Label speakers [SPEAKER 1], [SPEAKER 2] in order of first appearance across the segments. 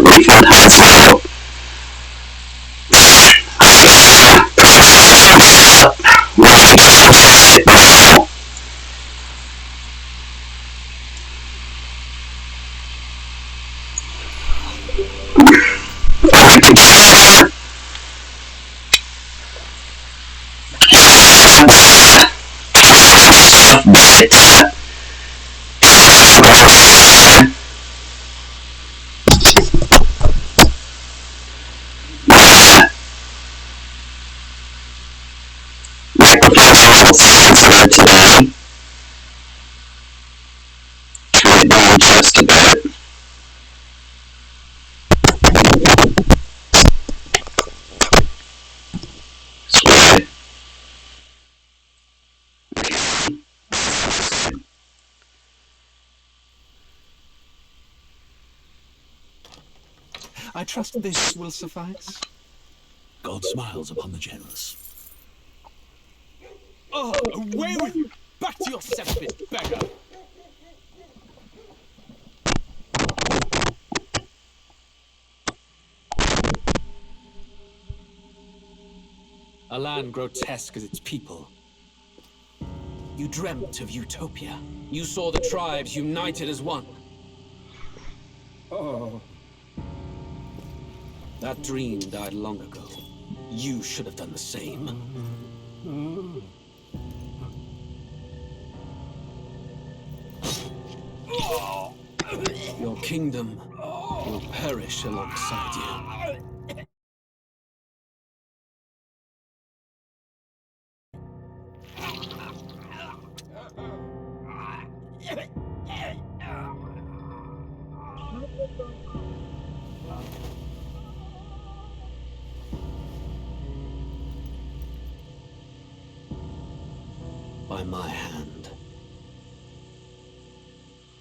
[SPEAKER 1] ReFantazio. For today, should be just a bit. Sweet.
[SPEAKER 2] I trust this will suffice.
[SPEAKER 3] God smiles upon the generous.
[SPEAKER 2] Oh, away with you! Back to your cesspit, beggar! A land grotesque as its people. You dreamt of utopia. You saw the tribes united as one. Oh. That dream died long ago. You should have done the same. Your kingdom will perish alongside you. By my hand.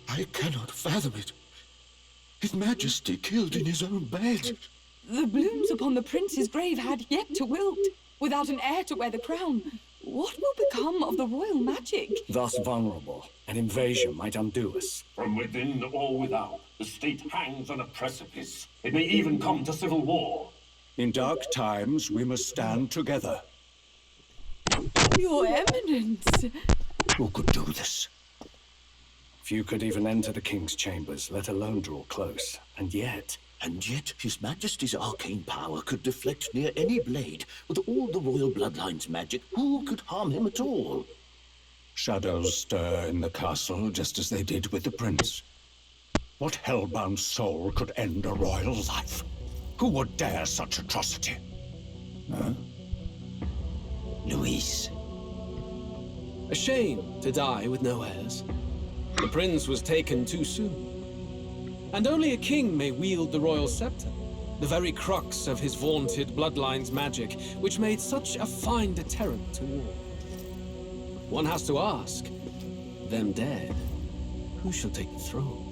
[SPEAKER 3] I cannot fathom it. His Majesty killed in his own bed.
[SPEAKER 4] The blooms upon the prince's grave had yet to wilt, without an heir to wear the crown. What will become of the royal magic?
[SPEAKER 5] Thus vulnerable, an invasion might undo us.
[SPEAKER 6] From within or without, the state hangs on a precipice. It may even come to civil war.
[SPEAKER 5] In dark times, we must stand together.
[SPEAKER 4] Your Eminence!
[SPEAKER 3] Who could do this?
[SPEAKER 5] Few could even enter the king's chambers, let alone draw close. And yet,
[SPEAKER 3] His Majesty's arcane power could deflect near any blade. With all the royal bloodline's magic, who could harm him at all?
[SPEAKER 5] shadows stir in the castle just as they did with the prince. What hellbound soul could end a royal life? Who would dare such atrocity? Huh?
[SPEAKER 3] Luis.
[SPEAKER 2] A shame to die with no heirs. The prince was taken too soon. And only a king may wield the royal scepter, the very crux of his vaunted bloodline's magic, which made such a fine deterrent to war. One has to ask, them dead, who shall take the throne?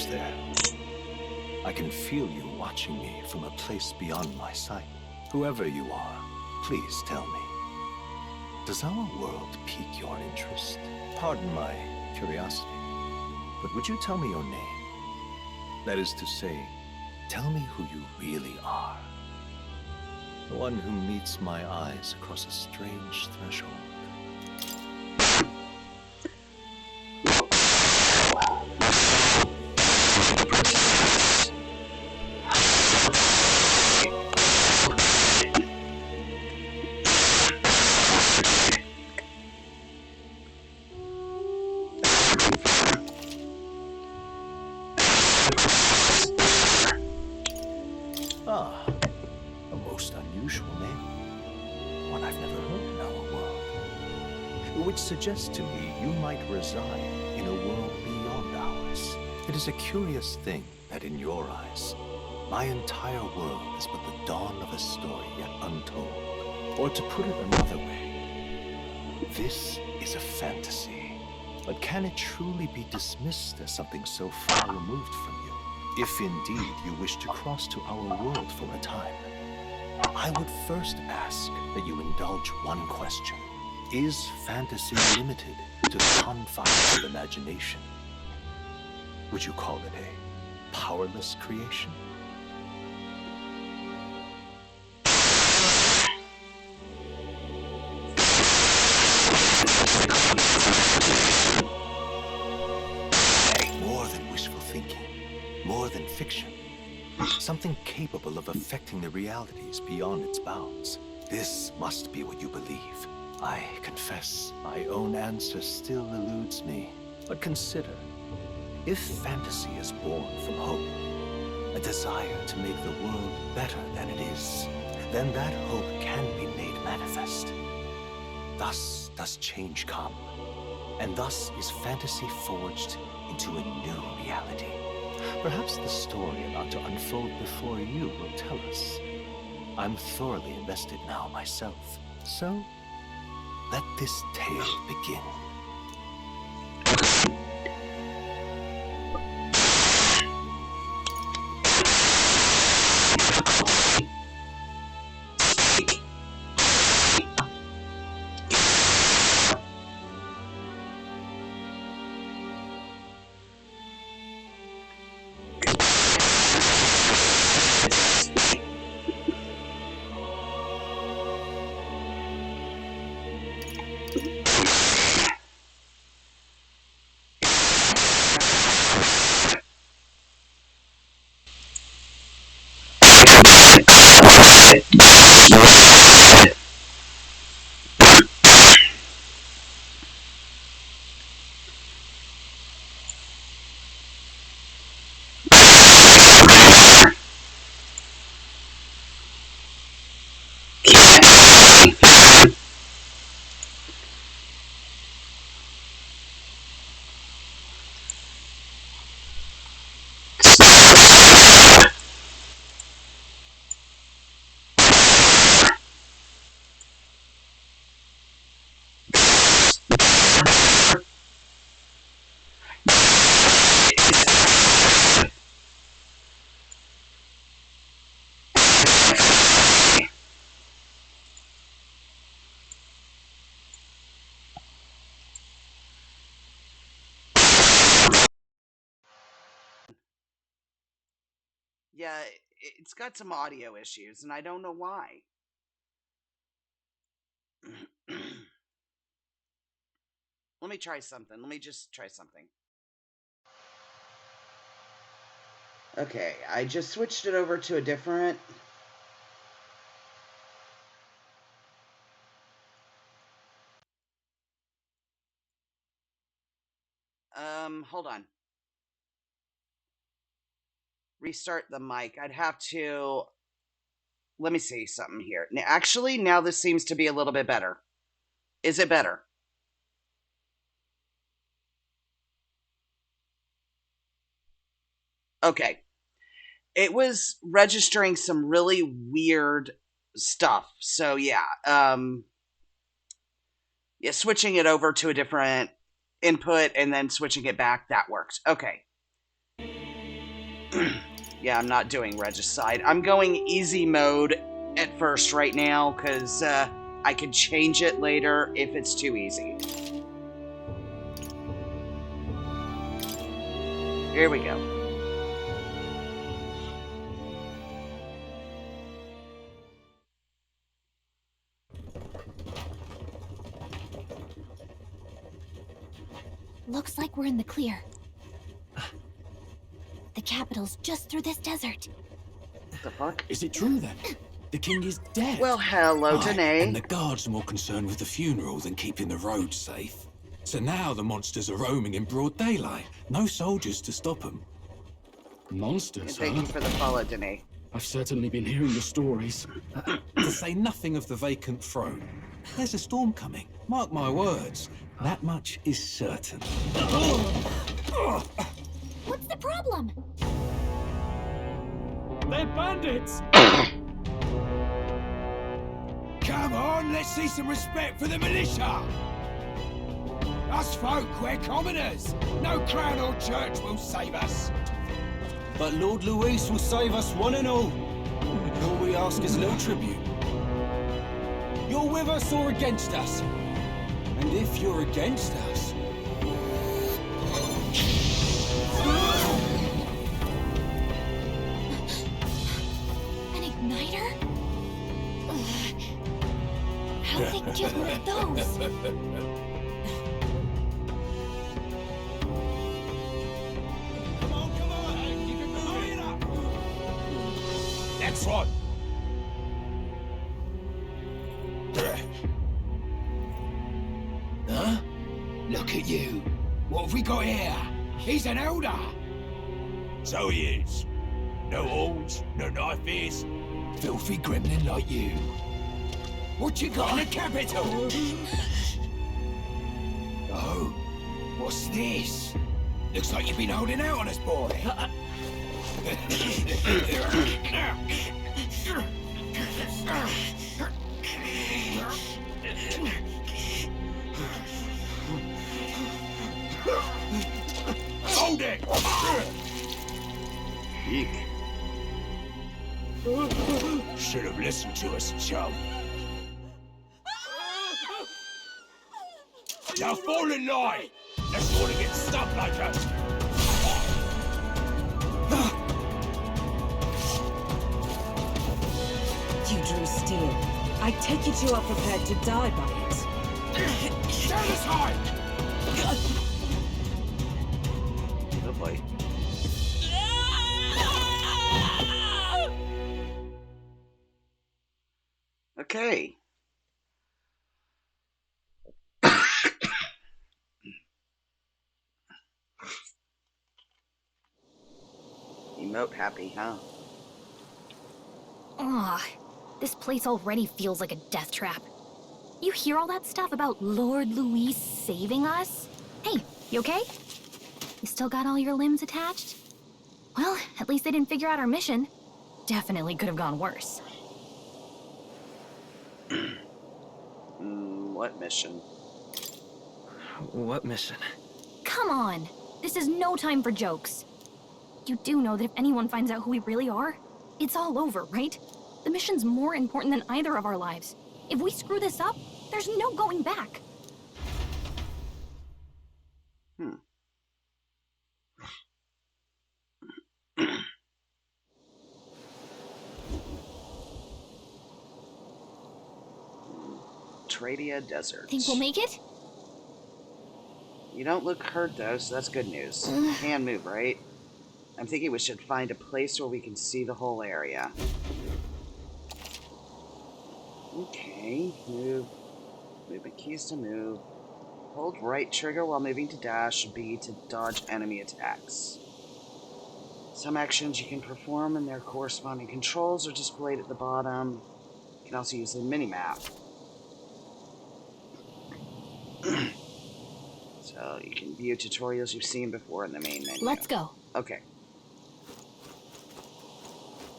[SPEAKER 7] Who's there? I can feel you watching me from a place beyond my sight. Whoever you are, please tell me. Does our world pique your interest? Pardon my curiosity, but would you tell me your name? That is to say, tell me who you really are. The one who meets my eyes across a strange threshold. Ah, a most unusual name. One I've never heard in our world. Which suggests to me you might reside in a world beyond ours. It is a curious thing that in your eyes, my entire world is but the dawn of a story yet untold. Or to put it another way, this is a fantasy. But can it truly be dismissed as something so far removed from you? If indeed you wish to cross to our world for a time, I would first ask that you indulge one question. Is fantasy limited to the confines of imagination? Would you call it a powerless creation? More than wishful thinking. More than fiction. Something capable of affecting the realities beyond its bounds. This must be what you believe. I confess, my own answer still eludes me. But consider, if fantasy is born from hope, a desire to make the world better than it is, then that hope can be made manifest. Thus does change come, and thus is fantasy forged into a new reality. Perhaps the story about to unfold before you will tell us. I'm thoroughly invested now myself, so let this tale begin.
[SPEAKER 8] Yeah, it's got some audio issues, and I don't know why. Let me try something. Let me just try something. Okay, I just switched it over to a different. Hold on. Restart the mic. I'd have to. Let me see something here. Actually, now this seems to be a little bit better. Is it better? Okay. It was registering some really weird stuff. So yeah, yeah, switching it over to a different input and then switching it back, that worked. Okay. Yeah, I'm not doing regicide. I'm going easy mode at first right now, because I can change it later if it's too easy. Here we go.
[SPEAKER 9] Looks like we're in the clear. The capital's just through this desert.
[SPEAKER 8] What the fuck?
[SPEAKER 2] Is it true then? The king is dead.
[SPEAKER 8] Well, hello,
[SPEAKER 2] Aye,
[SPEAKER 8] Danae.
[SPEAKER 2] and the guards are more concerned with the funeral than keeping the roads safe. So now the monsters are roaming in broad daylight. No soldiers to stop them.
[SPEAKER 8] And
[SPEAKER 2] Monsters,
[SPEAKER 8] thank you for the follow, Danae.
[SPEAKER 2] I've certainly been hearing the stories. To say nothing of the vacant throne. There's a storm coming. Mark my words. That much is certain.
[SPEAKER 9] What's the problem?
[SPEAKER 2] They're bandits!
[SPEAKER 10] Come on, let's see some respect for the militia! Us folk, we're commoners. No crown or church will save us.
[SPEAKER 2] But Lord Luis will save us one and all. All we ask is little tribute. You're with us or against us? And if you're against us...
[SPEAKER 9] An igniter? Ugh. How'd they get one of those?
[SPEAKER 10] Come on, keep it going up. Next one. Huh? Look at you. What have we got here? He's an elder. So he is. No horns, no knife ears. Filthy gremlin like you. What you got in the capital? Oh, what's this? Looks like you've been holding out on us, boy. Hold it!
[SPEAKER 8] Eek.
[SPEAKER 10] Should have listened to us, chum. Now fall in line! Let's want to get stuck like us!
[SPEAKER 11] You drew steel. I take it you are prepared to die by it.
[SPEAKER 10] Stand aside!
[SPEAKER 8] Oh boy. Okay. Emote happy, huh?
[SPEAKER 9] Ugh, this place already feels like a death trap. You hear all that stuff about Lord Luis saving us? Hey, you okay? You still got all your limbs attached? Well, at least they didn't figure out our mission. Definitely could have gone worse.
[SPEAKER 8] What mission?
[SPEAKER 12] What mission?
[SPEAKER 9] Come on! This is no time for jokes. You do know that if anyone finds out who we really are, it's all over, right? The mission's more important than either of our lives. If we screw this up, there's no going back.
[SPEAKER 8] Tradia Desert.
[SPEAKER 9] Think we'll make it?
[SPEAKER 8] You don't look hurt though, so that's good news. Can move, right? I'm thinking we should find a place where we can see the whole area. Okay, move. Movement keys to move. Hold right trigger while moving to dash, B to dodge enemy attacks. Some actions you can perform and their corresponding controls are displayed at the bottom. You can also use the mini-map. So you can view tutorials you've seen before in the main menu.
[SPEAKER 9] Let's go.
[SPEAKER 8] Okay.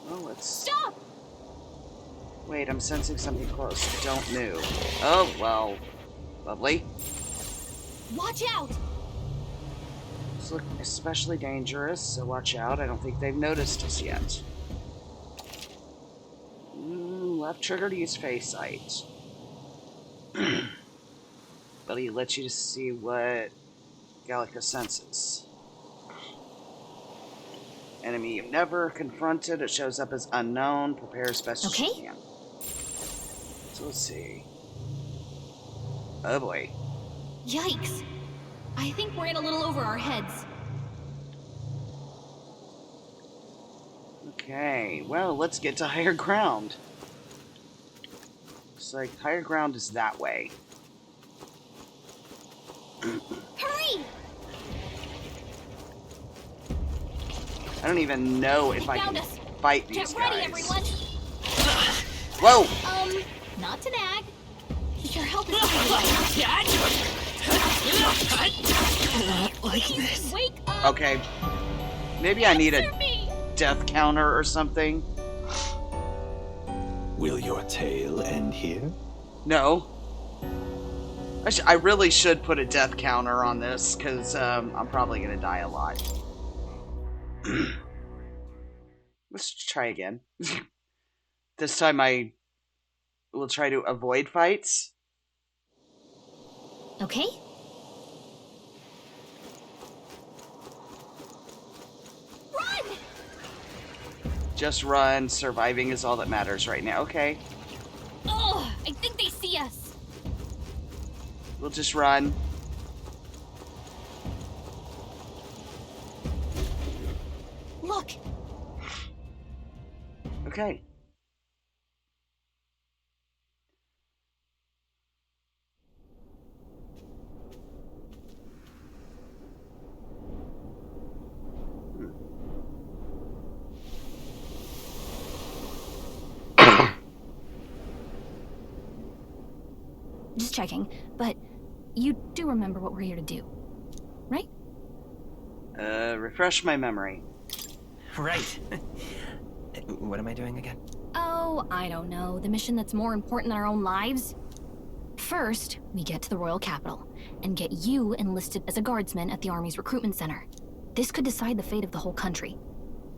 [SPEAKER 8] Well, let's...
[SPEAKER 9] Stop!
[SPEAKER 8] Wait, I'm sensing something close. Don't move. Oh, well. Lovely.
[SPEAKER 9] Watch out!
[SPEAKER 8] These look especially dangerous, so watch out. I don't think they've noticed us yet. Left trigger to use face sight. But he lets you to see what Gallica senses. Enemy you've never confronted. It shows up as unknown. Prepare as best as you can. So let's see. Oh boy.
[SPEAKER 9] Yikes. I think we're in a little over our heads.
[SPEAKER 8] Okay, well, let's get to higher ground. Looks like higher ground is that way.
[SPEAKER 9] Hurry!
[SPEAKER 8] I don't even know if I can fight these
[SPEAKER 9] Get ready,
[SPEAKER 8] guys.
[SPEAKER 9] everyone!
[SPEAKER 8] Whoa!
[SPEAKER 9] Not to nag. Your help is
[SPEAKER 11] Not like this.
[SPEAKER 9] Wake up!
[SPEAKER 8] Okay. Maybe I need a death counter or something.
[SPEAKER 7] Will your tale end here?
[SPEAKER 8] No. I really should put a death counter on this, because I'm probably going to die a lot. Let's try again. This time I will try to avoid fights.
[SPEAKER 9] Okay. Run!
[SPEAKER 8] Just run. Surviving is all that matters right now. Okay.
[SPEAKER 9] Oh, I think they see us.
[SPEAKER 8] We'll just run.
[SPEAKER 9] Look.
[SPEAKER 8] Okay.
[SPEAKER 9] Just checking, but you do remember what we're here to do, right?
[SPEAKER 8] Refresh my memory.
[SPEAKER 12] Right. What am I doing again?
[SPEAKER 9] Oh, I don't know. The mission that's more important than our own lives? First, we get to the royal capital and get you enlisted as a guardsman at the army's recruitment center. This could decide the fate of the whole country.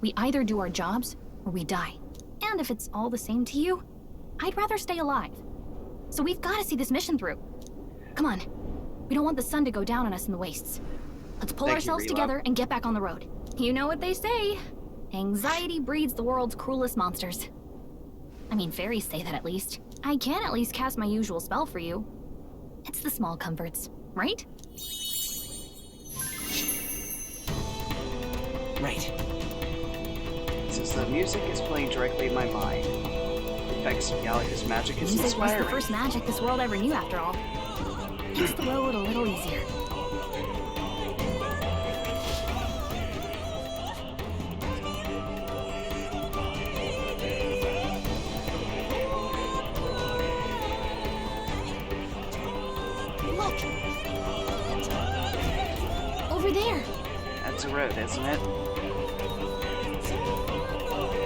[SPEAKER 9] We either do our jobs or we die. And if it's all the same to you, I'd rather stay alive. So we've got to see this mission through. Come on. We don't want the sun to go down on us in the wastes. Let's pull ourselves together and get back on the road. You know what they say. Anxiety breeds the world's cruelest monsters. I mean, fairies say that at least. I can at least cast my usual spell for you. It's the small comforts, right?
[SPEAKER 12] Right.
[SPEAKER 8] Since the music is playing directly in my mind, the effects of Gallica's magic is
[SPEAKER 9] Music was
[SPEAKER 8] inspiring.
[SPEAKER 9] the first magic this world ever knew, after all. Makes the road a little easier. Look! Over there!
[SPEAKER 8] That's a road, isn't it?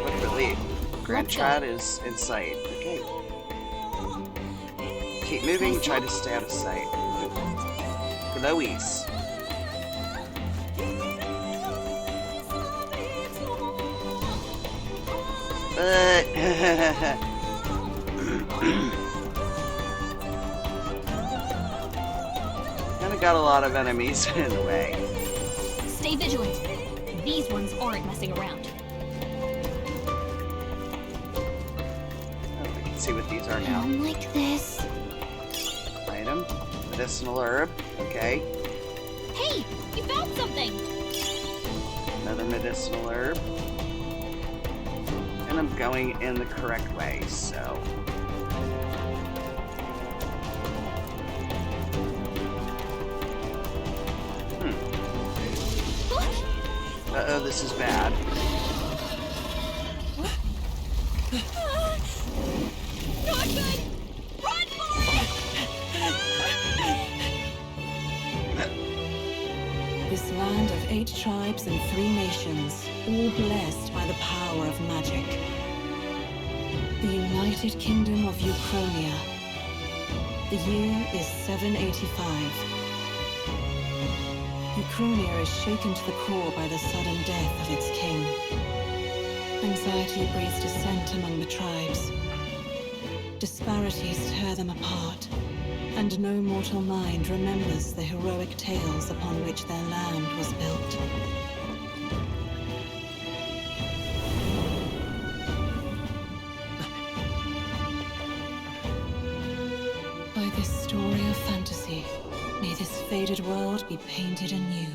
[SPEAKER 8] What relief. Grandchild is in sight. Okay. Keep moving, try to stay out of sight. Chloe's. Kinda got a lot of enemies in the way.
[SPEAKER 9] Stay vigilant. These ones aren't messing around.
[SPEAKER 8] Oh, I can see what these are now.
[SPEAKER 9] Like this.
[SPEAKER 8] Item. Medicinal herb. Okay.
[SPEAKER 9] Hey! We found something!
[SPEAKER 8] Another medicinal herb. And I'm going in the correct way, so... Uh-oh, this is bad.
[SPEAKER 9] Not good! Run for it!
[SPEAKER 11] This land of 8 tribes and 3 nations, all blessed by the power of magic. The United Kingdom of Uchronia. The year is 785. Ucronia is shaken to the core by the sudden death of its king. Anxiety breeds dissent among the tribes. Disparities tear them apart, and no mortal mind remembers the heroic tales upon which their land was built. By this story of fantasy, may this faded world be painted anew.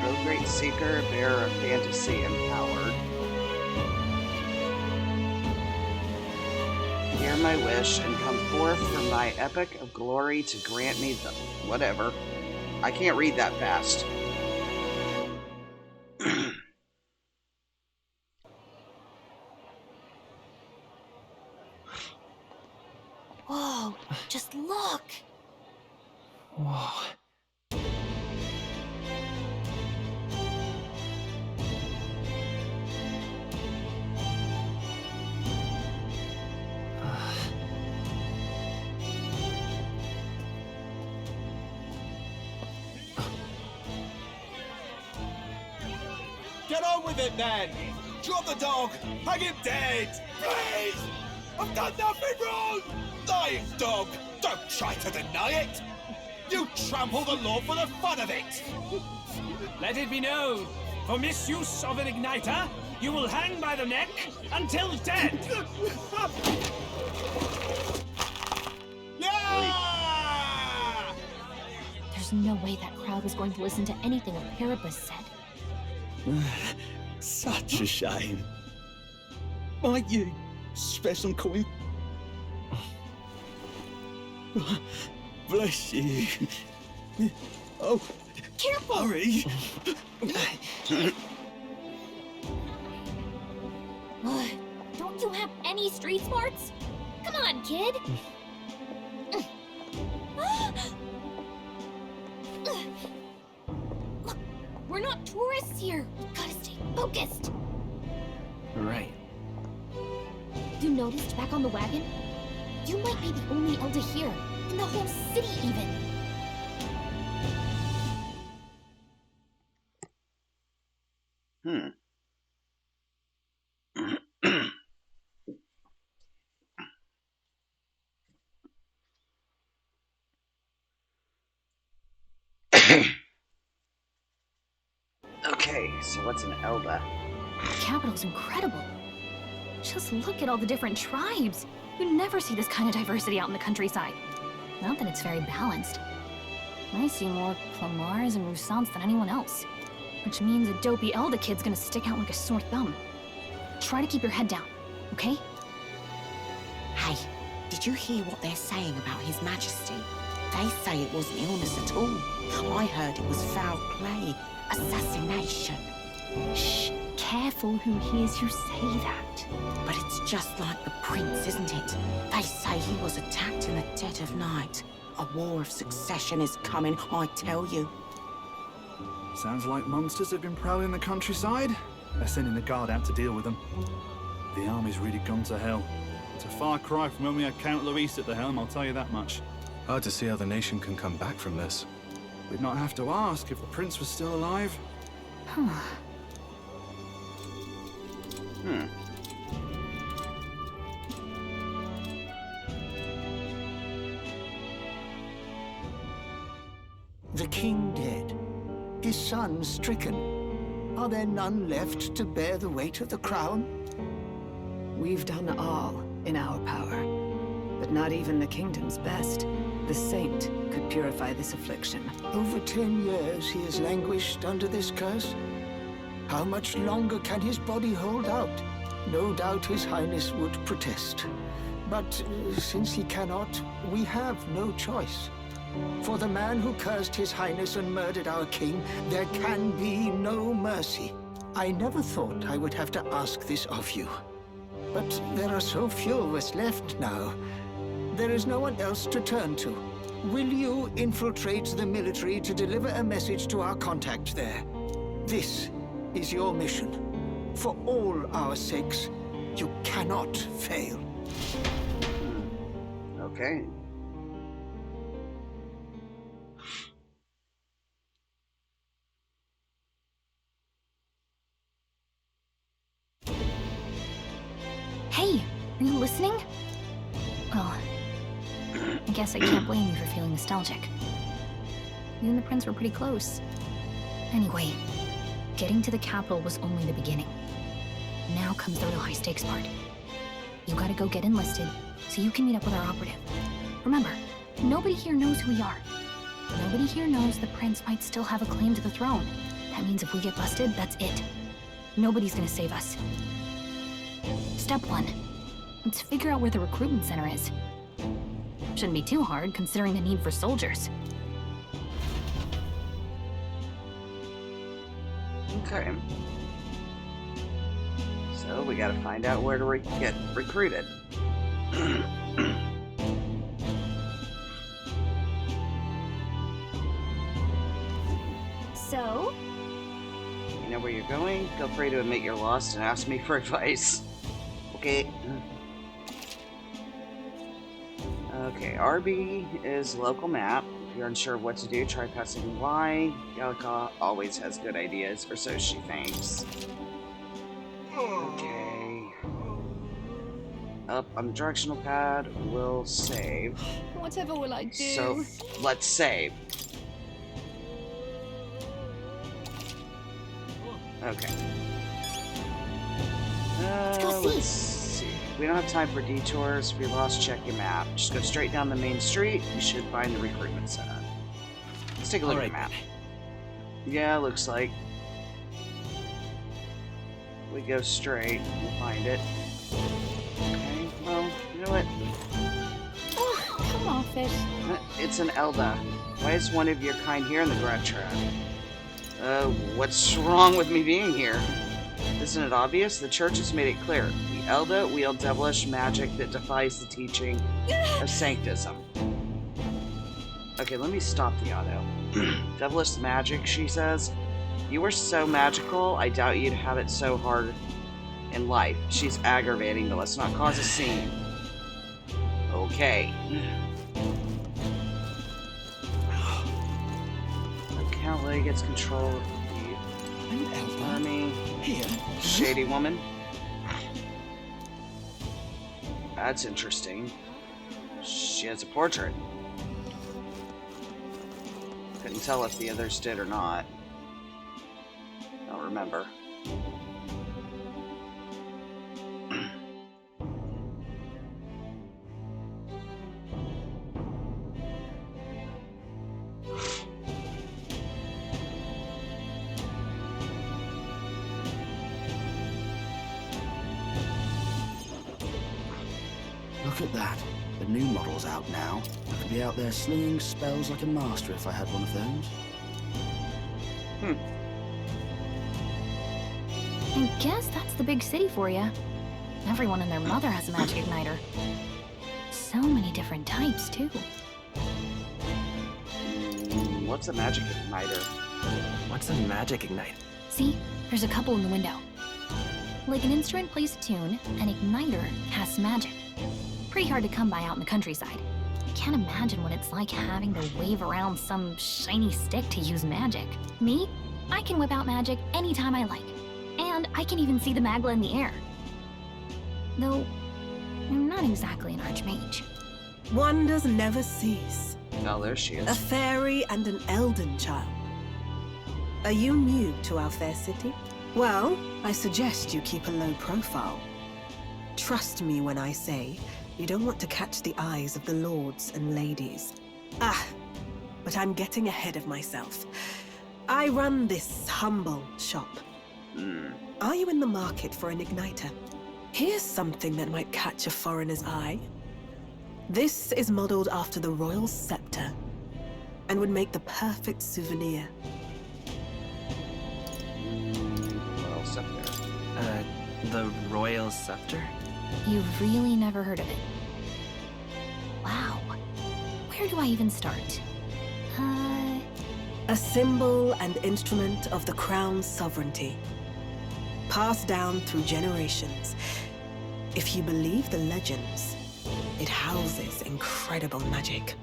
[SPEAKER 8] O great seeker, bearer of fantasy empowered. Hear my wish and come forth from thy epic of glory to grant me the... whatever. I can't read that fast.
[SPEAKER 9] Whoa, just look!
[SPEAKER 12] Whoa.
[SPEAKER 10] Get on with it, then! Drop the dog! Hang him dead! Please! I've done nothing wrong! Lying dog! Don't try to deny it! You trample the law for the fun of it!
[SPEAKER 2] Let it be known, for misuse of an igniter, you will hang by the neck until dead!
[SPEAKER 10] Yeah!
[SPEAKER 9] There's no way that crowd was going to listen to anything Erebus said.
[SPEAKER 3] Such a shame. Might you spare some coin? Bless you. Oh,
[SPEAKER 9] careful!
[SPEAKER 3] Hurry!
[SPEAKER 9] Don't you have any street smarts? Come on, kid! Look, we're not tourists here. We gotta stay focused.
[SPEAKER 12] Right.
[SPEAKER 9] You noticed back on the wagon? You might be the only Elder here, in the whole city even.
[SPEAKER 8] Okay, so what's an Elda?
[SPEAKER 9] The capital's incredible. Just look at all the different tribes. You never see this kind of diversity out in the countryside. Not that it's very balanced. I see more Clamars and Roussants than anyone else. Which means a dopey Elda kid's gonna stick out like a sore thumb. Try to keep your head down, okay?
[SPEAKER 13] Hey, did you hear what they're saying about His Majesty? They say it wasn't illness at all. I heard it was foul play, assassination.
[SPEAKER 9] Shh, careful who hears you say that.
[SPEAKER 13] But it's just like the prince, isn't it? They say he was attacked in the dead of night. A war of succession is coming, I tell you.
[SPEAKER 14] Sounds like monsters have been prowling the countryside. They're sending the guard out to deal with them. The army's really gone to hell. It's a far cry from when we had Count Luis at the helm, I'll tell you that much.
[SPEAKER 15] Hard to see how the nation can come back from this.
[SPEAKER 14] We'd not have to ask if the prince was still alive.
[SPEAKER 16] The king dead, his son stricken. Are there none left to bear the weight of the crown?
[SPEAKER 11] We've done all in our power, but not even the kingdom's best. The saint could purify this affliction.
[SPEAKER 16] Over 10 years he has languished under this curse. How much longer can his body hold out? No doubt his highness would protest. But since he cannot, we have no choice. For the man who cursed his highness and murdered our king, there can be no mercy. I never thought I would have to ask this of you. But there are so few of us left now. There is no one else to turn to. Will you infiltrate the military to deliver a message to our contact there? This is your mission. For all our sakes, you cannot fail.
[SPEAKER 8] Okay.
[SPEAKER 9] Hey, are you listening? Well, I guess I can't blame you for feeling nostalgic. You and the prince were pretty close. Anyway, getting to the capital was only the beginning. Now comes the real high-stakes part. You gotta go get enlisted, so you can meet up with our operative. Remember, nobody here knows who we are. Nobody here knows the prince might still have a claim to the throne. That means if we get busted, that's it. Nobody's gonna save us. Step 1. Let's figure out where the recruitment center is. Shouldn't be too hard, considering the need for soldiers.
[SPEAKER 8] Okay. So we gotta find out where to get recruited.
[SPEAKER 9] So?
[SPEAKER 8] You know where you're going? Feel free to admit you're lost and ask me for advice. Okay. Okay, RB is local map. If you're unsure of what to do, try pressing Y. Gallica always has good ideas, or so she thinks. Okay. Up on the directional pad, we'll save.
[SPEAKER 4] Whatever will I do?
[SPEAKER 8] So, let's save. Okay. Let's see. We don't have time for detours. If you're lost, check your map. Just go straight down the main street. You should find the recruitment center. Let's take a look at the map. Yeah, looks like. We go straight. We'll find it. Okay, well, you know what?
[SPEAKER 4] Oh, come off it.
[SPEAKER 8] It's an Elda. Why is one of your kind here in the grub trap? What's wrong with me being here? Isn't it obvious? The church has made it clear. The Elda wield devilish magic that defies the teaching of sanctism. Okay, let me stop the auto. Devilish magic, she says. You were so magical, I doubt you'd have it so hard in life. She's aggravating, but let's not cause a scene. Okay. Count Lay gets control of the army.
[SPEAKER 10] Here.
[SPEAKER 8] Shady woman. That's interesting. She has a portrait. Couldn't tell if the others did or not. Don't remember.
[SPEAKER 3] Look at that. The new model's out now. I could be out there slinging spells like a master if I had one of those.
[SPEAKER 9] I guess that's the big city for you. Everyone and their mother has a magic igniter. So many different types, too.
[SPEAKER 8] What's a magic igniter?
[SPEAKER 12] What's a magic igniter?
[SPEAKER 9] See? There's a couple in the window. Like an instrument plays a tune, an igniter casts magic. Pretty hard to come by out in the countryside. I can't imagine what it's like having to wave around some shiny stick to use magic. Me? I can whip out magic anytime I like. And I can even see the Magla in the air. Though, I'm not exactly an archmage.
[SPEAKER 11] Wonders never cease.
[SPEAKER 8] Oh, there she is.
[SPEAKER 11] A fairy and an elden child. Are you new to our fair city? Well, I suggest you keep a low profile. Trust me when I say you don't want to catch the eyes of the lords and ladies. But I'm getting ahead of myself. I run this humble shop. Are you in the market for an igniter? Here's something that might catch a foreigner's eye. This is modeled after the royal scepter and would make the perfect souvenir.
[SPEAKER 8] Royal scepter.
[SPEAKER 12] The royal scepter?
[SPEAKER 9] You've really never heard of it. Wow. Where do I even start?
[SPEAKER 11] A symbol and instrument of the crown's sovereignty. Passed down through generations. If you believe the legends, It houses incredible magic,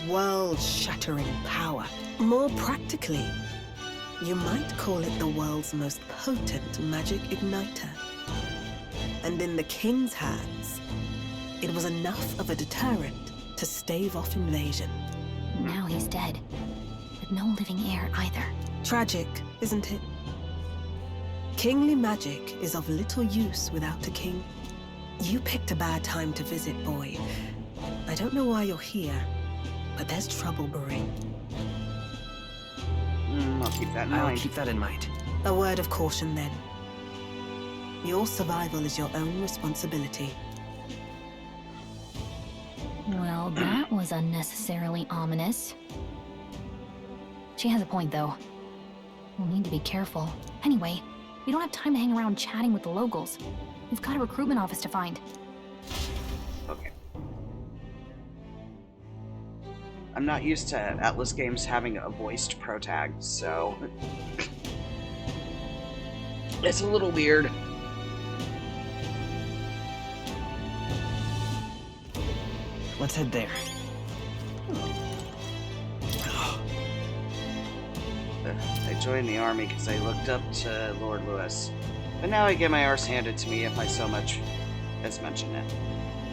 [SPEAKER 11] world-shattering power. More practically, you might call it the world's most potent magic igniter. And in the king's hands, it was enough of a deterrent to stave off invasion.
[SPEAKER 9] Now he's dead, but no living heir either.
[SPEAKER 11] Tragic, isn't it? Kingly magic is of little use without a king. You picked a bad time to visit, boy. I don't know why you're here, but there's trouble brewing.
[SPEAKER 8] I'll keep that in mind.
[SPEAKER 12] I'll keep that in mind.
[SPEAKER 11] A word of caution, then. Your survival is your own responsibility.
[SPEAKER 9] Well, that was unnecessarily ominous. She has a point, though. We'll need to be careful. Anyway, we don't have time to hang around chatting with the locals. We've got a recruitment office to find.
[SPEAKER 8] Okay. I'm not used to Atlas games having a voiced protag, so it's a little weird.
[SPEAKER 12] Let's head there.
[SPEAKER 8] I joined the army because I looked up to Lord Lewis. But now I get my arse handed to me if I so much as mention it.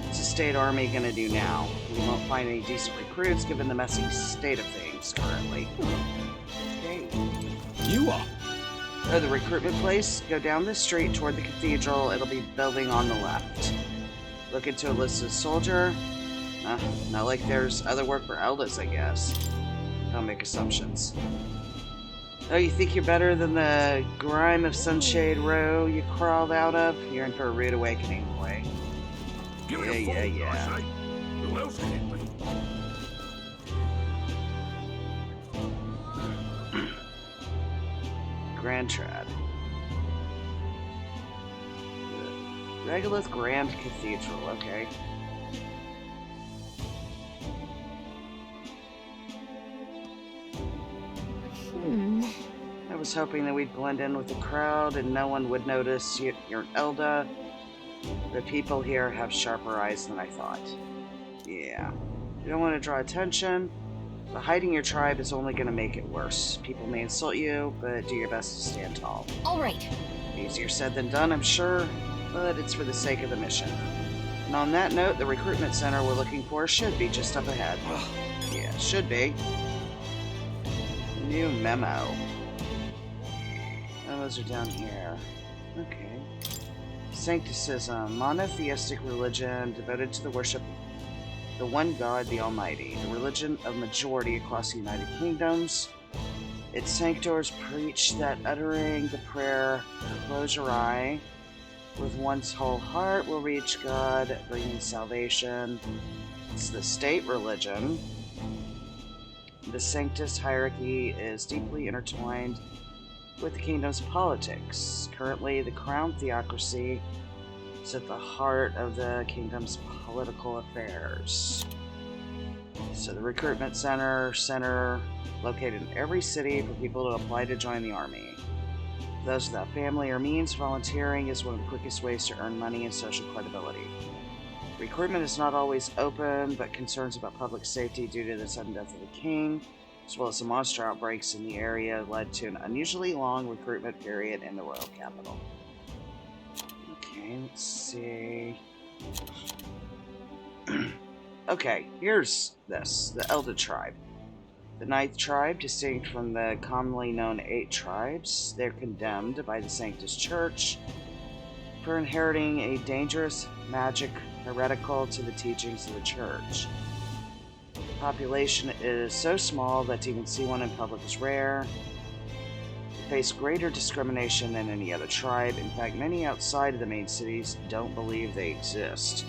[SPEAKER 8] What's the state army gonna do now? We won't find any decent recruits given the messy state of things currently. Okay.
[SPEAKER 10] You are?
[SPEAKER 8] The recruitment place? Go down the street toward the cathedral. It'll be building on the left. Look into a listed soldier. Not like there's other work for Eldas, I guess. Don't make assumptions. Oh, you think you're better than the grime of Sunshade Row you crawled out of? You're in for a rude awakening, boy. Yeah.
[SPEAKER 10] Who else can it be?
[SPEAKER 8] Grand Trad. Regolith Grand Cathedral, okay. I was hoping that we'd blend in with the crowd and no one would notice you're an Elda. The people here have sharper eyes than I thought. Yeah. You don't want to draw attention, but hiding your tribe is only going to make it worse. People may insult you, but do your best to stand tall.
[SPEAKER 9] All right.
[SPEAKER 8] Easier said than done, I'm sure, but it's for the sake of the mission. And on that note, the recruitment center we're looking for should be just up ahead. Yeah, should be. New memo. Those are down here. Okay. Sancticism, monotheistic religion devoted to the worship of the one God, the Almighty, the religion of majority across the United Kingdoms. Its sanctors preach that uttering the prayer, close your eye, with one's whole heart will reach God, bringing salvation. It's the state religion. The Sanctus hierarchy is deeply intertwined with the kingdom's politics. Currently, the crown theocracy is at the heart of the kingdom's political affairs. So the recruitment center located in every city for people to apply to join the army. For those without family or means, volunteering is one of the quickest ways to earn money and social credibility. Recruitment is not always open, but concerns about public safety due to the sudden death of the king, as well as the monster outbreaks in the area, led to an unusually long recruitment period in the royal capital. Okay, let's see. Okay, here's this. The Elda tribe. The 9th tribe, distinct from the commonly known 8 tribes, they're condemned by the Sanctus Church for inheriting a dangerous magic heretical to the teachings of the church. The population is so small that to even see one in public is rare. They face greater discrimination than any other tribe. In fact, many outside of the main cities don't believe they exist.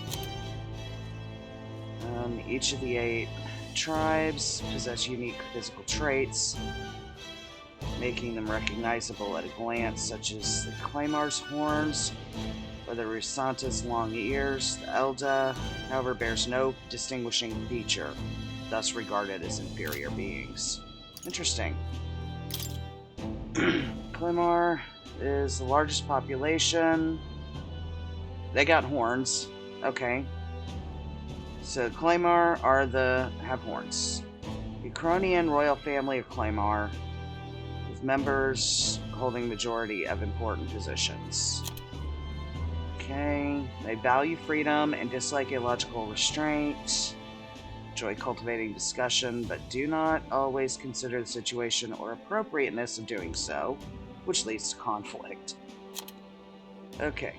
[SPEAKER 8] Each of the 8 tribes possess unique physical traits, making them recognizable at a glance, such as the Claymar's horns or the Rusanta's long ears. The Elda, however, bears no distinguishing feature, thus regarded as inferior beings. Interesting. Claymar is the largest population. They got horns. Okay. So Claymore have horns. Ukrainian royal family of Claymore, with members holding majority of important positions. Okay, they value freedom and dislike illogical restraint. Enjoy cultivating discussion, but do not always consider the situation or appropriateness of doing so, which leads to conflict. Okay.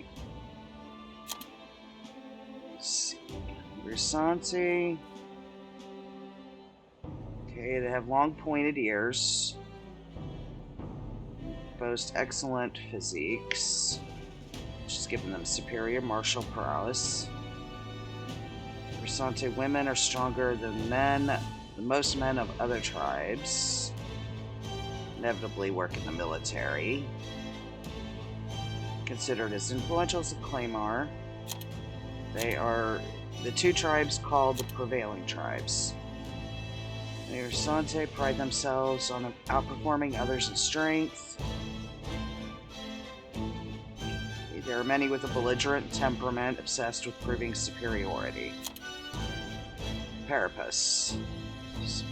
[SPEAKER 8] Let's see. Risante. Okay, they have long pointed ears. Boast excellent physiques, which has given them superior martial prowess. Risante women are stronger than most men of other tribes. Inevitably work in the military. Considered as influential as the Claymore, they are the two tribes called the prevailing tribes. The Risante pride themselves on outperforming others in strength. There are many with a belligerent temperament obsessed with proving superiority. Carapace.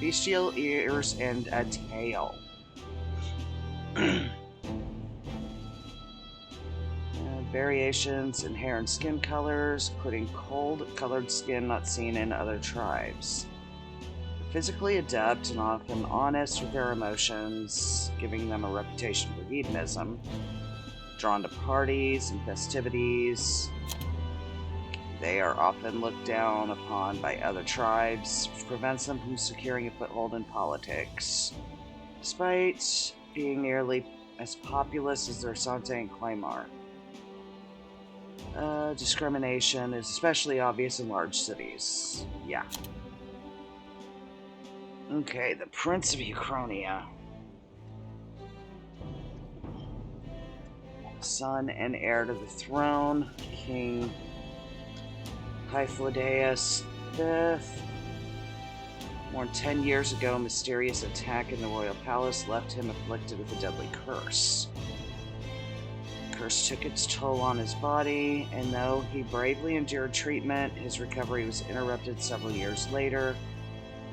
[SPEAKER 8] Bestial ears and a tail. Variations in hair and skin colors, including cold-colored skin not seen in other tribes. They're physically adept and often honest with their emotions, giving them a reputation for hedonism. Drawn to parties and festivities. They are often looked down upon by other tribes, which prevents them from securing a foothold in politics. Despite being nearly as populous as the Risante and Claymore. Discrimination is especially obvious in large cities. Yeah. Okay, the Prince of Uchronia. Son and heir to the throne, King Hyphodeus V. More than 10 years ago, a mysterious attack in the royal palace left him afflicted with a deadly curse. The curse took its toll on his body, and though he bravely endured treatment, his recovery was interrupted several years later,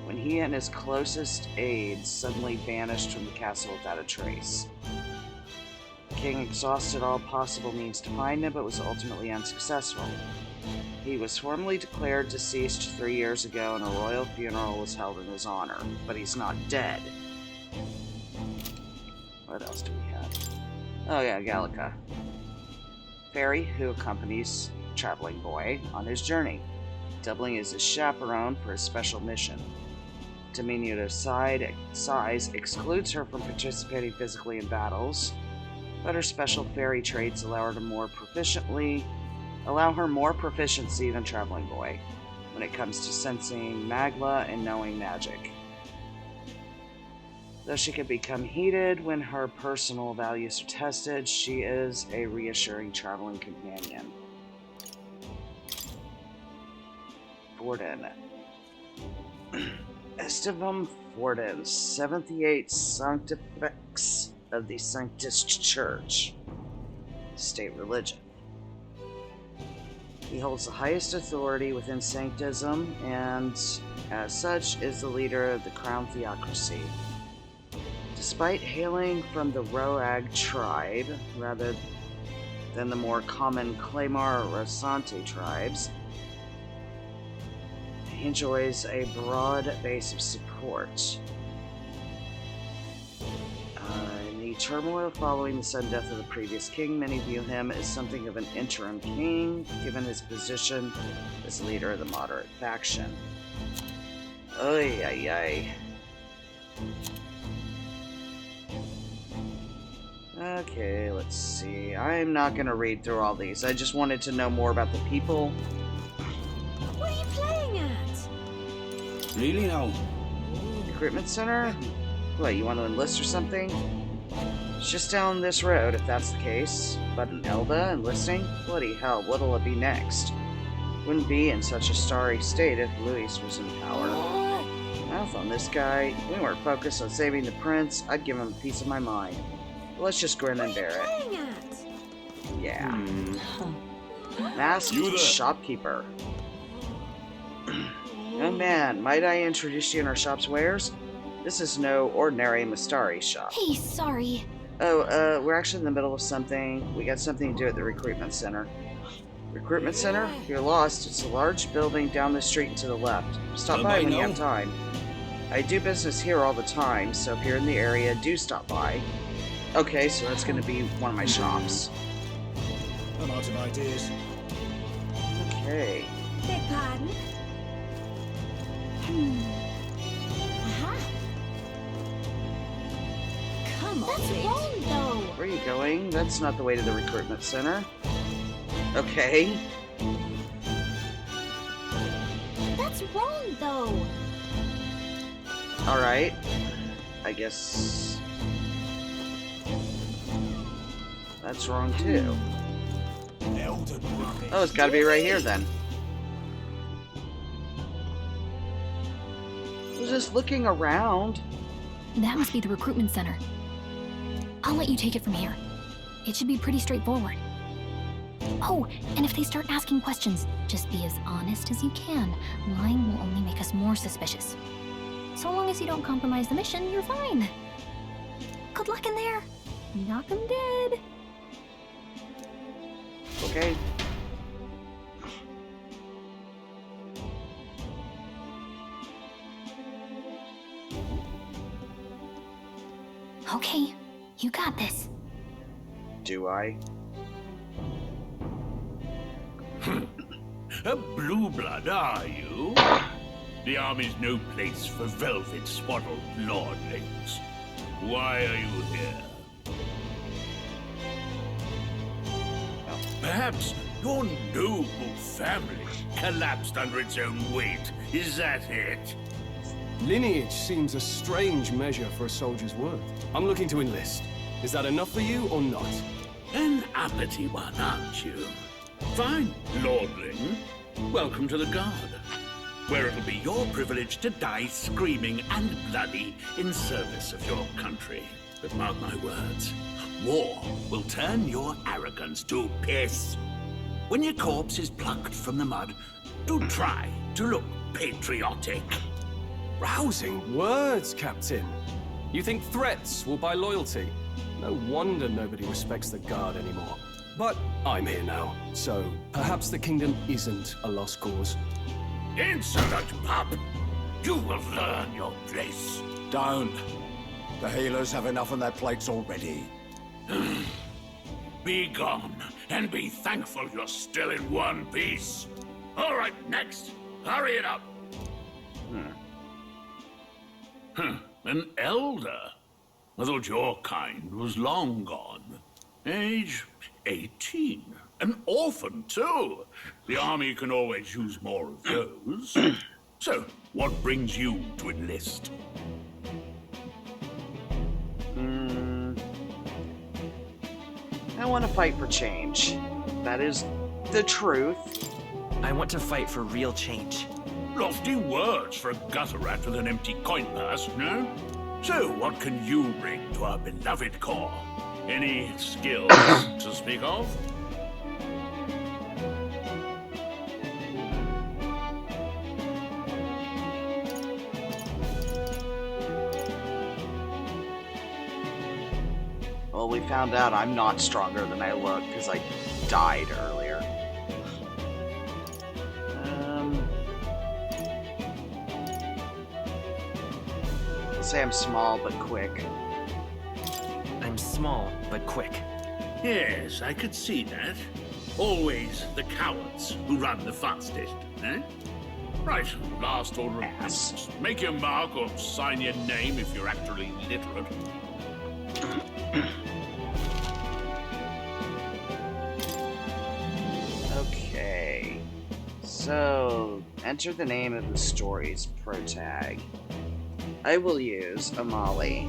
[SPEAKER 8] when he and his closest aides suddenly vanished from the castle without a trace. The king exhausted all possible means to find him, but was ultimately unsuccessful. He was formally declared deceased 3 years ago, and a royal funeral was held in his honor. But he's not dead. What else do we have? Oh yeah, Gallica. Fairy who accompanies traveling boy on his journey, doubling as his chaperone for his special mission. Diminutive size excludes her from participating physically in battles, but her special fairy traits allow her more proficiency than Traveling Boy when it comes to sensing magla and knowing magic. Though she can become heated when her personal values are tested, she is a reassuring traveling companion. Forden. Estivum Forden, 78 Sanctifex of the Sanctist Church, state religion. He holds the highest authority within Sanctism, and as such is the leader of the Crown Theocracy. Despite hailing from the Roag tribe, rather than the more common Claymore or Risante tribes, he enjoys a broad base of support. In the turmoil following the sudden death of the previous king, many view him as something of an interim king, given his position as leader of the moderate faction. Oy, ay, ay. Okay, let's see. I'm not going to read through all these. I just wanted to know more about the people.
[SPEAKER 9] What are you playing at?
[SPEAKER 10] Really now?
[SPEAKER 8] Recruitment center? What, you want to enlist or something? It's just down this road, if that's the case. But an Elda enlisting? Bloody hell, what'll it be next? Wouldn't be in such a starry state if Luis was in power. Mouth on this guy. If we weren't focused on saving the prince, I'd give him a piece of my mind. But let's just grin and bear it. Yeah. Masked shopkeeper. Oh man, might I introduce you in our shop's wares? This is no ordinary Mastari shop.
[SPEAKER 9] Hey, sorry.
[SPEAKER 8] Oh, we're actually in the middle of something. We got something to do at the recruitment center. Recruitment center? If you're lost, it's a large building down the street and to the left. Stop by when you have time. I do business here all the time, so if you're in the area, do stop by. Okay, so that's going to be one of my shops.
[SPEAKER 2] I'm out of ideas.
[SPEAKER 8] Okay.
[SPEAKER 17] Beg pardon? Come on,
[SPEAKER 9] That's wrong, though.
[SPEAKER 8] Where are you going? That's not the way to the recruitment center. Okay.
[SPEAKER 9] That's wrong, though.
[SPEAKER 8] Alright. I guess... that's wrong, too. Oh, it's gotta be right here, then. I was just looking around.
[SPEAKER 9] That must be the recruitment center. I'll let you take it from here. It should be pretty straightforward. Oh, and if they start asking questions, just be as honest as you can. Lying will only make us more suspicious. So long as you don't compromise the mission, you're fine. Good luck in there. Knock 'em dead.
[SPEAKER 8] Okay.
[SPEAKER 9] Okay, you got this.
[SPEAKER 8] Do I?
[SPEAKER 10] A blue blood, are you? The army's no place for velvet-swaddled lordlings. Why are you here? Perhaps your noble family collapsed under its own weight. Is that it?
[SPEAKER 18] Lineage seems a strange measure for a soldier's worth. I'm looking to enlist. Is that enough for you or not?
[SPEAKER 10] An uppity one, aren't you? Fine, lordling. Welcome to the Guard, where it'll be your privilege to die screaming and bloody in service of your country. But mark my words, war will turn your arrogance to piss. When your corpse is plucked from the mud, do try to look patriotic.
[SPEAKER 18] Rousing words, Captain. You think threats will buy loyalty? No wonder nobody respects the Guard anymore. But I'm here now, so perhaps the kingdom isn't a lost cause.
[SPEAKER 10] Insolent pup! You will learn your place.
[SPEAKER 5] Don't. The healers have enough on their plates already.
[SPEAKER 10] Be gone, and be thankful you're still in one piece. All right, next. Hurry it up. An elder? I thought your kind was long gone. Age 18. An orphan, too. The army can always use more of those. So, what brings you to enlist?
[SPEAKER 8] I want to fight for change. That is the truth.
[SPEAKER 12] I want to fight for real change.
[SPEAKER 10] Lofty words for a gutter rat with an empty coin purse, no? So, what can you bring to our beloved corps? Any skills to speak of?
[SPEAKER 8] Well, we found out I'm not stronger than I look because I died earlier. Say I'm small but quick.
[SPEAKER 12] I'm small, but quick.
[SPEAKER 10] Yes, I could see that. Always the cowards who run the fastest, eh? Right, last order of business. Make your mark or sign your name if you're actually literate.
[SPEAKER 8] Okay. So, enter the name of the story's protag. I will use Amali.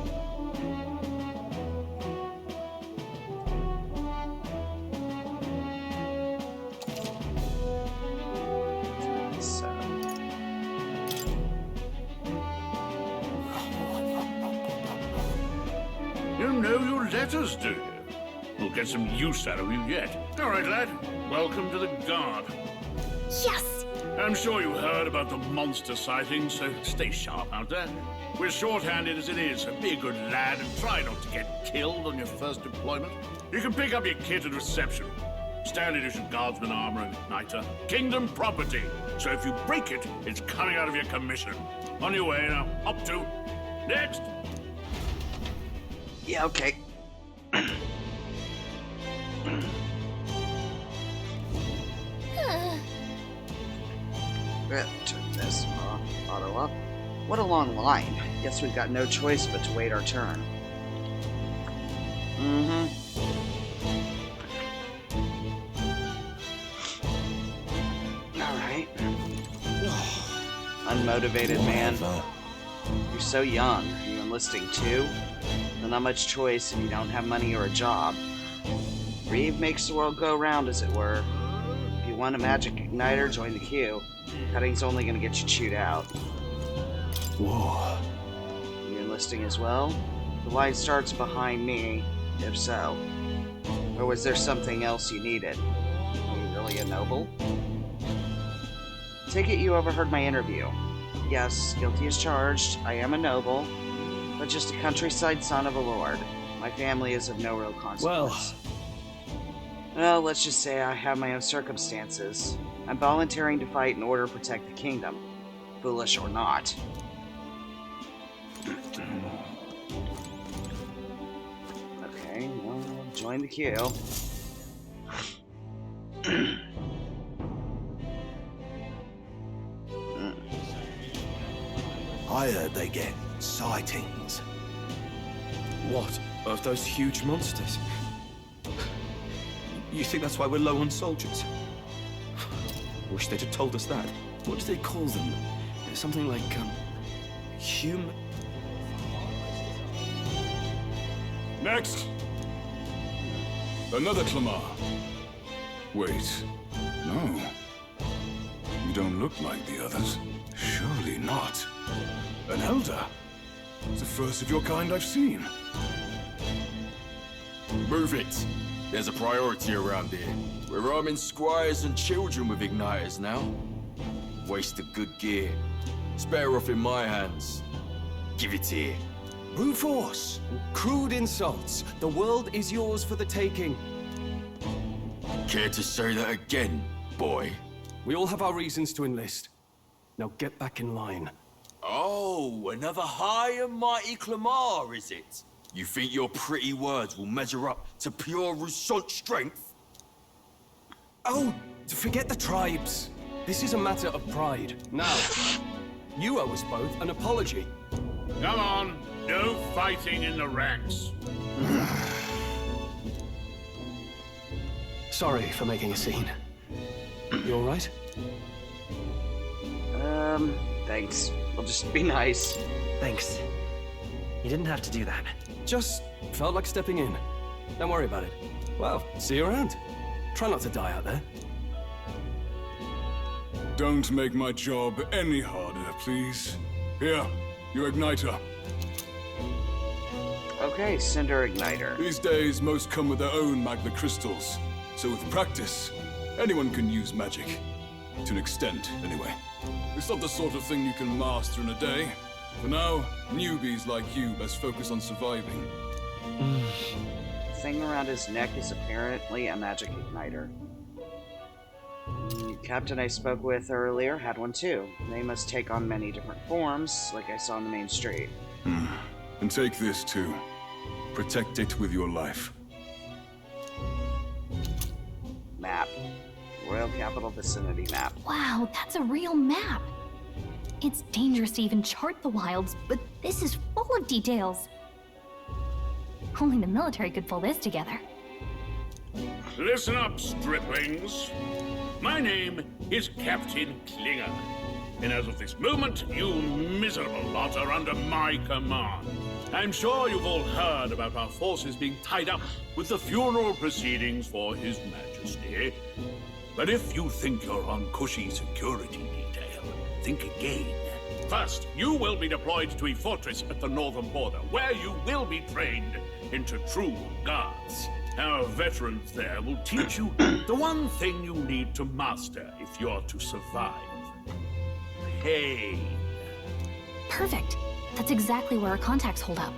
[SPEAKER 10] You know your letters, do you? We'll get some use out of you yet. All right, lad. Welcome to the Guard.
[SPEAKER 9] Yes!
[SPEAKER 19] I'm sure you heard about the monster sightings, so stay sharp out there. We're short-handed as it is, so be a good lad and try not to get killed on your first deployment. You can pick up your kit at reception. Standard edition guardsman armor and igniter. Kingdom property. So if you break it, it's coming out of your commission. On your way now. Up to. Next.
[SPEAKER 8] Yeah, okay. Turn this off. Auto up. What a long line. Guess we've got no choice but to wait our turn. Alright. Unmotivated man. You're so young. Are you enlisting too? Well, not much choice if you don't have money or a job. Reeve makes the world go round, as it were. If you want a magic igniter, join the queue. Cutting's only gonna get you chewed out.
[SPEAKER 5] Whoa.
[SPEAKER 8] You enlisting as well? The line starts behind me, if so. Or was there something else you needed? Are you really a noble? Take it you overheard my interview. Yes, guilty as charged. I am a noble, but just a countryside son of a lord. My family is of no real consequence. Well, let's just say I have my own circumstances. I'm volunteering to fight in order to protect the kingdom. Foolish or not. Okay, well, join the queue.
[SPEAKER 10] I heard they get sightings.
[SPEAKER 18] What? Of those huge monsters? You think that's why we're low on soldiers? Wish they'd have told us that. What do they call them? Something like, human...
[SPEAKER 19] Next! Another Clamar. Wait. No. You don't look like the others. Surely not. An elder? It's the first of your kind I've seen.
[SPEAKER 20] Move it. There's a priority around here. We're arming squires and children with igniters now. Waste of good gear. It's better off in my hands. Give it here.
[SPEAKER 18] Brute force. Crude insults. The world is yours for the taking.
[SPEAKER 20] Care to say that again, boy?
[SPEAKER 18] We all have our reasons to enlist. Now get back in line.
[SPEAKER 20] Oh, another high and mighty Clamar, is it? You think your pretty words will measure up to pure Rousseau strength?
[SPEAKER 18] Oh, forget the tribes. This is a matter of pride. Now, you owe us both an apology.
[SPEAKER 19] Come on, no fighting in the ranks.
[SPEAKER 18] Sorry for making a scene. You all right?
[SPEAKER 8] Thanks. We'll just be nice.
[SPEAKER 12] Thanks. You didn't have to do that.
[SPEAKER 18] Just felt like stepping in. Don't worry about it. Well, see you around. Try not to die out there.
[SPEAKER 19] Don't make my job any harder, please. Here, your igniter.
[SPEAKER 8] Okay, Cinder Igniter.
[SPEAKER 19] These days, most come with their own magna crystals. So with practice, anyone can use magic. To an extent, anyway. It's not the sort of thing you can master in a day. For now, newbies like you best focus on surviving.
[SPEAKER 8] The thing around his neck is apparently a magic igniter. The captain I spoke with earlier had one too. They must take on many different forms, like I saw on the main street.
[SPEAKER 19] And take this too. Protect it with your life.
[SPEAKER 8] Map. Royal Capital Vicinity map.
[SPEAKER 9] Wow, that's a real map. It's dangerous to even chart the wilds, but this is full of details. Only the military could pull this together.
[SPEAKER 19] Listen up, striplings. My name is Captain Klinger, and as of this moment, you miserable lot are under my command. I'm sure you've all heard about our forces being tied up with the funeral proceedings for His Majesty. But if you think you're on cushy security detail, think again. First, you will be deployed to a fortress at the northern border, where you will be trained into true guards. Our veterans there will teach you the one thing you need to master if you're to survive. pain.
[SPEAKER 9] Perfect. That's exactly where our contacts hold up.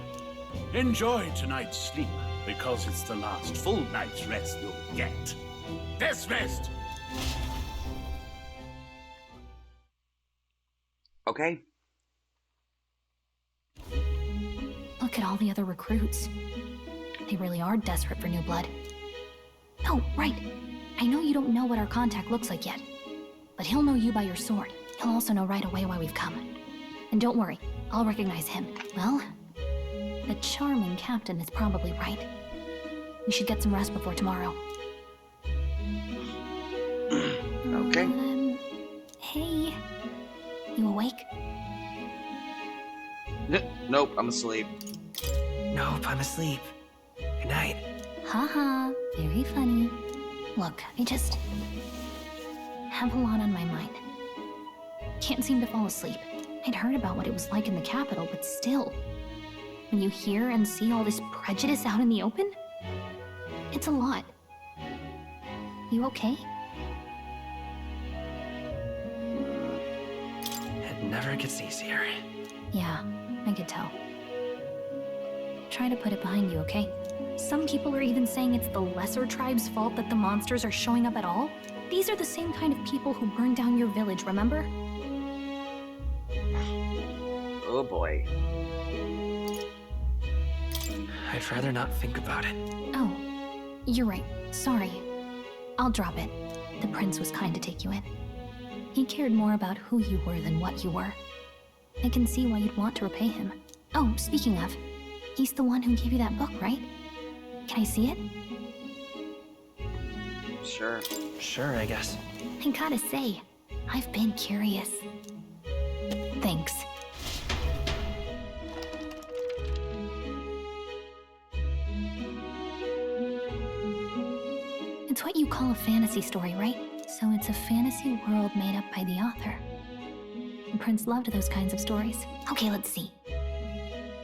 [SPEAKER 19] Enjoy tonight's sleep, because it's the last full night's rest you'll get. Dismissed!
[SPEAKER 8] Okay.
[SPEAKER 9] Look at all the other recruits. They really are desperate for new blood. Oh, right. I know you don't know what our contact looks like yet, but he'll know you by your sword. He'll also know right away why we've come. And don't worry, I'll recognize him. Well, the charming captain is probably right. We should get some rest before tomorrow.
[SPEAKER 8] Okay.
[SPEAKER 9] Hey. You awake?
[SPEAKER 8] Nope, I'm asleep.
[SPEAKER 12] Nope, I'm asleep. Good night.
[SPEAKER 9] Haha, very funny. Look, I just have a lot on my mind. Can't seem to fall asleep. I'd heard about what it was like in the capital, but still. When you hear and see all this prejudice out in the open, it's a lot. You okay?
[SPEAKER 12] It never gets easier.
[SPEAKER 9] Yeah, I could tell. Try to put it behind you, okay? Some people are even saying it's the lesser tribe's fault that the monsters are showing up at all. These are the same kind of people who burned down your village, remember?
[SPEAKER 8] Oh boy.
[SPEAKER 12] I'd rather not think about it.
[SPEAKER 9] Oh, you're right. Sorry. I'll drop it. The prince was kind to take you in. He cared more about who you were than what you were. I can see why you'd want to repay him. Oh, speaking of, he's the one who gave you that book, right? Can I see it?
[SPEAKER 8] Sure.
[SPEAKER 12] Sure, I guess.
[SPEAKER 9] I gotta say, I've been curious. Thanks. It's what you call a fantasy story, right? So it's a fantasy world made up by the author. The prince loved those kinds of stories. Okay, let's see.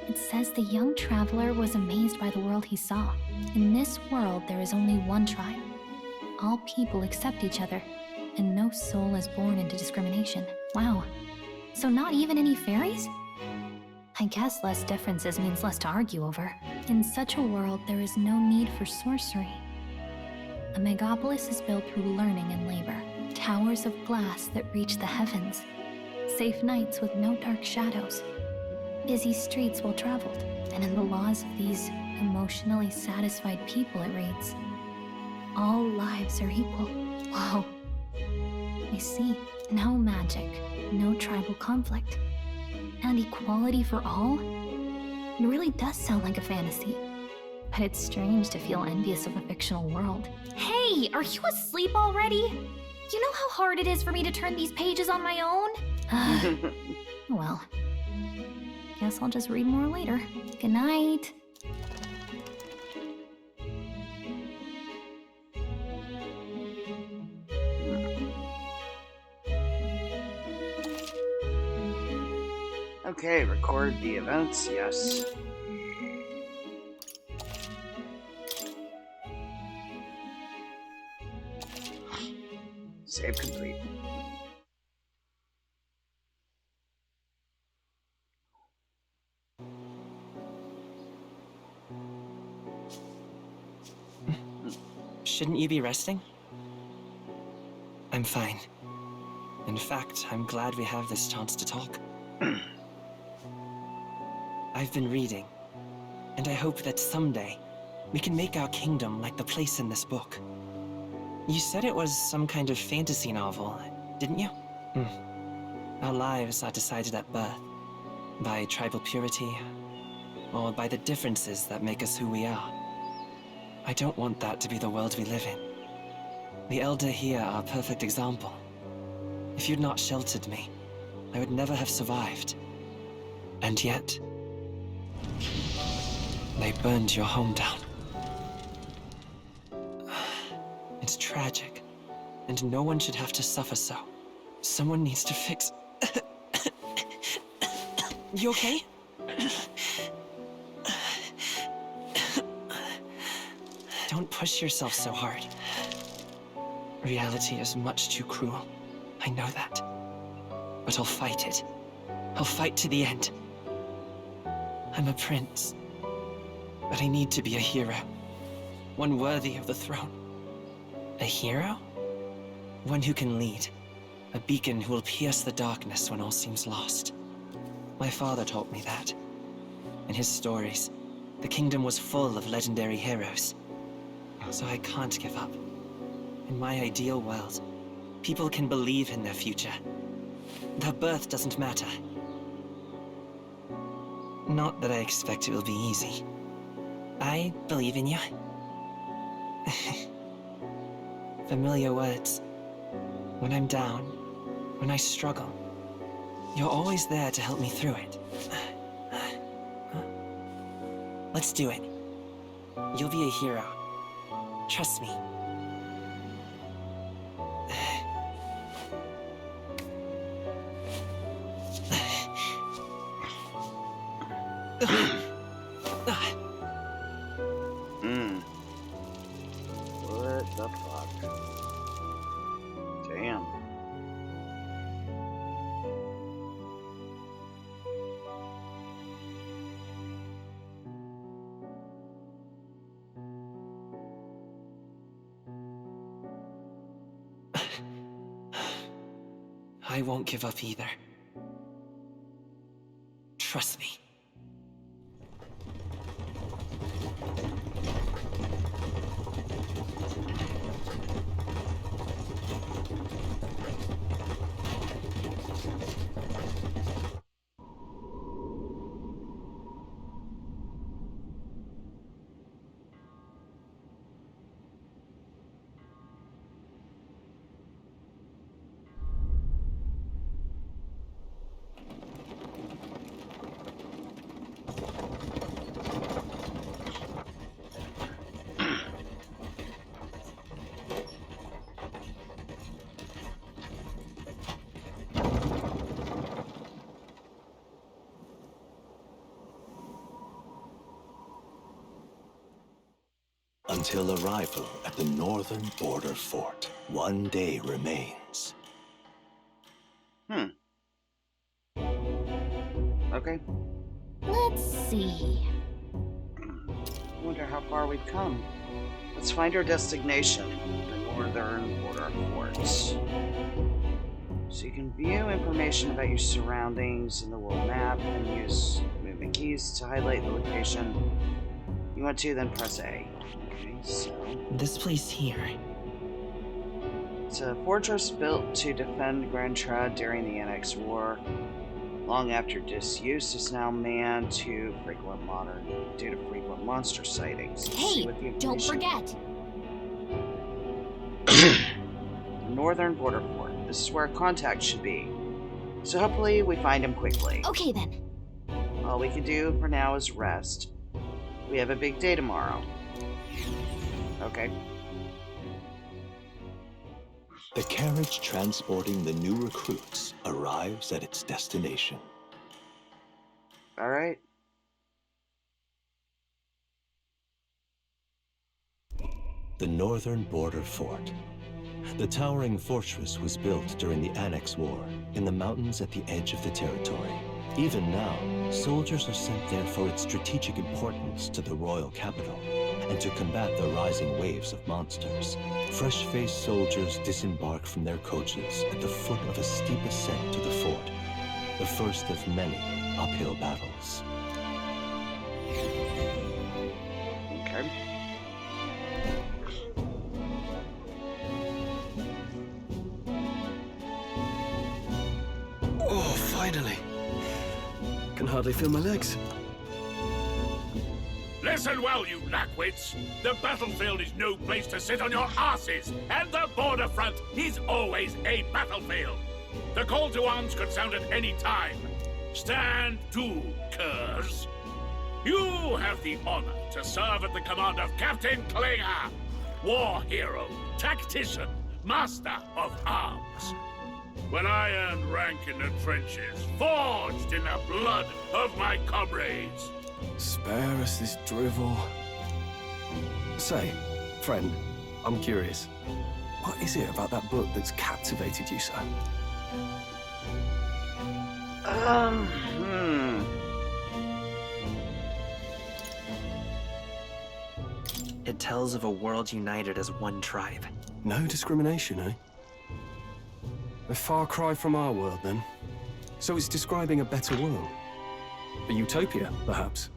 [SPEAKER 9] It says the young traveler was amazed by the world he saw. In this world, there is only one tribe. All people accept each other, and no soul is born into discrimination. Wow. So not even any fairies? I guess less differences means less to argue over. In such a world, there is no need for sorcery. A megapolis is built through learning and labor. Towers of glass that reach the heavens. Safe nights with no dark shadows. Busy streets well traveled. And in the laws of these emotionally satisfied people, it reads, all lives are equal. Whoa. I see. No magic, no tribal conflict, and equality for all? It really does sound like a fantasy. But it's strange to feel envious of a fictional world. Hey, are you asleep already? You know how hard it is for me to turn these pages on my own? Well, guess I'll just read more later. Good night.
[SPEAKER 8] Okay, record the events, yes. Save complete.
[SPEAKER 12] Shouldn't you be resting? I'm fine. In fact, I'm glad we have this chance to talk. I've been reading, and I hope that someday we can make our kingdom like the place in this book. You said it was some kind of fantasy novel, didn't you? Our lives are decided at birth, by tribal purity, or by the differences that make us who we are. I don't want that to be the world we live in. The Elder here are a perfect example. If you'd not sheltered me, I would never have survived. And yet, they burned your home down. It's tragic, and no one should have to suffer so. Someone needs to fix... You okay? Don't push yourself so hard. Reality is much too cruel. I know that. But I'll fight it. I'll fight to the end. I'm a prince. But I need to be a hero. One worthy of the throne. A hero? One who can lead. A beacon who will pierce the darkness when all seems lost. My father taught me that. In his stories, the kingdom was full of legendary heroes. So I can't give up. In my ideal world, people can believe in their future. Their birth doesn't matter. Not that I expect it will be easy. I believe in you. Familiar words. When I'm down, when I struggle, you're always there to help me through it. Let's do it. You'll be a hero. Trust me.
[SPEAKER 8] What the fuck? Damn.
[SPEAKER 12] I won't give up either. Trust me.
[SPEAKER 7] Until arrival at the northern border fort, one day remains.
[SPEAKER 8] Okay.
[SPEAKER 9] Let's see.
[SPEAKER 8] I wonder how far we've come. Let's find our destination, the northern border fort. So you can view information about your surroundings in the world map and use movement keys to highlight the location. You want to, then press A. Okay, so...
[SPEAKER 12] This place here.
[SPEAKER 8] It's a fortress built to defend Grand Trad during the Annex War. Long after disuse, is now manned due to frequent monster sightings.
[SPEAKER 9] Hey, don't forget!
[SPEAKER 8] Northern border fort. This is where contact should be. So hopefully we find him quickly.
[SPEAKER 9] Okay then.
[SPEAKER 8] All we can do for now is rest. We have a big day tomorrow. Okay.
[SPEAKER 7] The carriage transporting the new recruits arrives at its destination.
[SPEAKER 8] All right.
[SPEAKER 7] The northern border fort. The towering fortress was built during the Annex War in the mountains at the edge of the territory. Even now, soldiers are sent there for its strategic importance to the royal capital and to combat the rising waves of monsters. Fresh-faced soldiers disembark from their coaches at the foot of a steep ascent to the fort, the first of many uphill battles.
[SPEAKER 8] Okay.
[SPEAKER 21] Oh, finally. Can hardly feel my legs.
[SPEAKER 19] Listen well, you lackwits. The battlefield is no place to sit on your asses, and the border front is always a battlefield. The call to arms could sound at any time. Stand to, curs. You have the honor to serve at the command of Captain Klinger, war hero, tactician, master of arms. When I earned rank in the trenches, forged in the blood of my comrades.
[SPEAKER 21] Spare us this drivel. Say, friend, I'm curious. What is it about that book that's captivated you so?
[SPEAKER 12] It tells of a world united as one tribe.
[SPEAKER 15] No discrimination, eh? A far cry from our world, then. So it's describing a better world. A utopia, perhaps.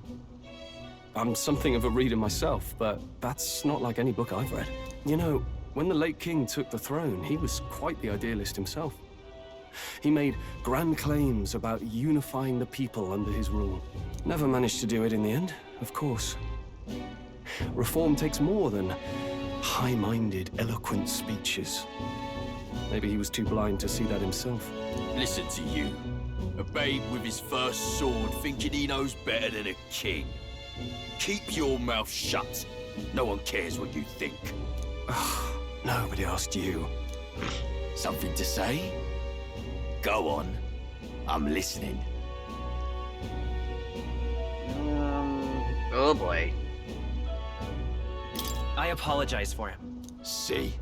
[SPEAKER 15] I'm something of a reader myself, but that's not like any book I've read. You know, when the late king took the throne, he was quite the idealist himself. He made grand claims about unifying the people under his rule. Never managed to do it in the end, of course. Reform takes more than high-minded, eloquent speeches. Maybe he was too blind to see that himself.
[SPEAKER 20] Listen to you. A babe with his first sword thinking he knows better than a king. Keep your mouth shut. No one cares what you think.
[SPEAKER 15] Nobody asked you.
[SPEAKER 20] Something to say? Go on. I'm listening.
[SPEAKER 8] Oh boy.
[SPEAKER 12] I apologize for him.
[SPEAKER 20] See?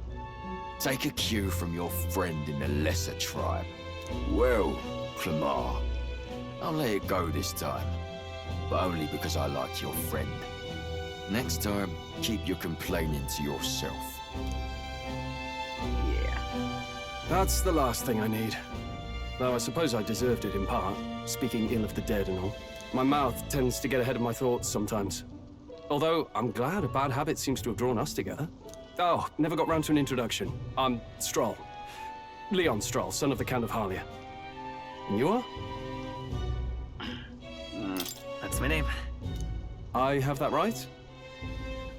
[SPEAKER 20] Take a cue from your friend in the lesser tribe. Well, Clamar, I'll let it go this time. But only because I like your friend. Next time, keep your complaining to yourself.
[SPEAKER 8] Yeah.
[SPEAKER 15] That's the last thing I need. Though I suppose I deserved it in part, speaking ill of the dead and all. My mouth tends to get ahead of my thoughts sometimes. Although, I'm glad a bad habit seems to have drawn us together. Oh, never got round to an introduction. I'm Stroll. Leon Stroll, son of the Count of Harlia. And you are?
[SPEAKER 12] That's my name.
[SPEAKER 15] I have that right?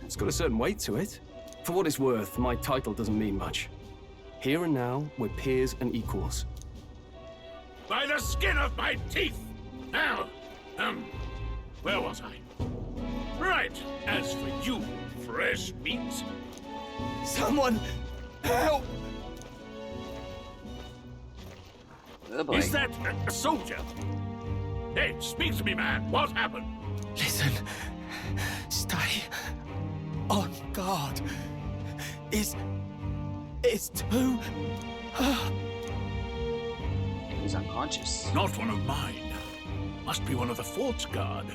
[SPEAKER 15] It's got a certain weight to it. For what it's worth, my title doesn't mean much. Here and now, we're peers and equals.
[SPEAKER 19] By the skin of my teeth! Now, where was I? Right, as for you, fresh meat.
[SPEAKER 10] Someone help!
[SPEAKER 8] Oh boy.
[SPEAKER 19] Is that a soldier? Hey, speak to me, man. What happened?
[SPEAKER 10] Listen. Stay on guard. It's too...
[SPEAKER 8] He's unconscious.
[SPEAKER 19] Not one of mine. Must be one of the fort's guard.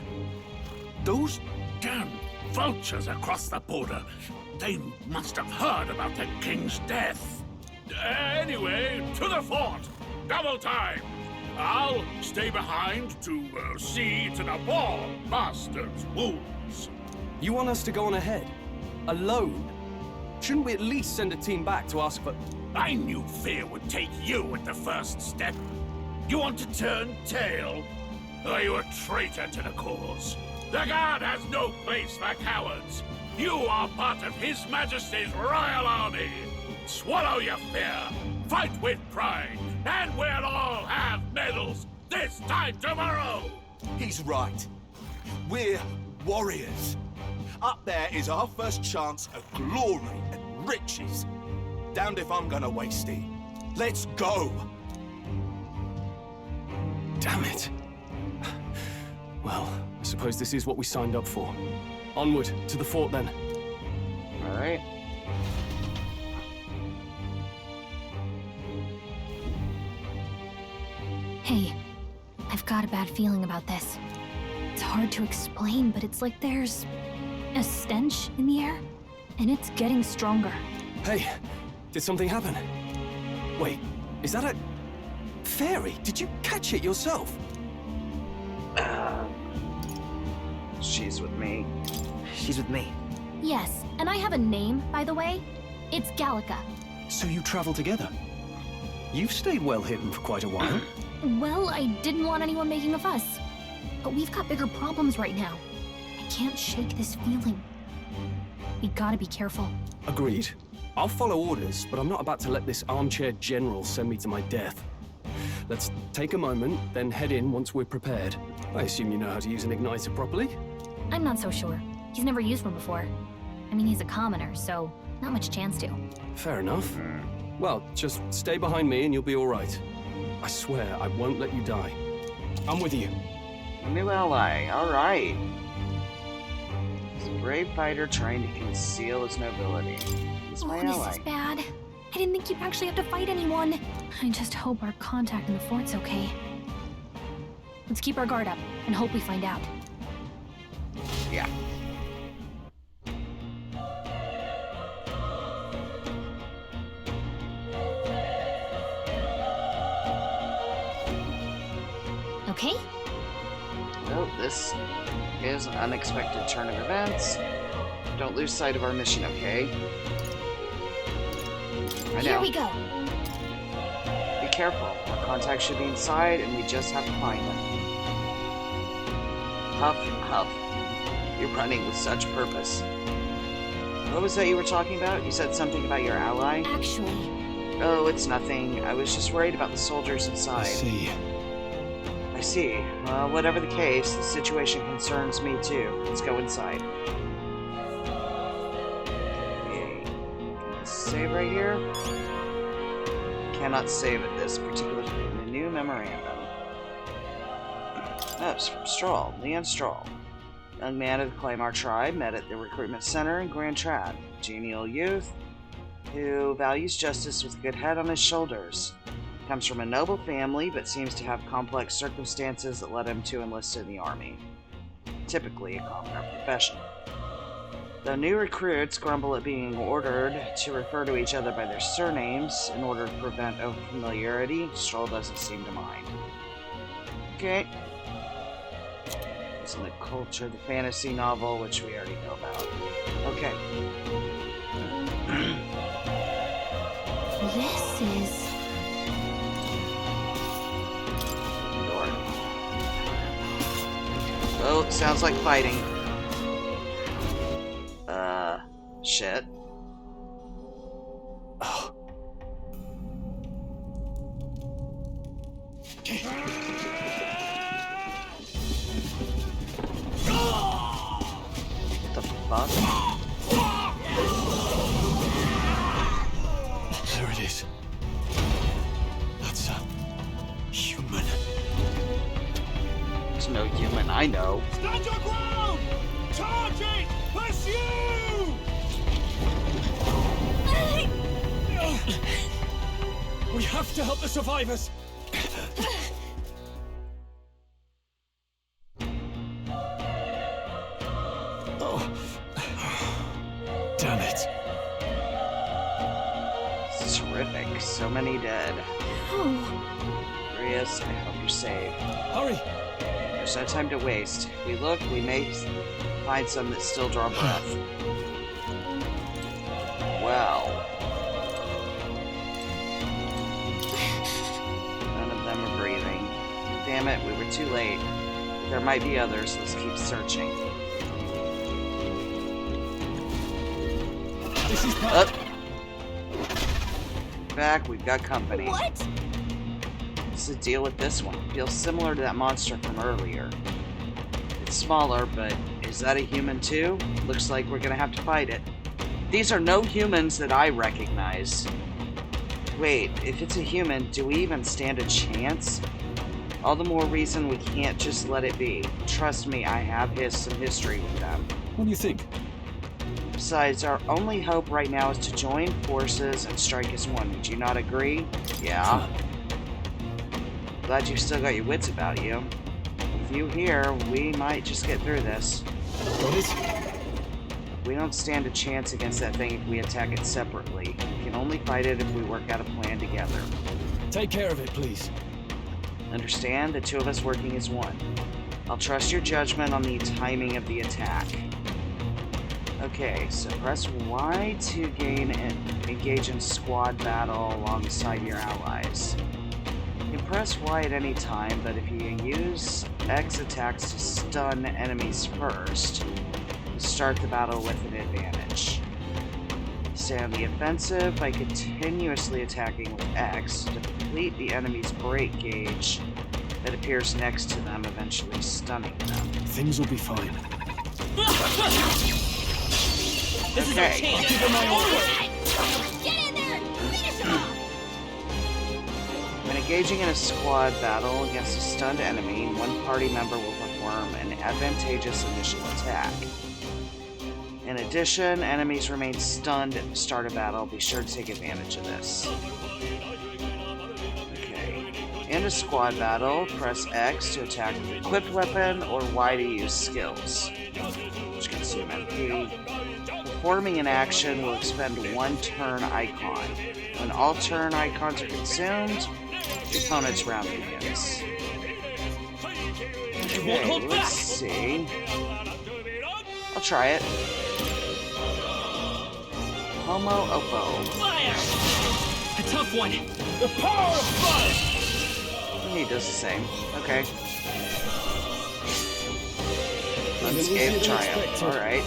[SPEAKER 19] Those damn vultures across the border. They must have heard about the king's death. Anyway, to the fort. Double time. I'll stay behind to see to the poor bastard's wounds.
[SPEAKER 15] You want us to go on ahead? Alone? Shouldn't we at least send a team back to ask for...
[SPEAKER 19] I knew fear would take you at the first step. You want to turn tail? Are you a traitor to the cause? The guard has no place for cowards. You are part of His Majesty's Royal Army. Swallow your fear, fight with pride, and we'll all have medals this time tomorrow!
[SPEAKER 10] He's right. We're warriors. Up there is our first chance of glory and riches. Damned if I'm gonna waste it. Let's go!
[SPEAKER 15] Damn it. Well, I suppose this is what we signed up for. Onward, to the fort then.
[SPEAKER 8] All right.
[SPEAKER 9] Hey, I've got a bad feeling about this. It's hard to explain, but it's like there's a stench in the air, and it's getting stronger.
[SPEAKER 15] Hey, did something happen? Wait, is that a... fairy? Did you catch it yourself?
[SPEAKER 8] She's with me.
[SPEAKER 12] She's with me.
[SPEAKER 9] Yes, and I have a name, by the way. It's Gallica.
[SPEAKER 15] So you travel together? You've stayed well hidden for quite a while.
[SPEAKER 9] Well, I didn't want anyone making a fuss. But we've got bigger problems right now. I can't shake this feeling. We gotta be careful.
[SPEAKER 15] Agreed. I'll follow orders, but I'm not about to let this armchair general send me to my death. Let's take a moment, then head in once we're prepared. I assume you know how to use an igniter properly?
[SPEAKER 9] I'm not so sure. He's never used one before. I mean, he's a commoner, so not much chance to.
[SPEAKER 15] Fair enough. Well, just stay behind me and you'll be all right. I swear I won't let you die. I'm with you.
[SPEAKER 8] A new ally. All right. He's a brave fighter trying to conceal his nobility. He's my ally.
[SPEAKER 9] This is bad. I didn't think you'd actually have to fight anyone. I just hope our contact in the fort's okay. Let's keep our guard up and hope we find out.
[SPEAKER 8] Yeah.
[SPEAKER 9] Okay?
[SPEAKER 8] Well, this is an unexpected turn of events. Don't lose sight of our mission, okay? I know.
[SPEAKER 9] Here we go.
[SPEAKER 8] Be careful. Our contact should be inside, and we just have to find them. Huff, huff. You're running with such purpose. What was that you were talking about? You said something about your ally?
[SPEAKER 9] Actually...
[SPEAKER 8] Oh, it's nothing. I was just worried about the soldiers inside. I see. Well, whatever the case, the situation concerns me too. Let's go inside. Okay. Save right here. Cannot save at this particular time. A new memorandum. Oh, it's from Stroll. Leon Stroll. Young man of the Claymore tribe met at the recruitment center in Grand Trad. Genial youth who values justice with a good head on his shoulders. Comes from a noble family, but seems to have complex circumstances that led him to enlist in the army. Typically a commoner profession. Though new recruits grumble at being ordered to refer to each other by their surnames in order to prevent overfamiliarity, Stroll doesn't seem to mind. Okay. Isn't it Culture, the fantasy novel, which we already know about. Okay.
[SPEAKER 9] This is...
[SPEAKER 8] Oh, sounds like fighting. Shit.
[SPEAKER 10] Oh.
[SPEAKER 8] What the fuck?
[SPEAKER 10] There it is. That's a human.
[SPEAKER 8] There's no human I know.
[SPEAKER 10] Stand your ground! Charging! Pursue! We have to help the survivors. Oh. Damn it.
[SPEAKER 8] It's terrific. So many dead. Rias, I hope you're safe.
[SPEAKER 10] Hurry!
[SPEAKER 8] There's no time to waste. If we look, we may find some that still draw breath. Well. None of them are breathing. Damn it, we were too late. There might be others. Let's keep searching.
[SPEAKER 10] This is
[SPEAKER 8] Up. Back, we've got company.
[SPEAKER 9] What?
[SPEAKER 8] What's the deal with this one? Feels similar to that monster from earlier. It's smaller, but is that a human too? Looks like we're gonna have to fight it. These are no humans that I recognize. Wait, if it's a human, do we even stand a chance? All the more reason we can't just let it be. Trust me, I have some history with them.
[SPEAKER 10] What do you think?
[SPEAKER 8] Besides, our only hope right now is to join forces and strike as one. Would you not agree? Yeah. Glad you've still got your wits about you. With you here, we might just get through this.
[SPEAKER 10] Got it?
[SPEAKER 8] We don't stand a chance against that thing if we attack it separately. We can only fight it if we work out a plan together.
[SPEAKER 10] Take care of it, please.
[SPEAKER 8] Understand? The two of us working as one. I'll trust your judgment on the timing of the attack. Okay, so press Y to engage in squad battle alongside your allies. You can press Y at any time, but if you use X attacks to stun enemies first, you start the battle with an advantage. Stay on the offensive by continuously attacking with X to deplete the enemy's break gauge that appears next to them, eventually stunning them.
[SPEAKER 10] Things will be fine.
[SPEAKER 8] This is our chance.
[SPEAKER 10] Give him my order.
[SPEAKER 9] Get in there! Finish him off!
[SPEAKER 8] When engaging in a squad battle against a stunned enemy, one party member will perform an advantageous initial attack. In addition, enemies remain stunned at the start of battle. Be sure to take advantage of this. Okay. In a squad battle, press X to attack with an equipped weapon or Y to use skills, which consume MP. Performing an action will expend one turn icon. When all turn icons are consumed, the opponent's round begins. Okay, let's see. I'll try it. Homo Oppo.
[SPEAKER 12] Fire! A tough one.
[SPEAKER 10] The power of fire!
[SPEAKER 8] He does the same. Okay. Unscathed Triumph. Alright.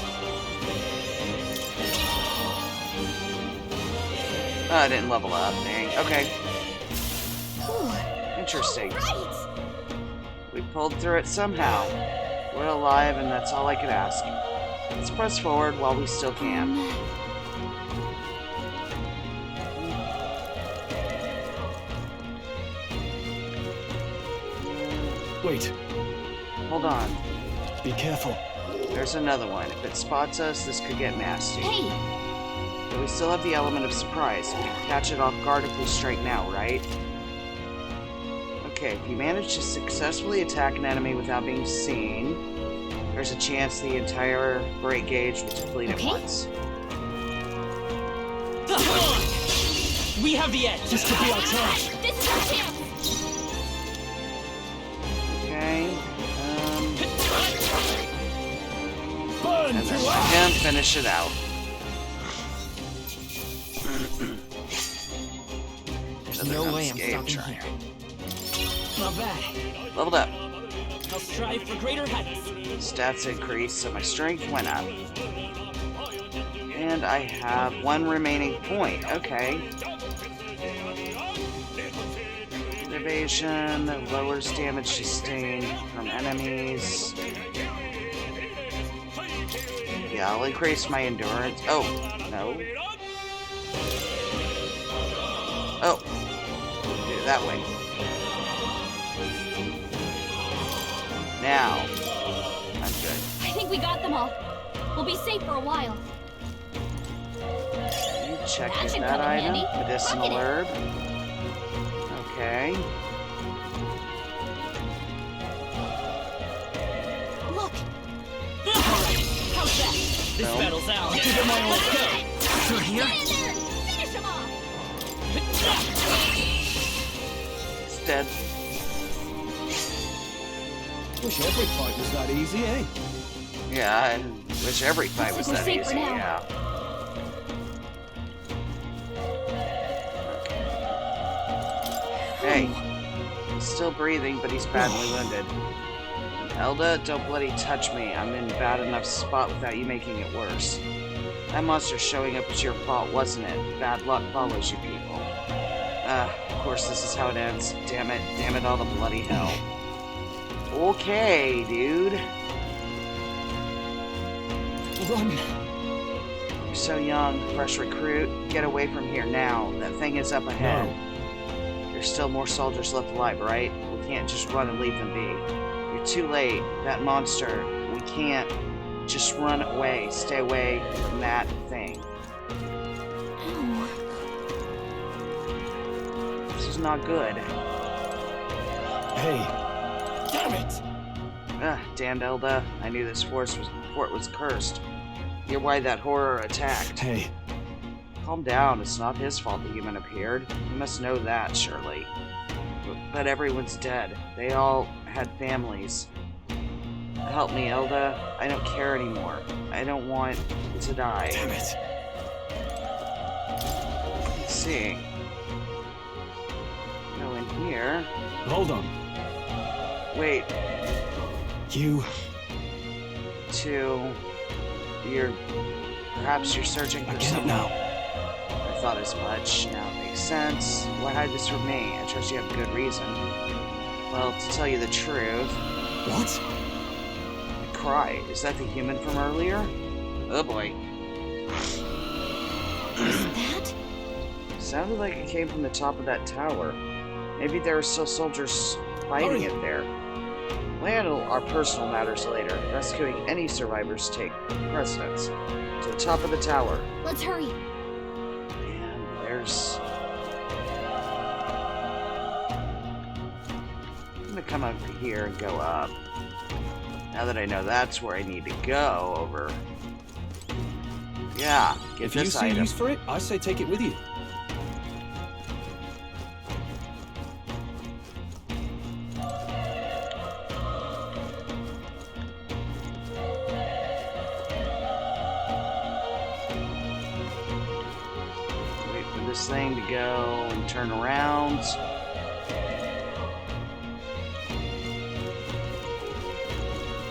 [SPEAKER 8] Oh, I didn't level up. Dang. Okay. Interesting. We pulled through it somehow. We're alive, and that's all I could ask. Let's press forward while we still can.
[SPEAKER 15] Wait.
[SPEAKER 8] Hold on.
[SPEAKER 15] Be careful.
[SPEAKER 8] There's another one. If it spots us, this could get nasty.
[SPEAKER 9] Hey!
[SPEAKER 8] But we still have the element of surprise. We can catch it off guard if we strike now, right? Okay, if you manage to successfully attack an enemy without being seen, there's a chance the entire break gauge will deplete at once.
[SPEAKER 12] Come on! We have the edge.
[SPEAKER 15] This could be our chance.
[SPEAKER 9] This is our chance!
[SPEAKER 8] Okay.
[SPEAKER 10] Burn
[SPEAKER 8] And then
[SPEAKER 10] to
[SPEAKER 8] let him finish it out.
[SPEAKER 12] There's no way I'm stopping here. Not bad.
[SPEAKER 8] Leveled up.
[SPEAKER 12] I'll strive for greater heights.
[SPEAKER 8] Stats increased, so my strength went up. And I have one remaining point. Okay. Evasion lowers damage sustained from enemies. Yeah, I'll increase my endurance. Oh, no. Oh. Do it that way. Now. I'm good.
[SPEAKER 9] I think we got them all. We'll be safe for a while.
[SPEAKER 8] You check
[SPEAKER 9] That should
[SPEAKER 8] that
[SPEAKER 9] come in
[SPEAKER 8] item.
[SPEAKER 9] handy.
[SPEAKER 8] Medicinal
[SPEAKER 9] Look at
[SPEAKER 8] herb. Okay.
[SPEAKER 9] Look!
[SPEAKER 12] How's that? This
[SPEAKER 8] No.
[SPEAKER 12] battle's out. Give it my all. Go. Through here?
[SPEAKER 9] Get in there! Finish him off!
[SPEAKER 8] It's dead.
[SPEAKER 15] Wish every fight was that easy, eh?
[SPEAKER 8] Yeah, I wish every fight was
[SPEAKER 9] Looks
[SPEAKER 8] that
[SPEAKER 9] like we're safe
[SPEAKER 8] easy.
[SPEAKER 9] for now.
[SPEAKER 8] Yeah. Hey, he's still breathing, but he's badly wounded. Elda, don't bloody touch me. I'm in bad enough spot without you making it worse. That monster showing up was your fault, wasn't it? Bad luck follows you people. Of course this is how it ends. Damn it all the bloody hell. Okay, dude.
[SPEAKER 12] Run.
[SPEAKER 8] You're so young, fresh recruit. Get away from here now. That thing is up ahead. There's still more soldiers left alive, right? We can't just run and leave them be. You're too late. That monster. We can't just run away. Stay away from that thing. This is not good.
[SPEAKER 15] Hey.
[SPEAKER 12] Damn it!
[SPEAKER 8] Damned Elda. I knew this fort was cursed. You're why that horror attacked.
[SPEAKER 15] Hey.
[SPEAKER 8] Calm down. It's not his fault the human appeared. You must know that, surely. But everyone's dead. They all had families. Help me, Elda. I don't care anymore. I don't want to die.
[SPEAKER 15] Damn it.
[SPEAKER 8] Let's see. Go in here.
[SPEAKER 15] Hold on.
[SPEAKER 8] Wait.
[SPEAKER 15] You.
[SPEAKER 8] Perhaps you're searching for
[SPEAKER 15] I get it
[SPEAKER 8] someone.
[SPEAKER 15] now.
[SPEAKER 8] I thought as much. Now it makes sense. Why hide this from me? I trust you have a good reason. Well, to tell you the truth.
[SPEAKER 15] What?
[SPEAKER 8] The cry. Is that the human from earlier? Oh boy.
[SPEAKER 9] That?
[SPEAKER 8] Sounded like it came from the top of that tower. Maybe there are still soldiers fighting it there. We'll handle our personal matters later. Rescuing any survivors take precedence. To the top of the tower.
[SPEAKER 9] Let's hurry.
[SPEAKER 8] And there's... come up here and go up. Now that I know that's where I need to go over. Yeah, get
[SPEAKER 2] If you
[SPEAKER 8] this
[SPEAKER 2] see
[SPEAKER 8] item.
[SPEAKER 2] use for it, I say take it with you.
[SPEAKER 8] Wait for this thing to go and turn around.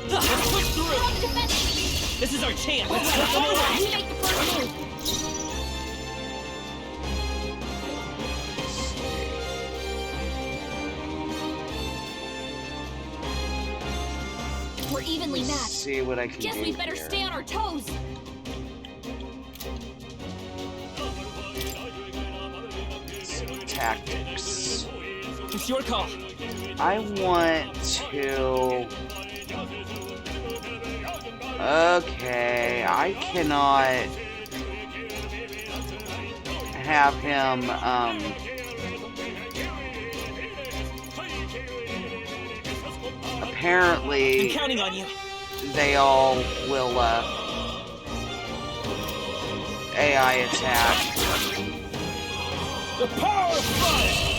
[SPEAKER 12] Let's push through! This is our chance! Let's get them away!
[SPEAKER 9] You make the first move. We're evenly matched.
[SPEAKER 8] See what I can
[SPEAKER 9] Guess
[SPEAKER 8] do
[SPEAKER 9] we better
[SPEAKER 8] here.
[SPEAKER 9] stay on our toes.
[SPEAKER 8] Tactics.
[SPEAKER 12] It's your call.
[SPEAKER 8] I want to... Okay, I cannot have him, apparently...
[SPEAKER 12] I'm counting on you.
[SPEAKER 8] They all will, AI attack.
[SPEAKER 12] The power of fire!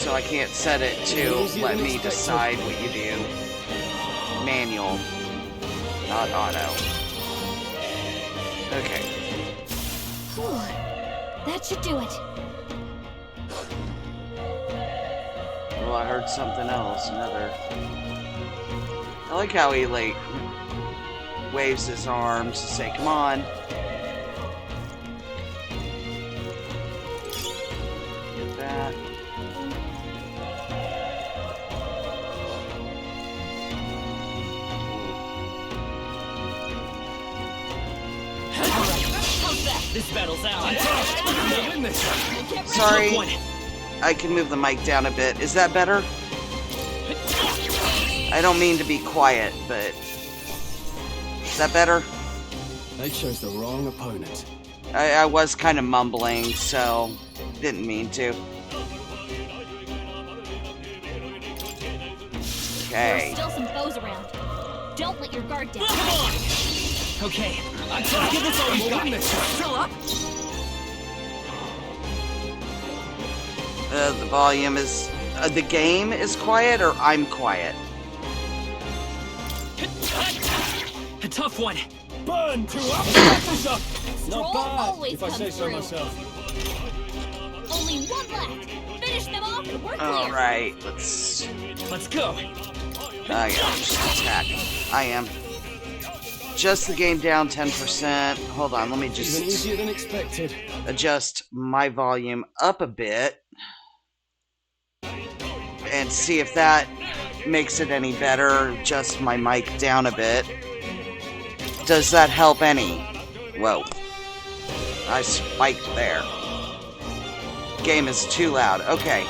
[SPEAKER 8] So I can't set it to let me decide what you do. Manual, not auto. Okay.
[SPEAKER 9] Whew. That should do it.
[SPEAKER 8] Well, I heard something else, another. I like how he, like, waves his arms to say, come on. Get that.
[SPEAKER 12] This battle's out.
[SPEAKER 8] Sorry, I can move the mic down a bit. Is that better? I don't mean to be quiet, but... Is that better?
[SPEAKER 15] They chose the wrong opponent.
[SPEAKER 8] I was kind of mumbling, so didn't mean to. Okay.
[SPEAKER 9] There's still some foes around. Don't let your guard down.
[SPEAKER 12] Come on! Okay, let's give this all you got. Still up?
[SPEAKER 8] The volume is... the game is quiet, or I'm quiet?
[SPEAKER 12] A tough one.
[SPEAKER 10] Burn to up!
[SPEAKER 9] Not bad, if I say so
[SPEAKER 10] myself.
[SPEAKER 9] Only one left. Finish them off and we're clear.
[SPEAKER 8] Alright, let's
[SPEAKER 12] go.
[SPEAKER 8] I gotta just attack. I am. Just the game down 10%. Hold on, let me just
[SPEAKER 15] Even easier than expected.
[SPEAKER 8] adjust my volume up a bit and see if that makes it any better. Adjust my mic down a bit. Does that help any? Whoa. I spiked there. Game is too loud. Okay.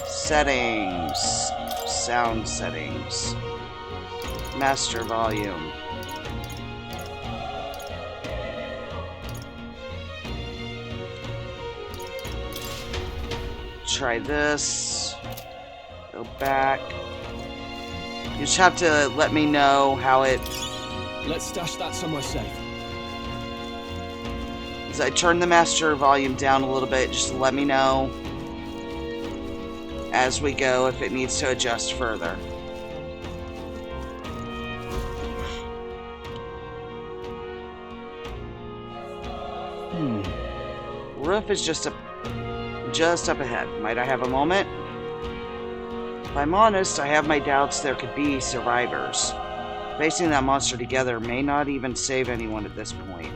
[SPEAKER 8] Settings. Sound settings. Master volume. Try this. Go back. You just have to let me know how it...
[SPEAKER 15] Let's stash that somewhere safe.
[SPEAKER 8] As I turn the master volume down a little bit, just let me know as we go if it needs to adjust further. Roof is just up ahead. Might I have a moment? If I'm honest, I have my doubts there could be survivors. Facing that monster together may not even save anyone at this point.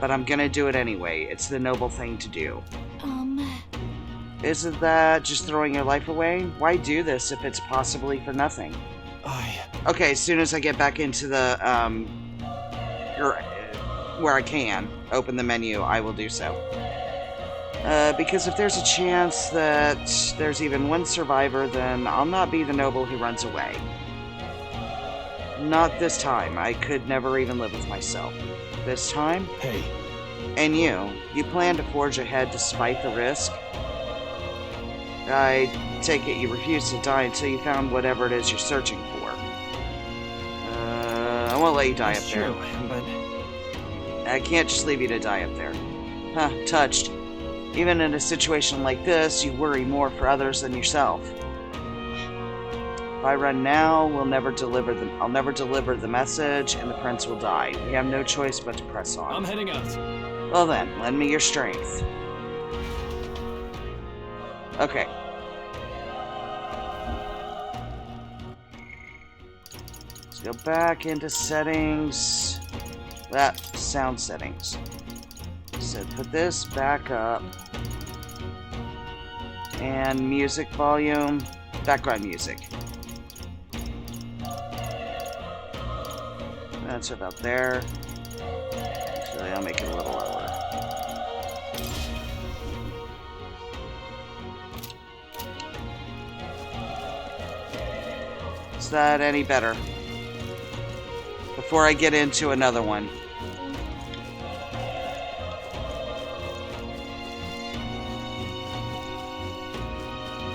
[SPEAKER 8] But I'm gonna do it anyway. It's the noble thing to do. Isn't that just throwing your life away? Why do this if it's possibly for nothing? Okay, as soon as I get back into the, where I can open the menu, I will do so. Because if there's a chance that there's even one survivor, then I'll not be the noble who runs away. Not this time. I could never even live with myself. This time?
[SPEAKER 15] Hey.
[SPEAKER 8] And you plan to forge ahead despite the risk? I take it you refuse to die until you found whatever it is you're searching for. I won't let you die up there.
[SPEAKER 12] True, but
[SPEAKER 8] I can't just leave you to die up there. Huh, touched. Even in a situation like this, you worry more for others than yourself. If I run now, I'll never deliver the message, and the prince will die. We have no choice but to press on.
[SPEAKER 2] I'm heading out.
[SPEAKER 8] Well then, lend me your strength. Okay. Let's go back into settings. Sound settings. So put this back up. And music volume. Background music. That's about there. Actually, I'll make it a little lower. Is that any better? Before I get into another one.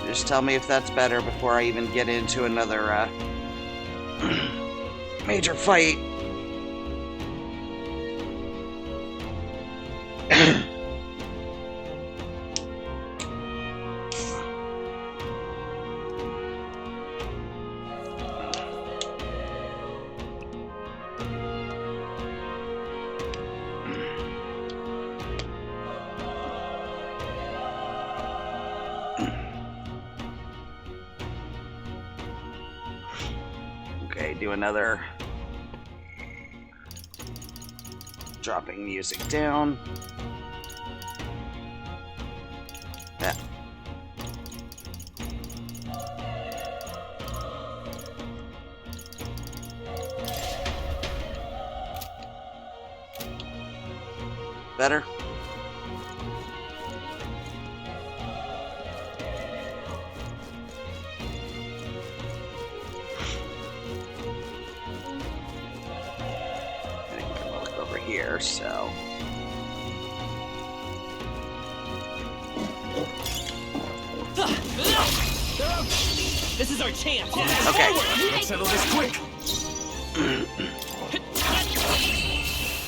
[SPEAKER 8] Just tell me if that's better before I even get into another major fight. Okay, do another dropping music down. Yeah. Better? Here, so
[SPEAKER 12] this is our chance.
[SPEAKER 8] Okay.
[SPEAKER 12] Let's settle this quick.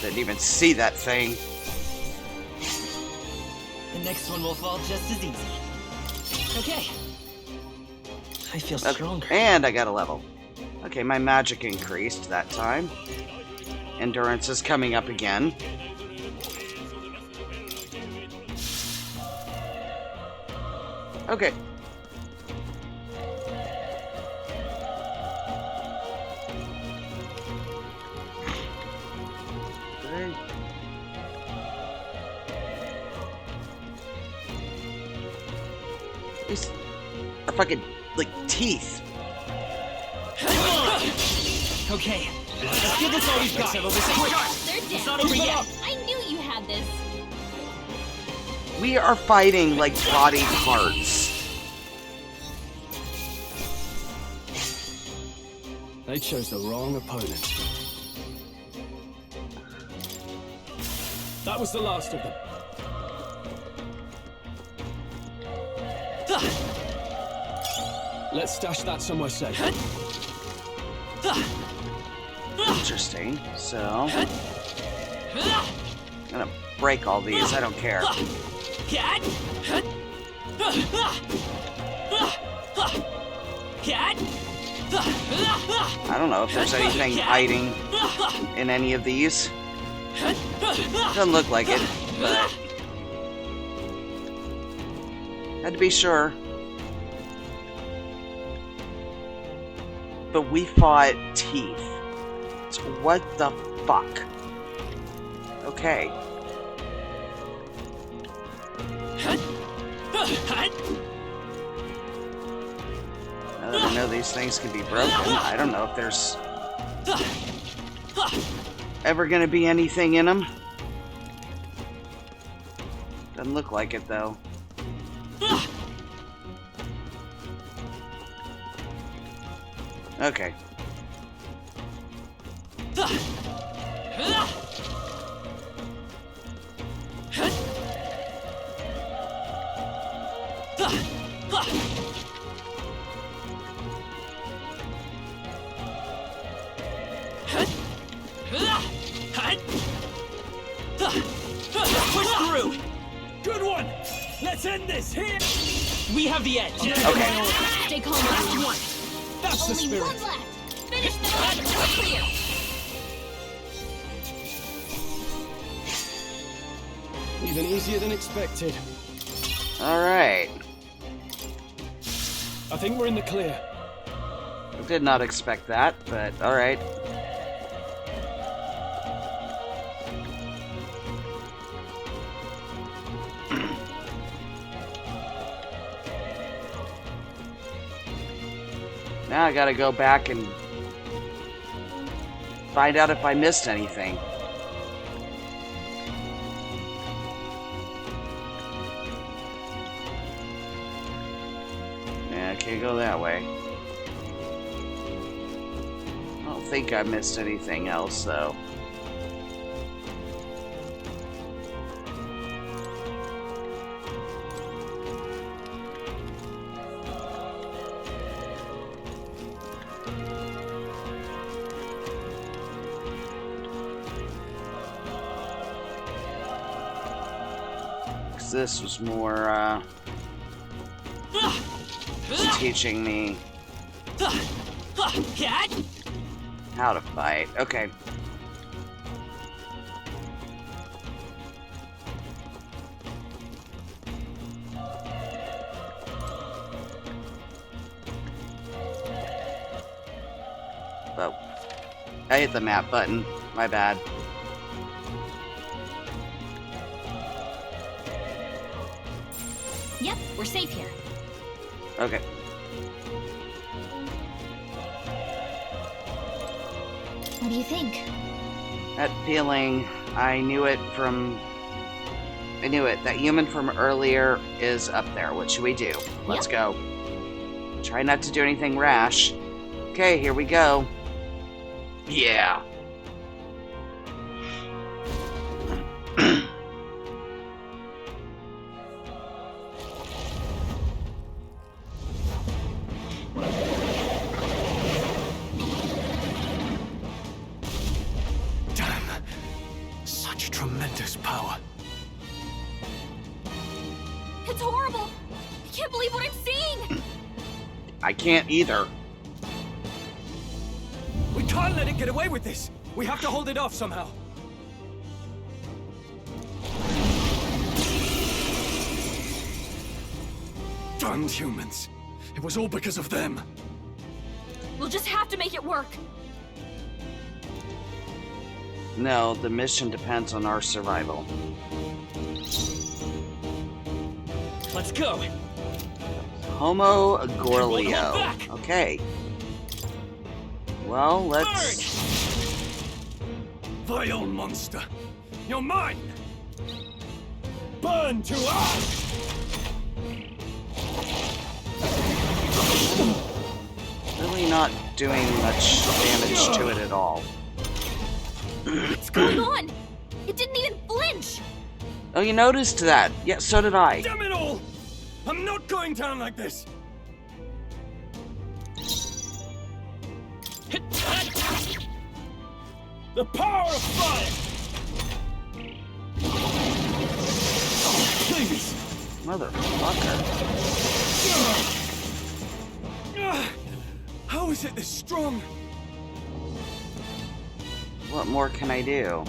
[SPEAKER 8] Didn't even see that thing.
[SPEAKER 12] The next one will fall just as easy. Okay. I feel stronger.
[SPEAKER 8] And I got a level. Okay, my magic increased that time. Endurance is coming up again. Okay. These are fucking, like, teeth.
[SPEAKER 12] Okay. Let's give this all we've got. Settle this quick.
[SPEAKER 17] They're
[SPEAKER 12] It's not
[SPEAKER 17] dead.
[SPEAKER 12] over yet.
[SPEAKER 17] I knew you had this.
[SPEAKER 8] We are fighting like body parts.
[SPEAKER 15] They chose the wrong opponent.
[SPEAKER 2] That was the last of them. Let's stash that somewhere safe.
[SPEAKER 8] Interesting. So, I'm gonna break all these. I don't care. I don't know if there's anything hiding in any of these. Doesn't look like it, but had to be sure. But we fought teeth. So what the fuck? Okay. Now that I know these things can be broken, I don't know if there's ever gonna be anything in them. Doesn't look like it though. Okay.
[SPEAKER 10] Push through! Good one! Let's end this here! We have the edge.
[SPEAKER 8] Okay.
[SPEAKER 9] Stay calm, last one.
[SPEAKER 10] That's the
[SPEAKER 9] Only
[SPEAKER 10] spirit.
[SPEAKER 9] one left. Finish the magic. Clear.
[SPEAKER 15] Even easier than expected.
[SPEAKER 8] Alright.
[SPEAKER 15] I think we're in the clear.
[SPEAKER 8] Did not expect that, but alright. Now I gotta go back and find out if I missed anything. Yeah, I can't go that way. I don't think I missed anything else, though. This was more, just teaching me how to fight. Okay. Oh. I hit the map button. My bad.
[SPEAKER 9] Yep, we're safe here.
[SPEAKER 8] Okay.
[SPEAKER 9] What do you think?
[SPEAKER 8] That feeling, I knew it. That human from earlier is up there. What should we do? Let's go. Try not to do anything rash. Okay, here we go. Yeah.
[SPEAKER 15] Tremendous power.
[SPEAKER 9] It's horrible. I can't believe what I'm seeing.
[SPEAKER 8] I can't either.
[SPEAKER 15] We can't let it get away with this. We have to hold it off somehow. Damned humans. It was all because of them.
[SPEAKER 9] We'll just have to make it work.
[SPEAKER 8] No, the mission depends on our survival.
[SPEAKER 10] Let's go.
[SPEAKER 8] Homo Gorlio. Okay. Well, let's...
[SPEAKER 15] Vile monster. You're mine! Burn to ash!
[SPEAKER 8] Really not doing much damage to it at all.
[SPEAKER 9] What's going on? It didn't even flinch.
[SPEAKER 8] Oh, you noticed that? Yeah, so did I.
[SPEAKER 15] Damn it all! I'm not going down like this!
[SPEAKER 10] The power of fire! Please!
[SPEAKER 8] Motherfucker.
[SPEAKER 15] How is it this strong?
[SPEAKER 8] What more can I do?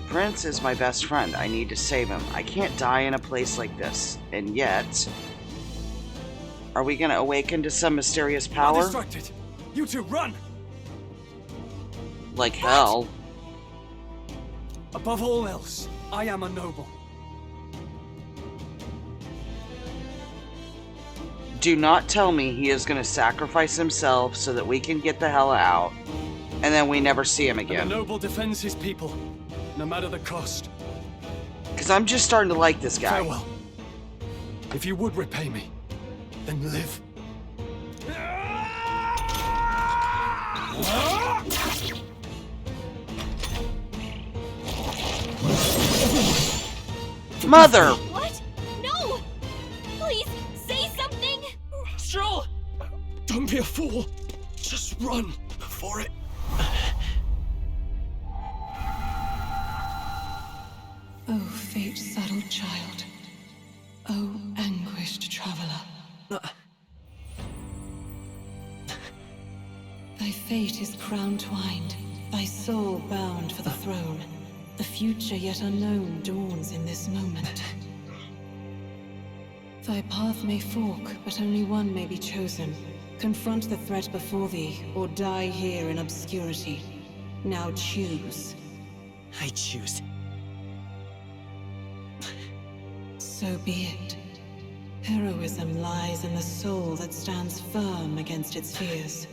[SPEAKER 8] Prince is my best friend. I need to save him. I can't die in a place like this. And yet... Are we gonna awaken to some mysterious power?
[SPEAKER 15] I'm distracted. You two, run!
[SPEAKER 8] Like hell.
[SPEAKER 15] Above all else, I am a noble.
[SPEAKER 8] Do not tell me he is gonna sacrifice himself so that we can get the hell out. And then we never see him again.
[SPEAKER 15] And a noble defends his people, no matter the cost.
[SPEAKER 8] Because I'm just starting to like this guy.
[SPEAKER 15] Farewell. If you would repay me, then live.
[SPEAKER 8] Mother!
[SPEAKER 9] What? No! Please, say something!
[SPEAKER 15] Stroll! Don't be a fool. Just run for it.
[SPEAKER 4] Oh, fate-saddled child. Oh, anguished traveler. Thy fate is crown-twined, thy soul bound for the throne. The future yet unknown dawns in this moment. Thy path may fork, but only one may be chosen. Confront the threat before thee, or die here in obscurity. Now choose.
[SPEAKER 12] I choose.
[SPEAKER 4] So be it. Heroism lies in the soul that stands firm against its fears.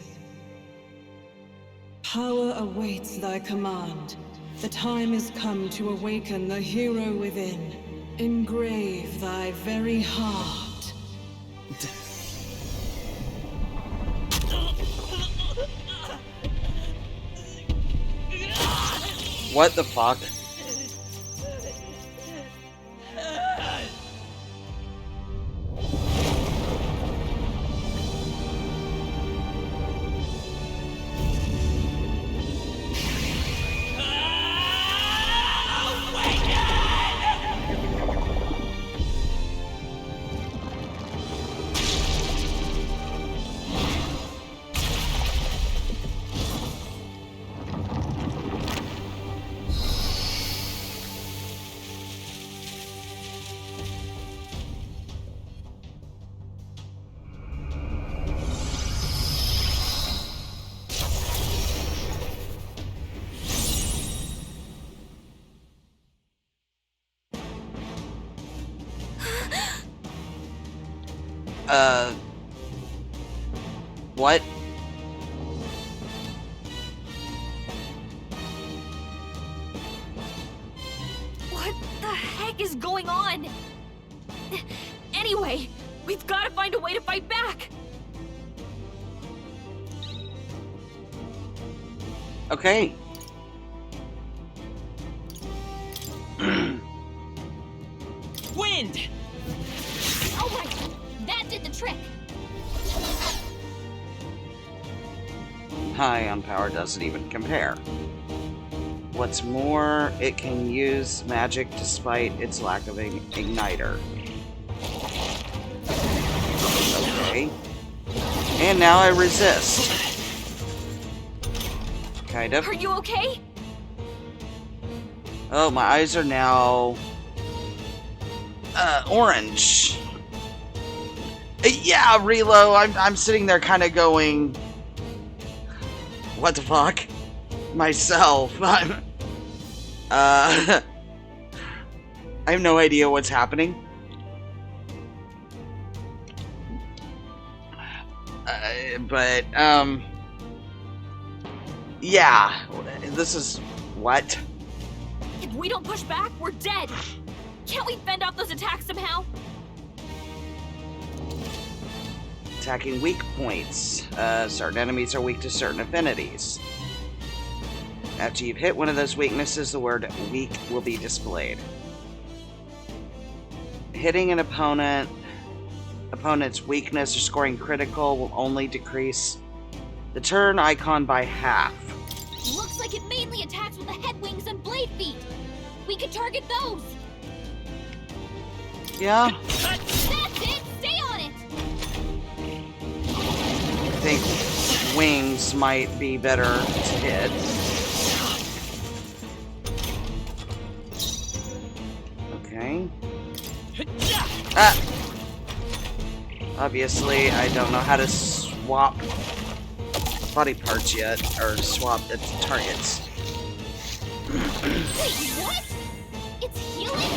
[SPEAKER 4] Power awaits thy command. The time is come to awaken the hero within. Engrave thy very heart.
[SPEAKER 8] What the fuck? What?
[SPEAKER 9] What the heck is going on? Anyway, we've got to find a way to fight back.
[SPEAKER 8] Okay.
[SPEAKER 12] Wind!
[SPEAKER 9] All right, that did the trick.
[SPEAKER 8] High on power doesn't even compare. What's more, it can use magic despite its lack of an igniter. Okay. And now I resist. Kind of.
[SPEAKER 9] Are you okay?
[SPEAKER 8] Oh, my eyes are now orange. Yeah, Relo, I'm sitting there kind of going, what the fuck? Myself. I have no idea what's happening. Yeah, this is what?
[SPEAKER 9] If we don't push back, we're dead. Can't we fend off those attacks somehow?
[SPEAKER 8] Attacking weak points. Certain enemies are weak to certain affinities. After you've hit one of those weaknesses, the word weak will be displayed. Hitting an opponent's weakness or scoring critical will only decrease the turn icon by half.
[SPEAKER 9] Looks like it mainly attacks with the head wings and blade feet. We could target those.
[SPEAKER 8] Yeah.
[SPEAKER 9] That's it. Stay on it.
[SPEAKER 8] I think wings might be better to hit. Okay. Obviously, I don't know how to swap body parts yet, or swap the targets.
[SPEAKER 9] Wait, what? It's healing?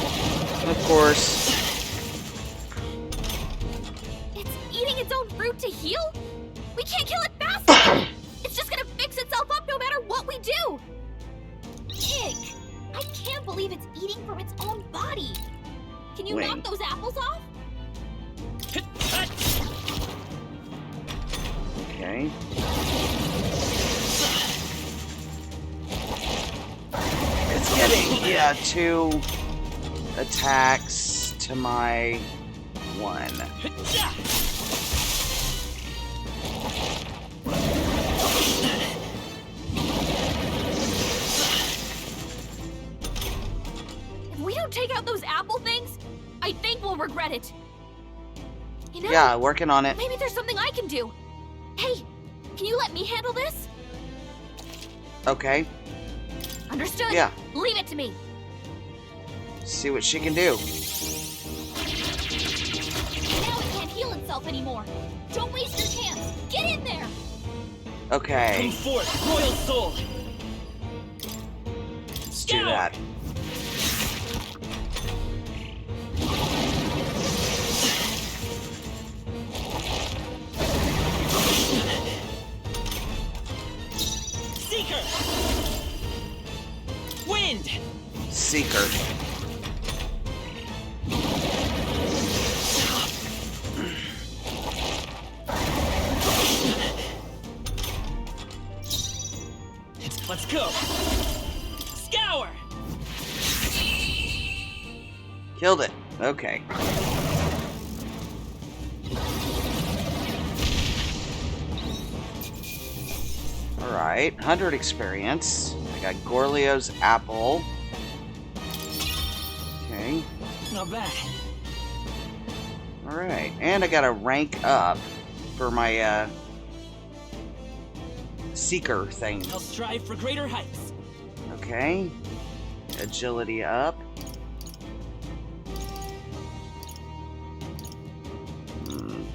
[SPEAKER 8] Of course.
[SPEAKER 9] It's eating its own fruit to heal? We can't kill it fast enough! It's just gonna fix itself up no matter what we do! Pig! I can't believe it's eating from its own body! Can you knock those apples off?
[SPEAKER 8] Okay. It's getting, too attacks to my 1.
[SPEAKER 9] If we don't take out those apple things, I think we'll regret it. You know,
[SPEAKER 8] Yeah, working on it.
[SPEAKER 9] Maybe there's something I can do. Hey, can you let me handle this?
[SPEAKER 8] Okay.
[SPEAKER 9] Understood?
[SPEAKER 8] Yeah.
[SPEAKER 9] Leave it to me.
[SPEAKER 8] See what she can do.
[SPEAKER 9] Now it can't heal itself anymore. Don't waste your chance. Get in there.
[SPEAKER 8] Okay.
[SPEAKER 1] Come forth, royal soul.
[SPEAKER 8] Let's do that.
[SPEAKER 1] Seeker. Wind.
[SPEAKER 8] Seeker.
[SPEAKER 1] Let's go. Scour.
[SPEAKER 8] Killed it. Okay. Alright, 100 experience. I got Gorlio's apple. Okay.
[SPEAKER 1] Not bad.
[SPEAKER 8] Alright, and I got a rank up for my Seeker thing.
[SPEAKER 1] I'll strive for greater heights.
[SPEAKER 8] Okay. Agility up.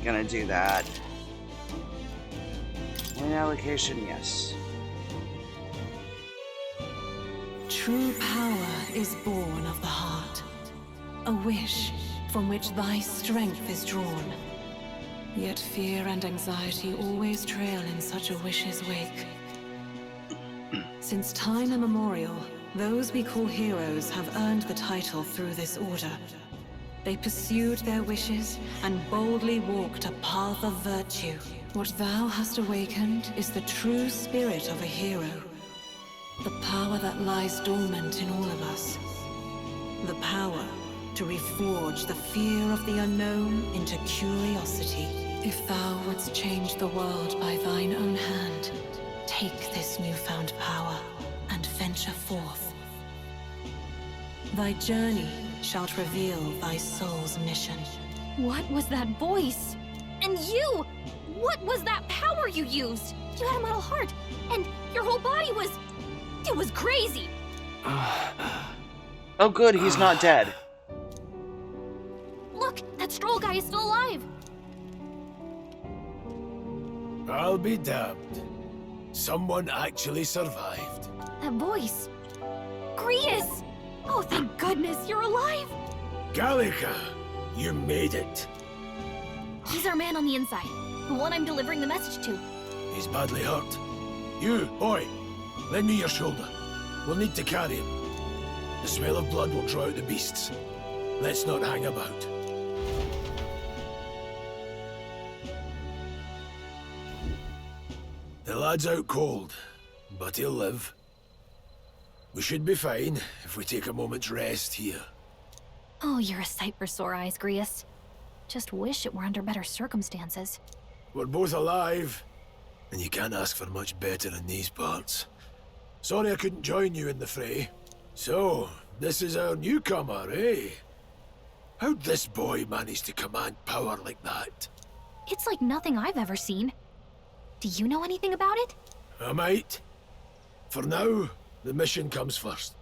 [SPEAKER 8] Gonna do that. Win allocation, yes.
[SPEAKER 4] True power is born of the heart. A wish from which thy strength is drawn. Yet fear and anxiety always trail in such a wish's wake. Since time immemorial, those we call heroes have earned the title through this order. They pursued their wishes and boldly walked a path of virtue. What thou hast awakened is the true spirit of a hero. The power that lies dormant in all of us. The power to reforge the fear of the unknown into curiosity. If thou wouldst change the world by thine own hand, take this newfound power and venture forth. Thy journey shalt reveal thy soul's mission.
[SPEAKER 9] What was that voice? And you! What was that power you used? You had a metal heart, and your whole body was... It was crazy!
[SPEAKER 8] Oh good, he's not dead.
[SPEAKER 9] Look, that Stroll guy is still alive!
[SPEAKER 10] I'll be damned. Someone actually survived.
[SPEAKER 9] That voice... Grius! Oh, thank goodness, you're alive!
[SPEAKER 10] Gallica, you made it.
[SPEAKER 9] He's our man on the inside. The one I'm delivering the message to.
[SPEAKER 10] He's badly hurt. You, boy, lend me your shoulder. We'll need to carry him. The smell of blood will draw out the beasts. Let's not hang about. The lad's out cold, but he'll live. We should be fine if we take a moment's rest here.
[SPEAKER 9] Oh, you're a sight for sore eyes, Grius. Just wish it were under better circumstances.
[SPEAKER 10] We're both alive, and you can't ask for much better in these parts. Sorry I couldn't join you in the fray. So, this is our newcomer, eh? How'd this boy manage to command power like that?
[SPEAKER 9] It's like nothing I've ever seen. Do you know anything about it?
[SPEAKER 10] I might. For now, the mission comes first.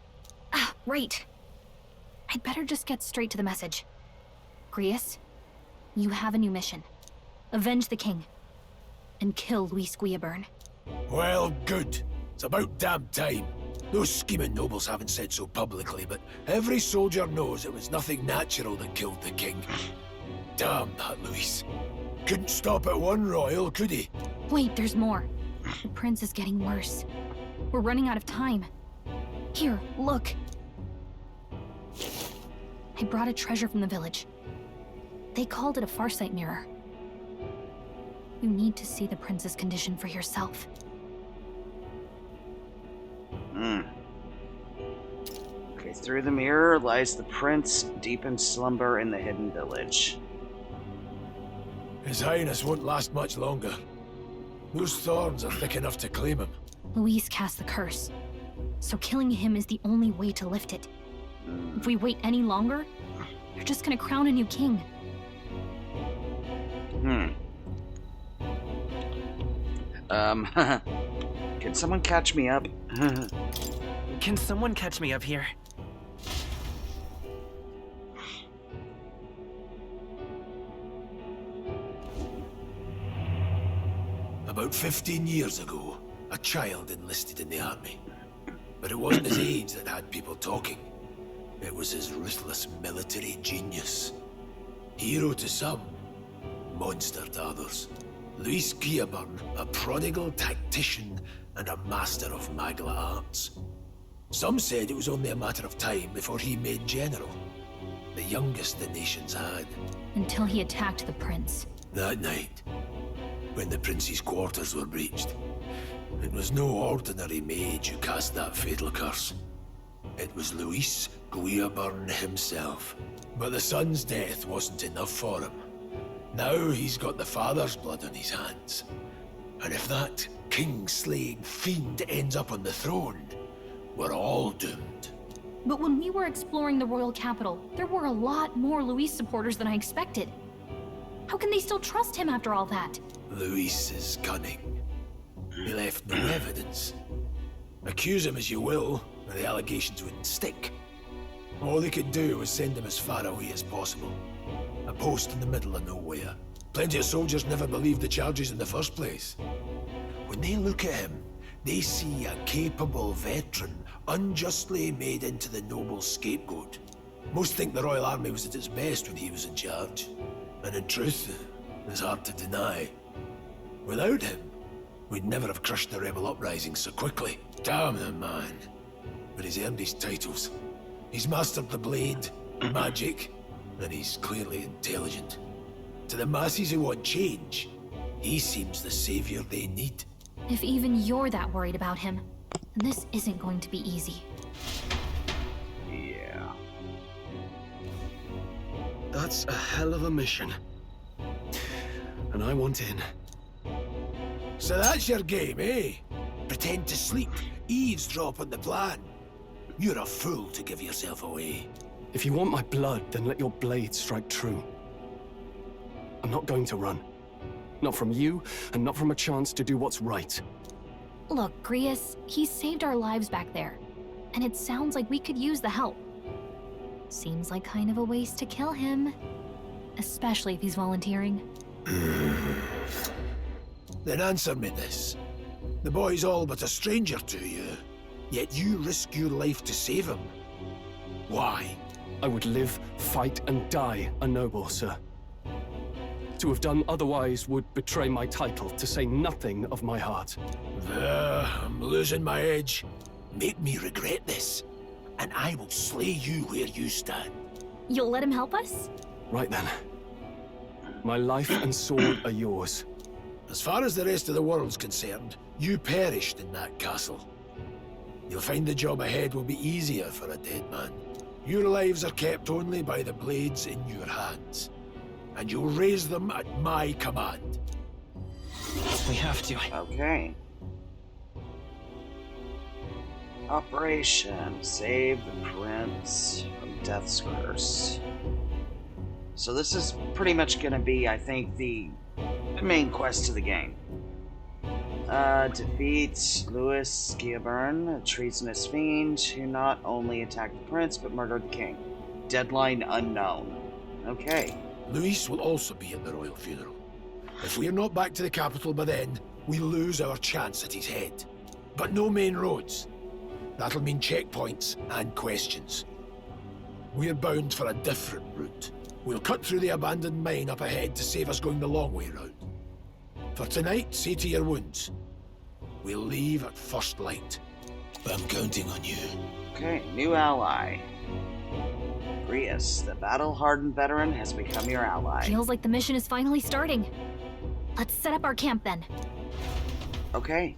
[SPEAKER 9] Ah, right. I'd better just get straight to the message. Grius, you have a new mission. Avenge the king. And kill Luis Guillaburn.
[SPEAKER 10] Well, good. It's about damn time. Those scheming nobles haven't said so publicly, but every soldier knows it was nothing natural that killed the king. Damn that Luis. Couldn't stop at one royal, could he?
[SPEAKER 9] Wait, there's more. The prince is getting worse. We're running out of time. Here, look. I brought a treasure from the village. They called it a farsight mirror. You need to see the prince's condition for yourself.
[SPEAKER 8] Okay, Through the mirror lies the prince, deep in slumber in the hidden village.
[SPEAKER 10] His Highness won't last much longer. Those thorns are thick enough to claim him.
[SPEAKER 9] Luis cast the curse, so killing him is the only way to lift it. If we wait any longer, you're just gonna crown a new king.
[SPEAKER 8] Can someone catch me up?
[SPEAKER 12] Can someone catch me up here?
[SPEAKER 10] About 15 years ago, a child enlisted in the army. But it wasn't his age that had people talking. It was his ruthless military genius. Hero to some, monster to others. Luis Guillaburn, a prodigal tactician and a master of Magla arts. Some said it was only a matter of time before he made general, the youngest the nations had.
[SPEAKER 9] Until he attacked the prince.
[SPEAKER 10] That night, when the prince's quarters were breached, it was no ordinary mage who cast that fatal curse. It was Luis Guillaburn himself. But the son's death wasn't enough for him. Now he's got the father's blood on his hands. And if that king-slaying fiend ends up on the throne, we're all doomed.
[SPEAKER 9] But when we were exploring the royal capital, there were a lot more Luis supporters than I expected. How can they still trust him after all that?
[SPEAKER 10] Luis is cunning. He left no evidence. Accuse him as you will, and the allegations wouldn't stick. All they could do was send him as far away as possible. A post in the middle of nowhere. Plenty of soldiers never believed the charges in the first place. When they look at him, they see a capable veteran unjustly made into the noble scapegoat. Most think the Royal Army was at its best when he was in charge. And in truth, it's hard to deny. Without him, we'd never have crushed the rebel uprising so quickly. Damn the man. But he's earned his titles. He's mastered the blade, magic, and he's clearly intelligent. To the masses who want change, he seems the savior they need.
[SPEAKER 9] If even you're that worried about him, then this isn't going to be easy.
[SPEAKER 8] Yeah.
[SPEAKER 15] That's a hell of a mission. And I want in.
[SPEAKER 10] So that's your game, eh? Pretend to sleep, eavesdrop on the plan. You're a fool to give yourself away.
[SPEAKER 15] If you want my blood, then let your blade strike true. I'm not going to run. Not from you, and not from a chance to do what's right.
[SPEAKER 9] Look, Grius, he saved our lives back there. And it sounds like we could use the help. Seems like kind of a waste to kill him. Especially if he's volunteering.
[SPEAKER 10] Then answer me this. The boy's all but a stranger to you, yet you risk your life to save him. Why?
[SPEAKER 15] I would live, fight, and die a noble, sir. To have done otherwise would betray my title, to say nothing of my heart.
[SPEAKER 10] I'm losing my edge. Make me regret this, and I will slay you where you stand.
[SPEAKER 9] You'll let him help us?
[SPEAKER 15] Right then. My life and sword are yours.
[SPEAKER 10] As far as the rest of the world's concerned, you perished in that castle. You'll find the job ahead will be easier for a dead man. Your lives are kept only by the blades in your hands. And you'll raise them at my command.
[SPEAKER 12] We have to.
[SPEAKER 8] Okay. Operation Save the Prince from Death's Curse. So this is pretty much going to be, I think, the main quest of the game. Defeat Luis Guillaburn, a treasonous fiend who not only attacked the prince but murdered the king. Deadline unknown. Okay.
[SPEAKER 10] Luis will also be at the royal funeral. If we're not back to the capital by then, we lose our chance at his head. But no main roads. That'll mean checkpoints and questions. We're bound for a different route. We'll cut through the abandoned mine up ahead to save us going the long way round. For tonight, see to your wounds. We'll leave at first light. I'm counting on you.
[SPEAKER 8] Okay, new ally. Grius, the battle-hardened veteran, has become your ally.
[SPEAKER 9] Feels like the mission is finally starting. Let's set up our camp then.
[SPEAKER 8] Okay.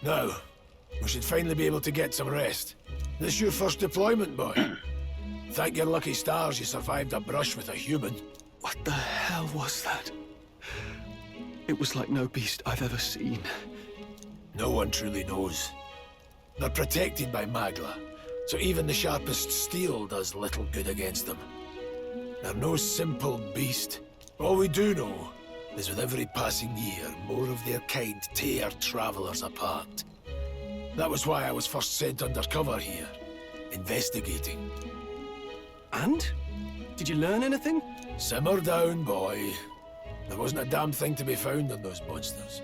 [SPEAKER 10] Now, We should finally be able to get some rest. This your first deployment, boy? Thank your lucky stars you survived a brush with a human.
[SPEAKER 15] What the hell was that? It was like no beast I've ever seen.
[SPEAKER 10] No one truly knows. They're protected by Magla, so even the sharpest steel does little good against them. They're no simple beast. All we do know is with every passing year, more of their kind tear travelers apart. That was why I was first sent undercover here, investigating.
[SPEAKER 15] And? Did you learn anything?
[SPEAKER 10] Simmer down, boy. There wasn't a damn thing to be found on those monsters.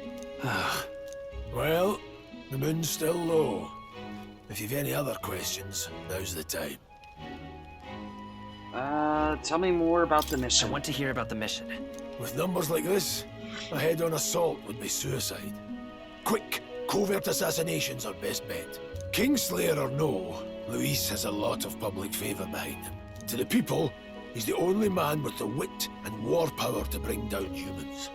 [SPEAKER 10] Well, the moon's still low. If you've any other questions, now's the time.
[SPEAKER 8] Tell me more about the mission.
[SPEAKER 12] I want to hear about the mission.
[SPEAKER 10] With numbers like this, a head-on assault would be suicide. Quick, covert assassinations are best bet. Kingslayer or no, Luis has a lot of public favor behind him. To the people, he's the only man with the wit and war power to bring down humans.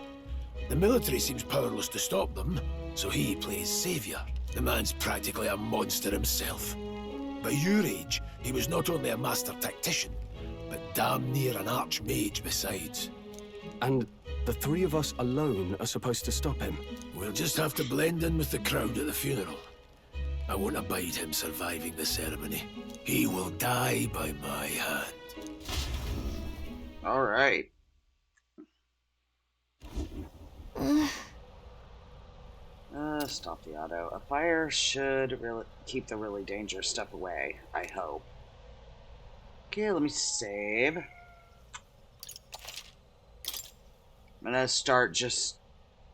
[SPEAKER 10] The military seems powerless to stop them, so he plays savior. The man's practically a monster himself. By your age, he was not only a master tactician, but damn near an archmage besides.
[SPEAKER 15] And the three of us alone are supposed to stop him?
[SPEAKER 10] We'll just have to blend in with the crowd at the funeral. I won't abide him surviving the ceremony. He will die by my hand.
[SPEAKER 8] All right. Stop the auto. A fire should really keep the really dangerous stuff away, I hope. Okay, let me save. I'm gonna start just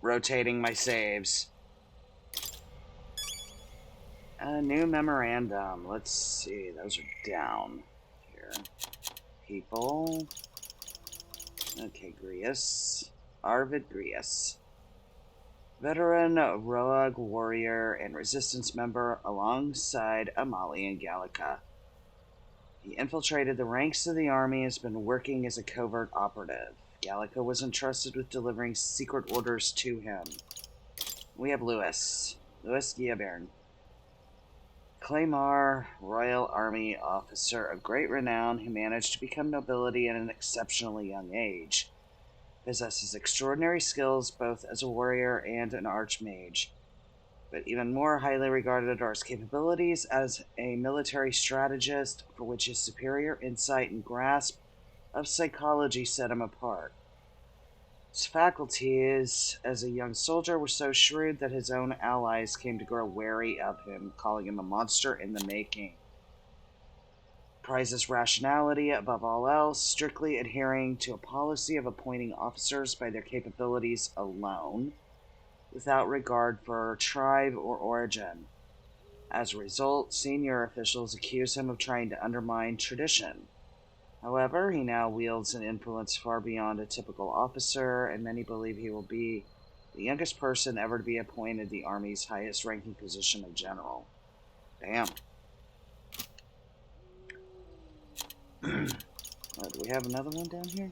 [SPEAKER 8] rotating my saves. A new memorandum. Let's see, those are down here. People. Okay, Grius. Arvid Grius. Veteran, rogue warrior, and resistance member alongside Amali and Gallica. He infiltrated the ranks of the army and has been working as a covert operative. Gallica was entrusted with delivering secret orders to him. We have Louis Guilbern. Claymar, Royal Army officer of great renown who managed to become nobility at an exceptionally young age. Possesses extraordinary skills both as a warrior and an archmage. But even more highly regarded are his capabilities as a military strategist, for which his superior insight and grasp of psychology set him apart. His faculties as a young soldier were so shrewd that his own allies came to grow wary of him, calling him a monster in the making. Prizes rationality above all else, strictly adhering to a policy of appointing officers by their capabilities alone, without regard for tribe or origin. As a result, senior officials accuse him of trying to undermine tradition. However, he now wields an influence far beyond a typical officer, and many believe he will be the youngest person ever to be appointed the Army's highest-ranking position of general. Damn. Do we have another one down here?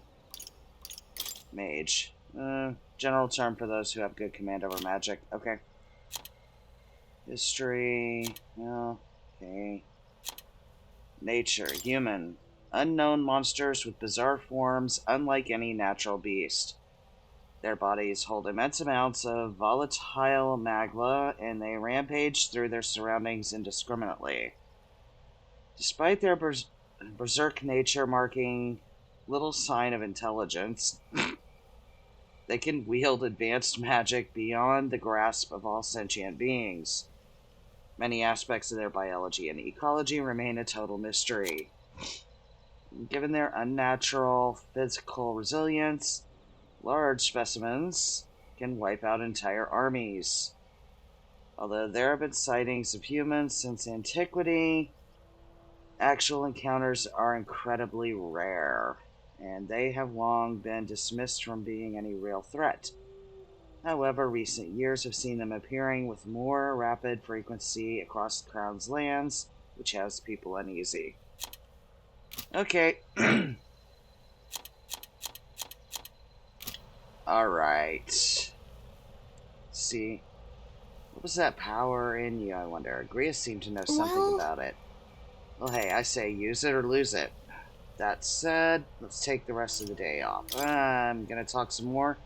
[SPEAKER 8] Mage. General term for those who have good command over magic. Okay. History. Okay. Nature. Human. Unknown monsters with bizarre forms, unlike any natural beast. Their bodies hold immense amounts of volatile magma, and they rampage through their surroundings indiscriminately. Despite their berserk nature marking little sign of intelligence, they can wield advanced magic beyond the grasp of all sentient beings. Many aspects of their biology and ecology remain a total mystery. Given their unnatural physical resilience, large specimens can wipe out entire armies. Although there have been sightings of humans since antiquity, actual encounters are incredibly rare, and they have long been dismissed from being any real threat. However, recent years have seen them appearing with more rapid frequency across the Crown's lands, which has people uneasy. Okay. Alright. See. What was that power in you, I wonder? Agria seemed to know something
[SPEAKER 9] Well...
[SPEAKER 8] about it. Well, hey, I say use it or lose it. That said, let's take the rest of the day off. I'm gonna talk some more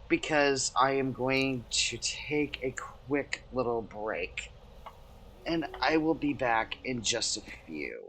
[SPEAKER 8] because I am going to take a quick little break. And I will be back in just a few.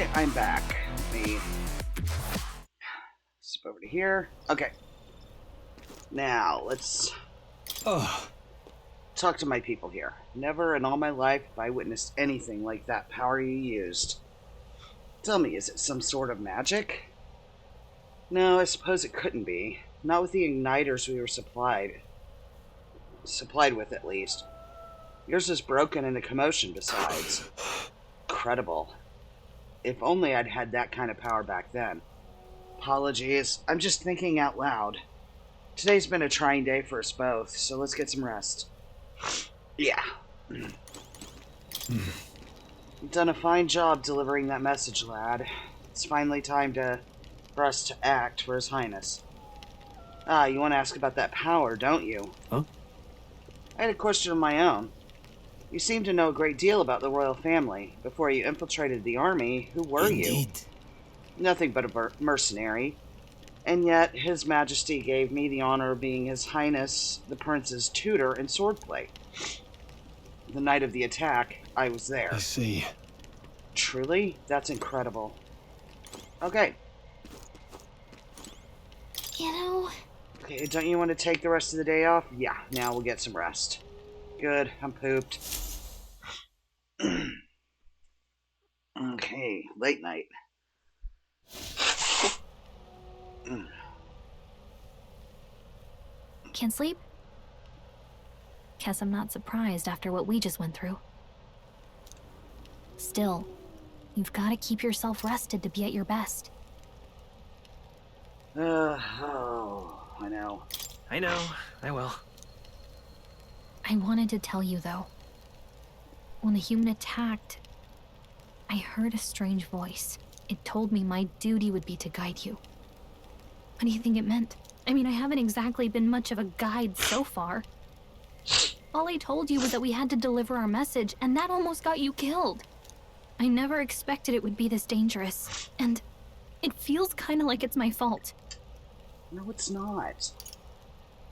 [SPEAKER 8] Okay, I'm back. Let me step over to here. Okay. Now, let's talk to my people here. Never in all my life have I witnessed anything like that power you used. Tell me, is it some sort of magic? No, I suppose it couldn't be. Not with the igniters we were supplied with, at least. Yours is broken and a commotion, besides. Incredible. If only I'd had that kind of power back then. Apologies, I'm just thinking out loud. Today's been a trying day for us both, so let's get some rest. Yeah. You've done a fine job delivering that message, lad. It's finally time for us to act for His Highness. Ah, you want to ask about that power, don't you?
[SPEAKER 15] Huh?
[SPEAKER 8] I had a question of my own. You seem to know a great deal about the royal family. Before you infiltrated the army, who were you? Nothing but a mercenary. And yet, His Majesty gave me the honor of being His Highness the Prince's tutor in swordplay. The night of the attack, I was there.
[SPEAKER 15] I see.
[SPEAKER 8] Truly? That's incredible. Okay.
[SPEAKER 9] You know...
[SPEAKER 8] Okay, don't you want to take the rest of the day off? Yeah, now we'll get some rest. Good, I'm pooped. Okay, late night.
[SPEAKER 9] Can't sleep? Guess I'm not surprised after what we just went through. Still, you've got to keep yourself rested to be at your best.
[SPEAKER 8] Oh, I know.
[SPEAKER 12] I know, I will.
[SPEAKER 9] I wanted to tell you, though. When the human attacked, I heard a strange voice. It told me my duty would be to guide you. What do you think it meant? I mean, I haven't exactly been much of a guide so far. All I told you was that we had to deliver our message, and that almost got you killed. I never expected it would be this dangerous, and it feels kind of like it's my fault.
[SPEAKER 8] No, it's not.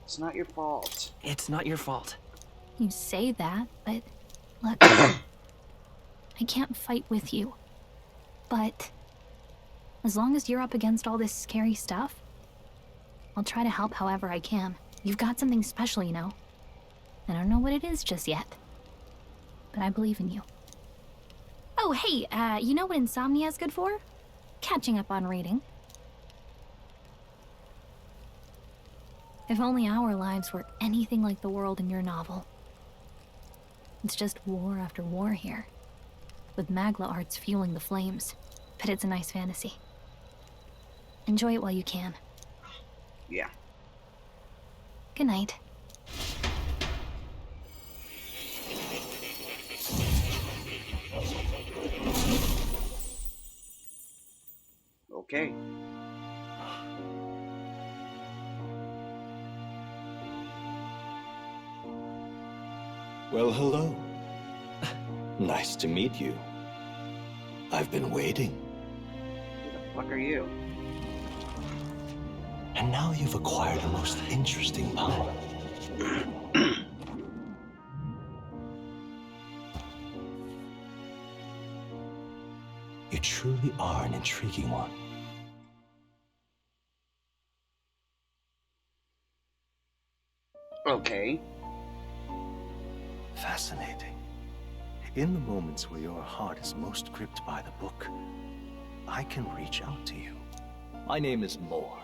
[SPEAKER 8] It's not your fault.
[SPEAKER 12] It's not your fault.
[SPEAKER 9] You say that, but look, I can't fight with you. But as long as you're up against all this scary stuff, I'll try to help however I can. You've got something special, you know. I don't know what it is just yet, but I believe in you. Oh, hey, you know what insomnia is good for? Catching up on reading. If only our lives were anything like the world in your novel. It's just war after war here, with Magla arts fueling the flames, but it's a nice fantasy. Enjoy it while you can.
[SPEAKER 8] Yeah.
[SPEAKER 9] Good night.
[SPEAKER 8] Okay.
[SPEAKER 3] Well, hello. Nice to meet you. I've been waiting.
[SPEAKER 8] Who the fuck are you?
[SPEAKER 3] And now you've acquired a most interesting power. You truly are an intriguing one.
[SPEAKER 8] Okay.
[SPEAKER 7] Fascinating. In the moments where your heart is most gripped by the book, I can reach out to you. My name is Moore,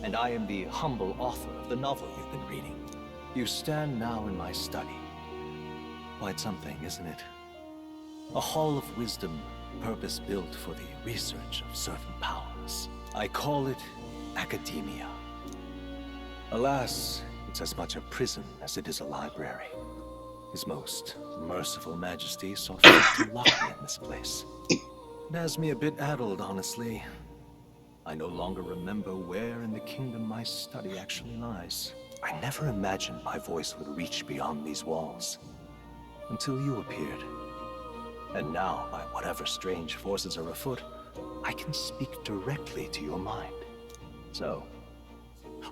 [SPEAKER 7] and I am the humble author of the novel you've been reading. You stand now in my study. Quite something, isn't it? A hall of wisdom, purpose-built for the research of certain powers. I call it academia. Alas, it's as much a prison as it is a library. His most merciful majesty saw fit to lock me in this place. It has me a bit addled, honestly. I no longer remember where in the kingdom my study actually lies. I never imagined my voice would reach beyond these walls. Until you appeared. And now, by whatever strange forces are afoot, I can speak directly to your mind. So,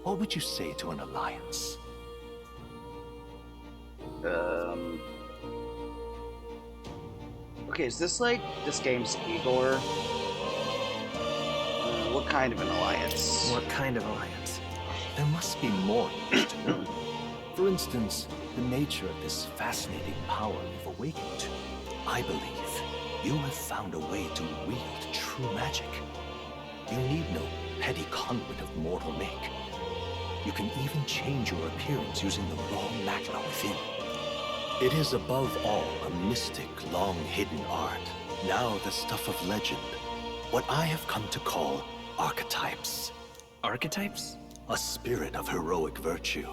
[SPEAKER 7] what would you say to an alliance?
[SPEAKER 8] Okay, is this like this game's Igor? What kind of an alliance?
[SPEAKER 12] What kind of alliance?
[SPEAKER 7] There must be more you wish to know. For instance, the nature of this fascinating power you've awakened to. I believe you have found a way to wield true magic. You need no petty conduit of mortal make. You can even change your appearance using the raw magma within. It is above all a mystic, long-hidden art, now the stuff of legend. What I have come to call archetypes.
[SPEAKER 12] Archetypes?
[SPEAKER 7] A spirit of heroic virtue.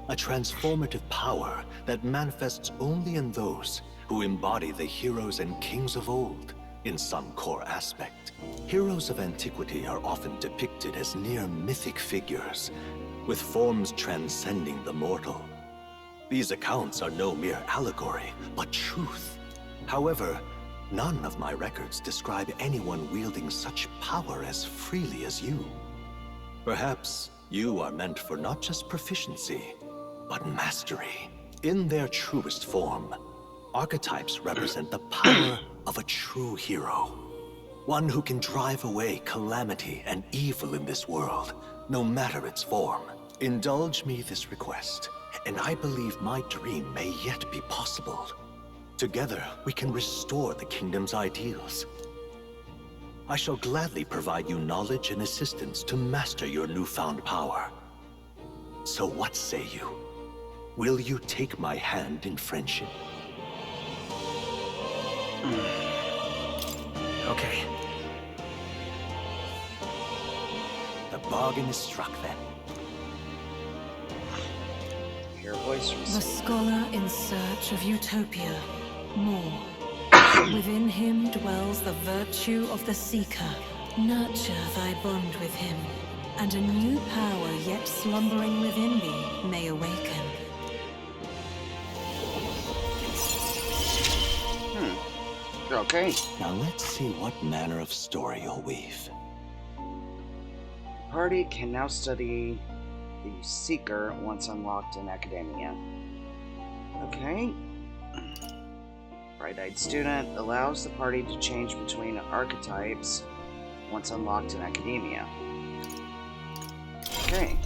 [SPEAKER 7] A transformative power that manifests only in those who embody the heroes and kings of old in some core aspect. Heroes of antiquity are often depicted as near mythic figures, with forms transcending the mortal. These accounts are no mere allegory, but truth. However, none of my records describe anyone wielding such power as freely as you. Perhaps you are meant for not just proficiency, but mastery. In their truest form, archetypes represent the power of a true hero. One who can drive away calamity and evil in this world, no matter its form. Indulge me this request, and I believe my dream may yet be possible. Together, we can restore the kingdom's ideals. I shall gladly provide you knowledge and assistance to master your newfound power. So what say you? Will you take my hand in friendship?
[SPEAKER 12] Okay.
[SPEAKER 7] The bargain is struck then.
[SPEAKER 8] Your voice
[SPEAKER 4] The scholar in search of utopia. More. Within him dwells the virtue of the seeker. Nurture thy bond with him, and a new power yet slumbering within thee may awaken.
[SPEAKER 8] Okay.
[SPEAKER 7] Now let's see what manner of story you'll weave.
[SPEAKER 8] The party can now study the Seeker once unlocked in Academia. Okay. Bright-eyed student allows the party to change between archetypes once unlocked in Academia. Okay.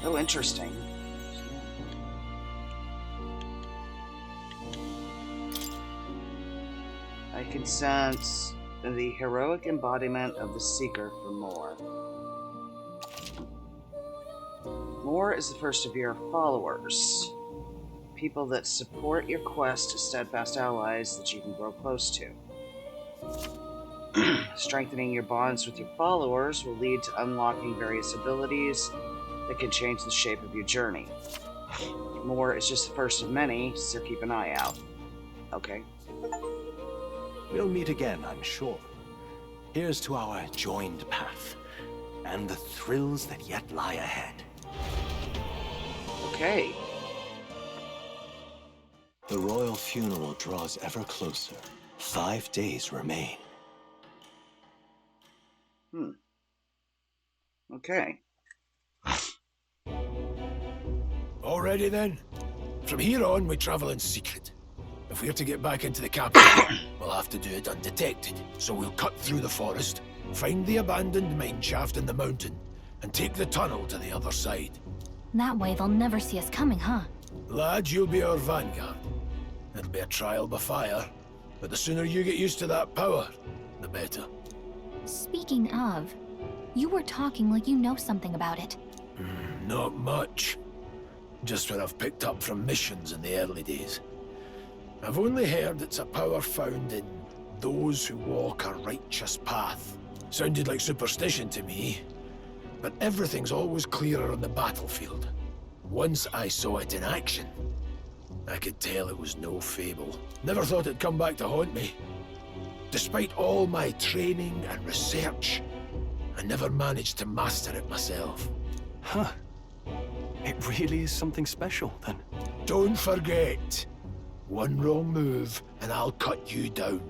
[SPEAKER 8] Oh, interesting. I can sense the heroic embodiment of the Seeker for more. More is the first of your followers. People that support your quest to steadfast allies that you can grow close to. Strengthening your bonds with your followers will lead to unlocking various abilities that can change the shape of your journey. More is just the first of many, so keep an eye out. Okay.
[SPEAKER 7] We'll meet again, I'm sure. Here's to our joined path, and the thrills that yet lie ahead.
[SPEAKER 8] Okay.
[SPEAKER 7] The royal funeral draws ever closer. 5 days remain.
[SPEAKER 8] Okay.
[SPEAKER 10] Already then? From here on, we travel in secret. If we're to get back into the capital, we'll have to do it undetected. So we'll cut through the forest, find the abandoned mine shaft in the mountain, and take the tunnel to the other side.
[SPEAKER 9] That way they'll never see us coming, huh?
[SPEAKER 10] Lad, you'll be our vanguard. It'll be a trial by fire, but the sooner you get used to that power, the better.
[SPEAKER 9] Speaking of, you were talking like you know something about it.
[SPEAKER 10] Not much. Just what I've picked up from missions in the early days. I've only heard it's a power found in those who walk a righteous path. Sounded like superstition to me, but everything's always clearer on the battlefield. Once I saw it in action, I could tell it was no fable. Never thought it'd come back to haunt me. Despite all my training and research, I never managed to master it myself.
[SPEAKER 15] Huh. It really is something special, then.
[SPEAKER 10] Don't forget, one wrong move and I'll cut you down.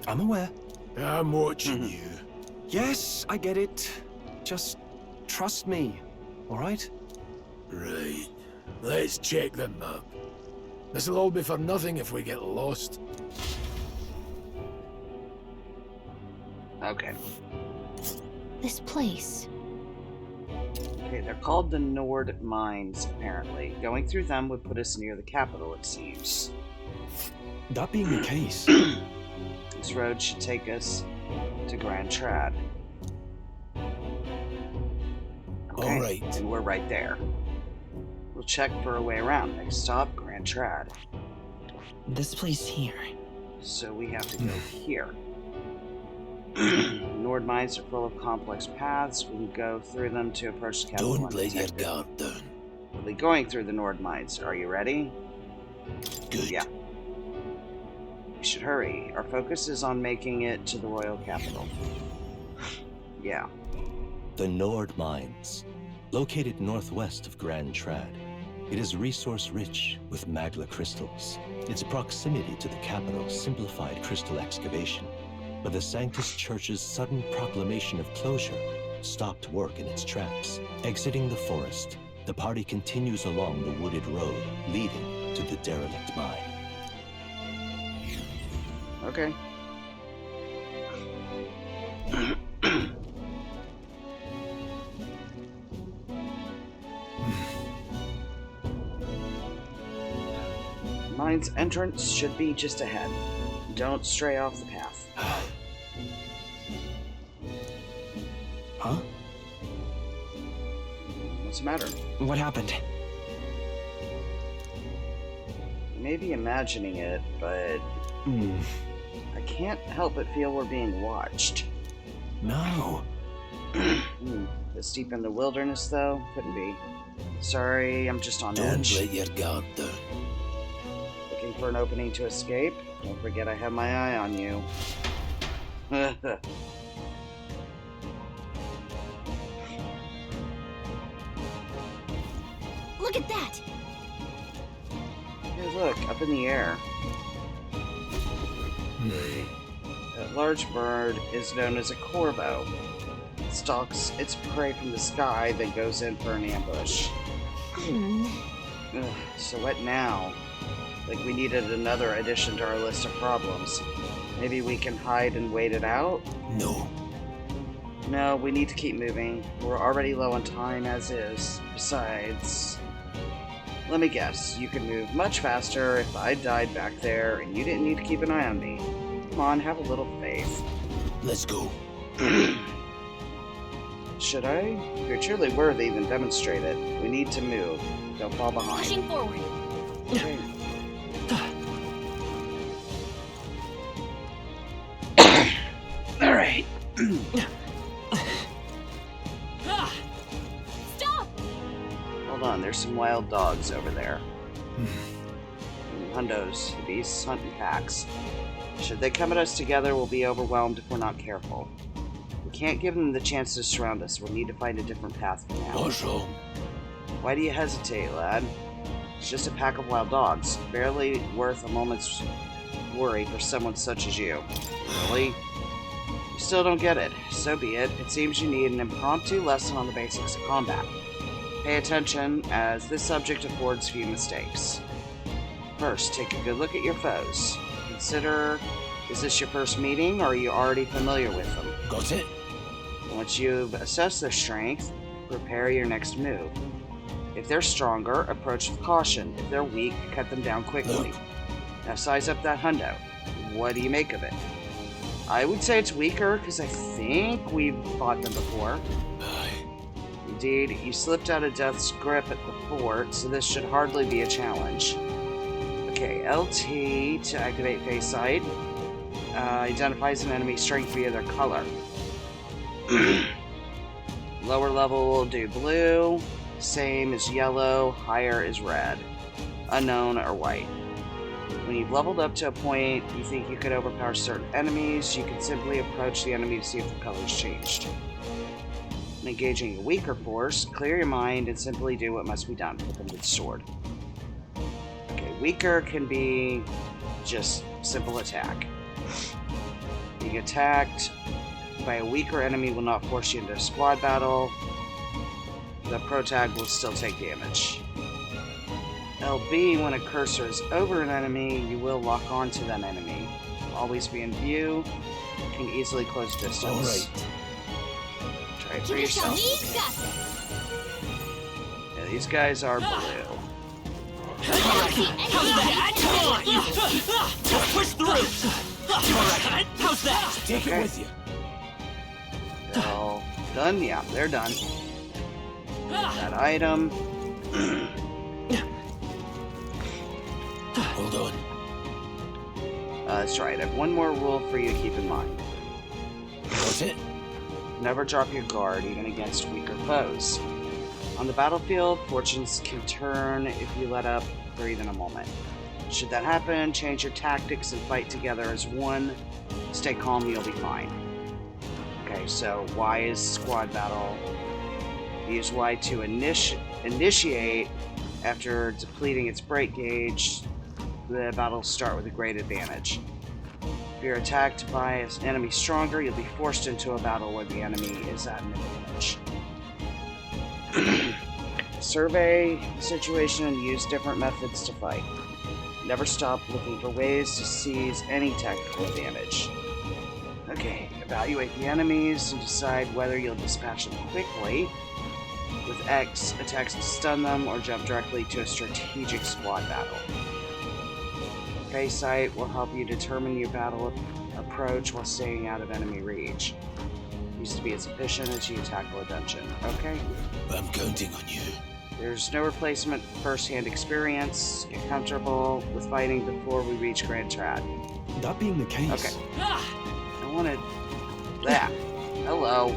[SPEAKER 15] I'm aware.
[SPEAKER 10] I'm watching you.
[SPEAKER 15] Yes, I get it. Just trust me, all right?
[SPEAKER 10] Right. Let's check the map. This'll all be for nothing if we get lost.
[SPEAKER 8] Okay.
[SPEAKER 9] This place.
[SPEAKER 8] Okay, they're called the Nord Mines, apparently. Going through them would put us near the capital, it seems.
[SPEAKER 15] That being the case...
[SPEAKER 8] This road should take us to Grand Trad. Okay,
[SPEAKER 10] All right.
[SPEAKER 8] and we're right there. We'll check for a way around. Next stop, Grand Trad.
[SPEAKER 12] This place here.
[SPEAKER 8] So we have to go here. Nord mines are full of complex paths. We can go through them to approach the capital.
[SPEAKER 10] Don't let your guard down.
[SPEAKER 8] We'll be going through the Nord mines. Are you ready?
[SPEAKER 10] Good.
[SPEAKER 8] Yeah. We should hurry. Our focus is on making it to the royal capital. Yeah.
[SPEAKER 6] The Nord Mines, located northwest of Grand Trad. It is resource-rich with magla crystals. Its proximity to the capital simplified crystal excavation, but the Sanctus Church's sudden proclamation of closure stopped work in its tracks. Exiting the forest, the party continues along the wooded road leading to the derelict mine.
[SPEAKER 8] Okay. Mine's entrance should be just ahead. Don't stray off the path.
[SPEAKER 15] Huh?
[SPEAKER 8] What's the matter?
[SPEAKER 12] What happened?
[SPEAKER 8] You may be imagining it, but... I can't help but feel we're being watched.
[SPEAKER 15] No.
[SPEAKER 8] This deep in the wilderness, though? Couldn't be. Sorry, I'm just on edge.
[SPEAKER 10] Don't let your guard down.
[SPEAKER 8] Looking for an opening to escape? Don't forget I have my eye on you.
[SPEAKER 9] Look at that!
[SPEAKER 8] Hey, look, up in the air. That large bird is known as a corvo. It stalks its prey from the sky, then goes in for an ambush. Ugh, so what now? Like we needed another addition to our list of problems. Maybe we can hide and wait it out?
[SPEAKER 10] No.
[SPEAKER 8] No, we need to keep moving. We're already low on time as is. Besides... Let me guess, you could move much faster if I died back there and you didn't need to keep an eye on me. Come on, have a little faith.
[SPEAKER 10] Let's go.
[SPEAKER 8] Should I? If you're truly worthy, then demonstrate it. We need to move. Don't fall behind.
[SPEAKER 9] Pushing forward.
[SPEAKER 8] Okay. Alright.
[SPEAKER 9] Stop!
[SPEAKER 8] Hold on, there's some wild dogs over there. Hundos, the beasts hunt in packs. Should they come at us together, we'll be overwhelmed if we're not careful. We can't give them the chance to surround us. We'll need to find a different path for now.
[SPEAKER 10] What's wrong?
[SPEAKER 8] Why do you hesitate, lad? It's just a pack of wild dogs. Barely worth a moment's worry for someone such as you. Really? You still don't get it. So be it. It seems you need an impromptu lesson on the basics of combat. Pay attention, as this subject affords few mistakes. First, take a good look at your foes. Consider, is this your first meeting, or are you already familiar with them?
[SPEAKER 10] Got it.
[SPEAKER 8] Once you've assessed their strength, prepare your next move. If they're stronger, approach with caution. If they're weak, cut them down quickly. Now size up that hundo. What do you make of it? I would say it's weaker, because I think we've fought them before. Indeed, you slipped out of Death's grip at the fort, so this should hardly be a challenge. Okay, LT to activate face sight. Identifies an enemy's strength via their color. Lower level will do blue, same is yellow, higher is red, unknown or white. When you've leveled up to a point you think you could overpower certain enemies, you can simply approach the enemy to see if the color's changed. When engaging a weaker force, clear your mind and simply do what must be done. Put them to the sword. Okay, weaker can be just simple attack. Being attacked by a weaker enemy will not force you into a squad battle. The protag will still take damage. LB, when a cursor is over an enemy, you will lock onto that enemy. Always be in view. Can easily close distance.
[SPEAKER 10] Alright.
[SPEAKER 8] Right for yourself. Yeah, these guys are blue.
[SPEAKER 1] How's that? Come on! Let's push through! Alright, how's that?
[SPEAKER 10] Take it with you.
[SPEAKER 8] They're all done? Yeah, they're done. That item.
[SPEAKER 10] Hold on.
[SPEAKER 8] That's right. I have one more rule for you to keep in mind.
[SPEAKER 10] What's it?
[SPEAKER 8] Never drop your guard, even against weaker foes. On the battlefield, fortunes can turn if you let up for even a moment. Should that happen, change your tactics and fight together as one. Stay calm, you'll be fine. Okay, so Y is squad battle. Use Y to initiate. After depleting its break gauge, the battle will start with a great advantage. If you're attacked by an enemy stronger, you'll be forced into a battle where the enemy is at an advantage. Survey the situation and use different methods to fight. Never stop looking for ways to seize any tactical advantage. Okay, evaluate the enemies and decide whether you'll dispatch them quickly. With X, attacks to stun them or jump directly to a strategic squad battle. Phase sight will help you determine your battle approach while staying out of enemy reach. Needs to be as efficient as you tackle a dungeon. Okay?
[SPEAKER 10] I'm counting on you.
[SPEAKER 8] There's no replacement for first-hand experience. Get comfortable with fighting before we reach Grand Trad.
[SPEAKER 6] That being the case...
[SPEAKER 8] Okay. I wanted that. Hello.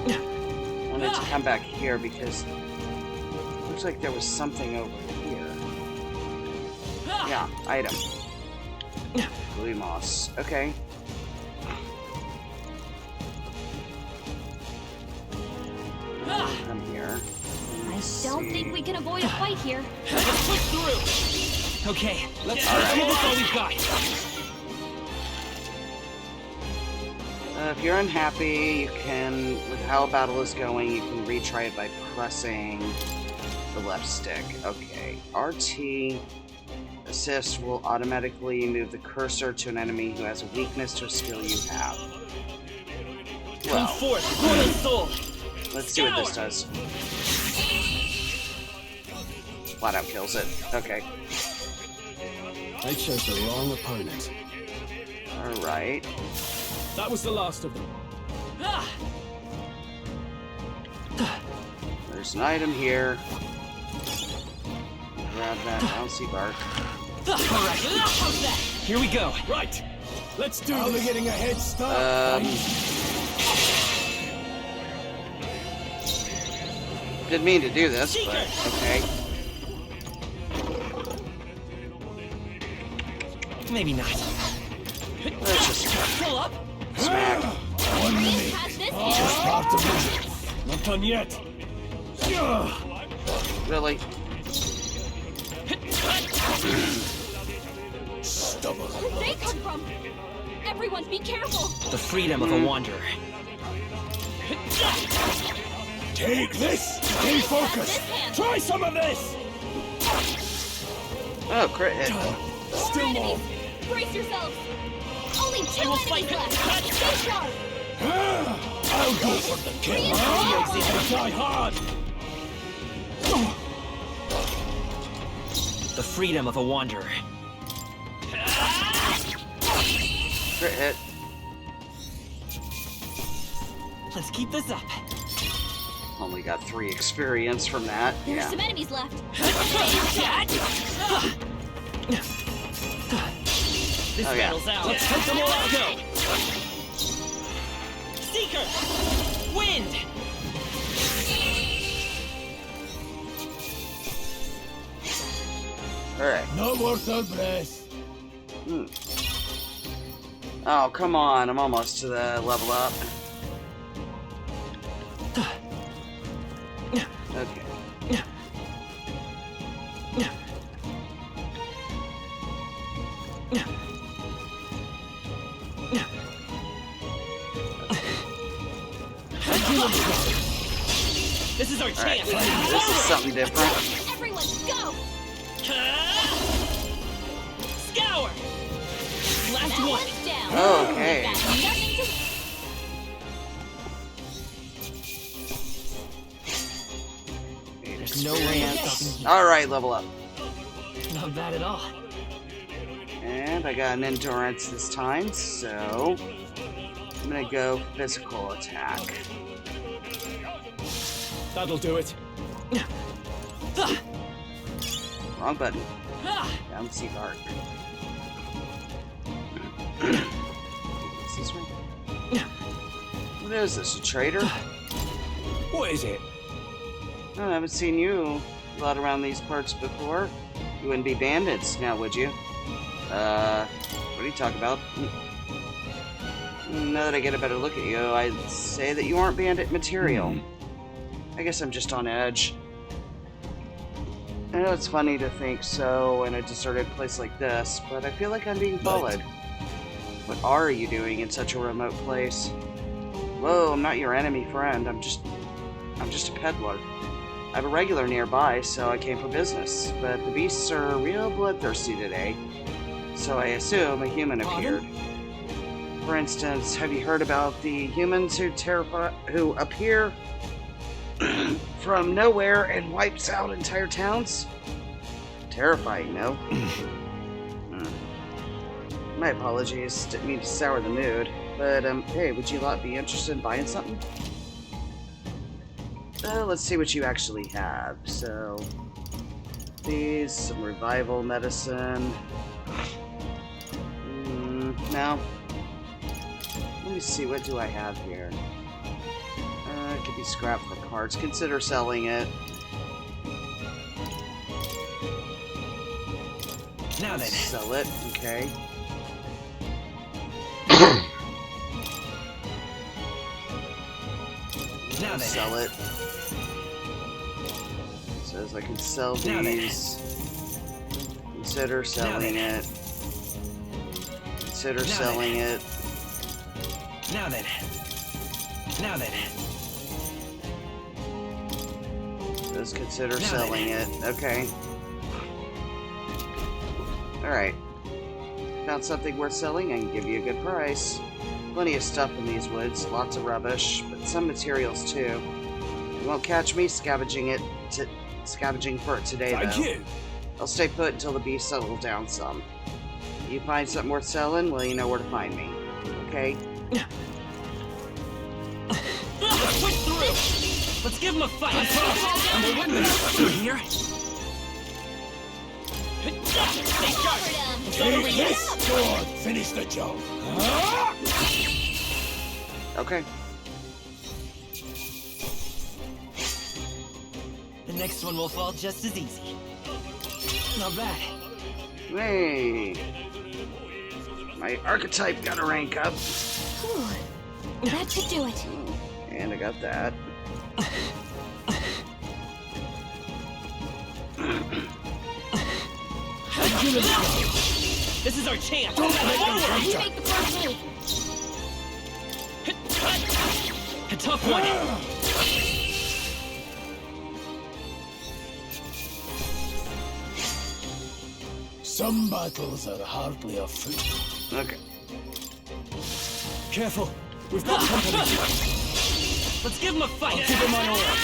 [SPEAKER 8] I wanted to come back here because it looks like there was something over here. Yeah, item. Blue moss. Okay. Come here.
[SPEAKER 9] I don't think we can avoid a fight here.
[SPEAKER 1] Let's push through! Okay, let's give this all we've got.
[SPEAKER 8] If you're unhappy, you can, with how a battle is going, you can retry it by pressing the left stick. Okay, RT assist will automatically move the cursor to an enemy who has a weakness to a skill you have.
[SPEAKER 1] Come forth, royal soul!
[SPEAKER 8] Let's see what this does. Flat out kills it. Okay.
[SPEAKER 10] I chose the wrong opponent.
[SPEAKER 8] Alright.
[SPEAKER 2] That was the last of them.
[SPEAKER 8] There's an item here. Grab that bouncy bark.
[SPEAKER 1] Alright, how's that? Here we go.
[SPEAKER 2] Right. Let's do
[SPEAKER 10] this. We're getting a head start.
[SPEAKER 8] Didn't mean to do this, but okay.
[SPEAKER 12] Maybe not.
[SPEAKER 8] Let's just
[SPEAKER 1] pull up.
[SPEAKER 8] Smack.
[SPEAKER 10] 1 minute. Just start the vision.
[SPEAKER 2] Not done yet.
[SPEAKER 8] Really?
[SPEAKER 10] Stubborn.
[SPEAKER 9] Where'd they come from? Everyone, be careful.
[SPEAKER 12] The freedom of a wanderer.
[SPEAKER 10] Take this. Stay focused.
[SPEAKER 2] Try some of this.
[SPEAKER 8] Oh, crit hit.
[SPEAKER 10] Still more.
[SPEAKER 9] Brace yourselves. Only 2 enemies left. Stay sharp.
[SPEAKER 10] I'll go for the kill.
[SPEAKER 2] Die hard.
[SPEAKER 12] The freedom of a wanderer.
[SPEAKER 8] Crit hit.
[SPEAKER 12] Let's keep this up.
[SPEAKER 8] Only got 3 experience from that.
[SPEAKER 9] There's some enemies left.
[SPEAKER 1] This battle's out. Let's take them all out. Go. Seeker! Wind!
[SPEAKER 8] Alright.
[SPEAKER 10] No more third breath.
[SPEAKER 8] Oh, come on. I'm almost to the level up. Okay.
[SPEAKER 1] This is our chance.
[SPEAKER 8] This is something different.
[SPEAKER 9] Everyone, go!
[SPEAKER 1] Scour! Last
[SPEAKER 9] That
[SPEAKER 1] one.
[SPEAKER 9] one's down.
[SPEAKER 8] Okay.
[SPEAKER 9] That's nothing
[SPEAKER 1] There's no way I'm stopping here.
[SPEAKER 8] Alright, level up.
[SPEAKER 1] Not bad at all.
[SPEAKER 8] And I got an endurance this time, so I'm gonna go physical attack.
[SPEAKER 2] That'll do it.
[SPEAKER 8] Wrong button. Down the C-card. What's this one? What is this, a trader?
[SPEAKER 2] What is it?
[SPEAKER 8] Oh, I haven't seen you a lot around these parts before. You wouldn't be bandits now, would you? What are you talking about? Now that I get a better look at you, I'd say that you aren't bandit material. I guess I'm just on edge. I know it's funny to think so in a deserted place like this, but I feel like I'm being followed. What are you doing in such a remote place? Whoa, I'm not your enemy friend. I'm just a peddler. I have a regular nearby, so I came for business. But the beasts are real bloodthirsty today, so I assume a human appeared. For instance, have you heard about the humans who appear from nowhere and wipes out entire towns? Terrifying, no? My apologies, didn't mean to sour the mood, but hey, would you lot be interested in buying something? Let's see what you actually have. So, these, some revival medicine. No. Let me see, what do I have here? It could be scrap for parts. Consider selling it.
[SPEAKER 12] Now then.
[SPEAKER 8] Sell it, okay.
[SPEAKER 12] Now then.
[SPEAKER 8] Sell it. Says I can sell these. Consider selling it. Consider selling it.
[SPEAKER 12] Now then. Now then.
[SPEAKER 8] Just consider selling it. Okay. Alright. Found something worth selling, I can give you a good price. Plenty of stuff in these woods, lots of rubbish, but some materials too. You won't catch me scavenging for it today, though.
[SPEAKER 2] Thank you.
[SPEAKER 8] I'll stay put until the beast settles down some. If you find something worth selling, well, you know where to find me. Okay?
[SPEAKER 1] Let's push through! Let's give him a fight! And we'll win this! Through here? Stay sharp!
[SPEAKER 10] Take this! Go on, finish the job.
[SPEAKER 8] Okay.
[SPEAKER 1] The next one will fall just as easy. Not bad.
[SPEAKER 8] Hey. My archetype got a rank up.
[SPEAKER 9] Whew. That should do it.
[SPEAKER 8] And I got that.
[SPEAKER 1] This is our chance!
[SPEAKER 10] Don't make them
[SPEAKER 9] You
[SPEAKER 10] greater.
[SPEAKER 9] make the first move.
[SPEAKER 1] A tough one!
[SPEAKER 10] Some battles are hardly afoot.
[SPEAKER 8] Okay.
[SPEAKER 2] Careful, we've got company.
[SPEAKER 1] Let's give him a fight!
[SPEAKER 2] I'll give him my aura.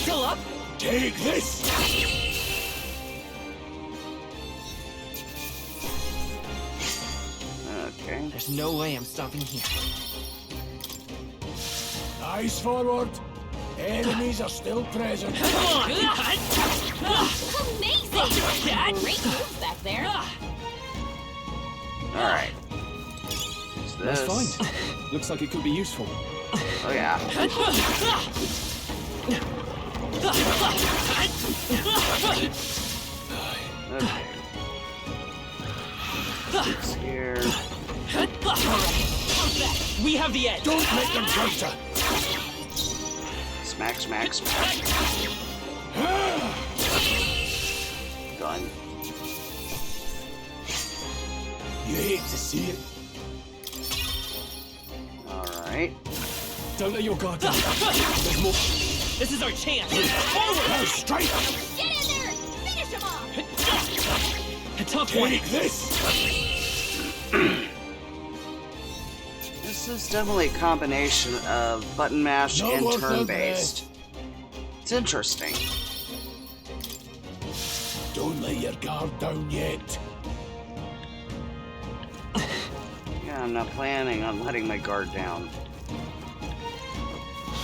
[SPEAKER 1] Still up?
[SPEAKER 10] Take this!
[SPEAKER 8] Okay.
[SPEAKER 1] There's no way I'm stopping here.
[SPEAKER 10] Eyes forward. Enemies are still present.
[SPEAKER 1] Come on!
[SPEAKER 9] Amazing! Great moves back there.
[SPEAKER 8] Alright.
[SPEAKER 2] That's fine. Looks like it could be useful.
[SPEAKER 8] Oh, yeah. Okay. It's here.
[SPEAKER 1] We have the edge!
[SPEAKER 10] Don't make them greater.
[SPEAKER 8] Smack, smack, smack. Done.
[SPEAKER 10] You hate to see it.
[SPEAKER 8] Alright.
[SPEAKER 2] Don't let your guard down. There's more.
[SPEAKER 1] This is our chance! Forward!
[SPEAKER 10] Go straight.
[SPEAKER 9] Get in there! Finish him off!
[SPEAKER 1] A tough one!
[SPEAKER 10] Take this.
[SPEAKER 8] This is definitely a combination of button mash and turn-based. It's interesting.
[SPEAKER 10] Don't let your guard down yet.
[SPEAKER 8] Yeah, I'm not planning on letting my guard down.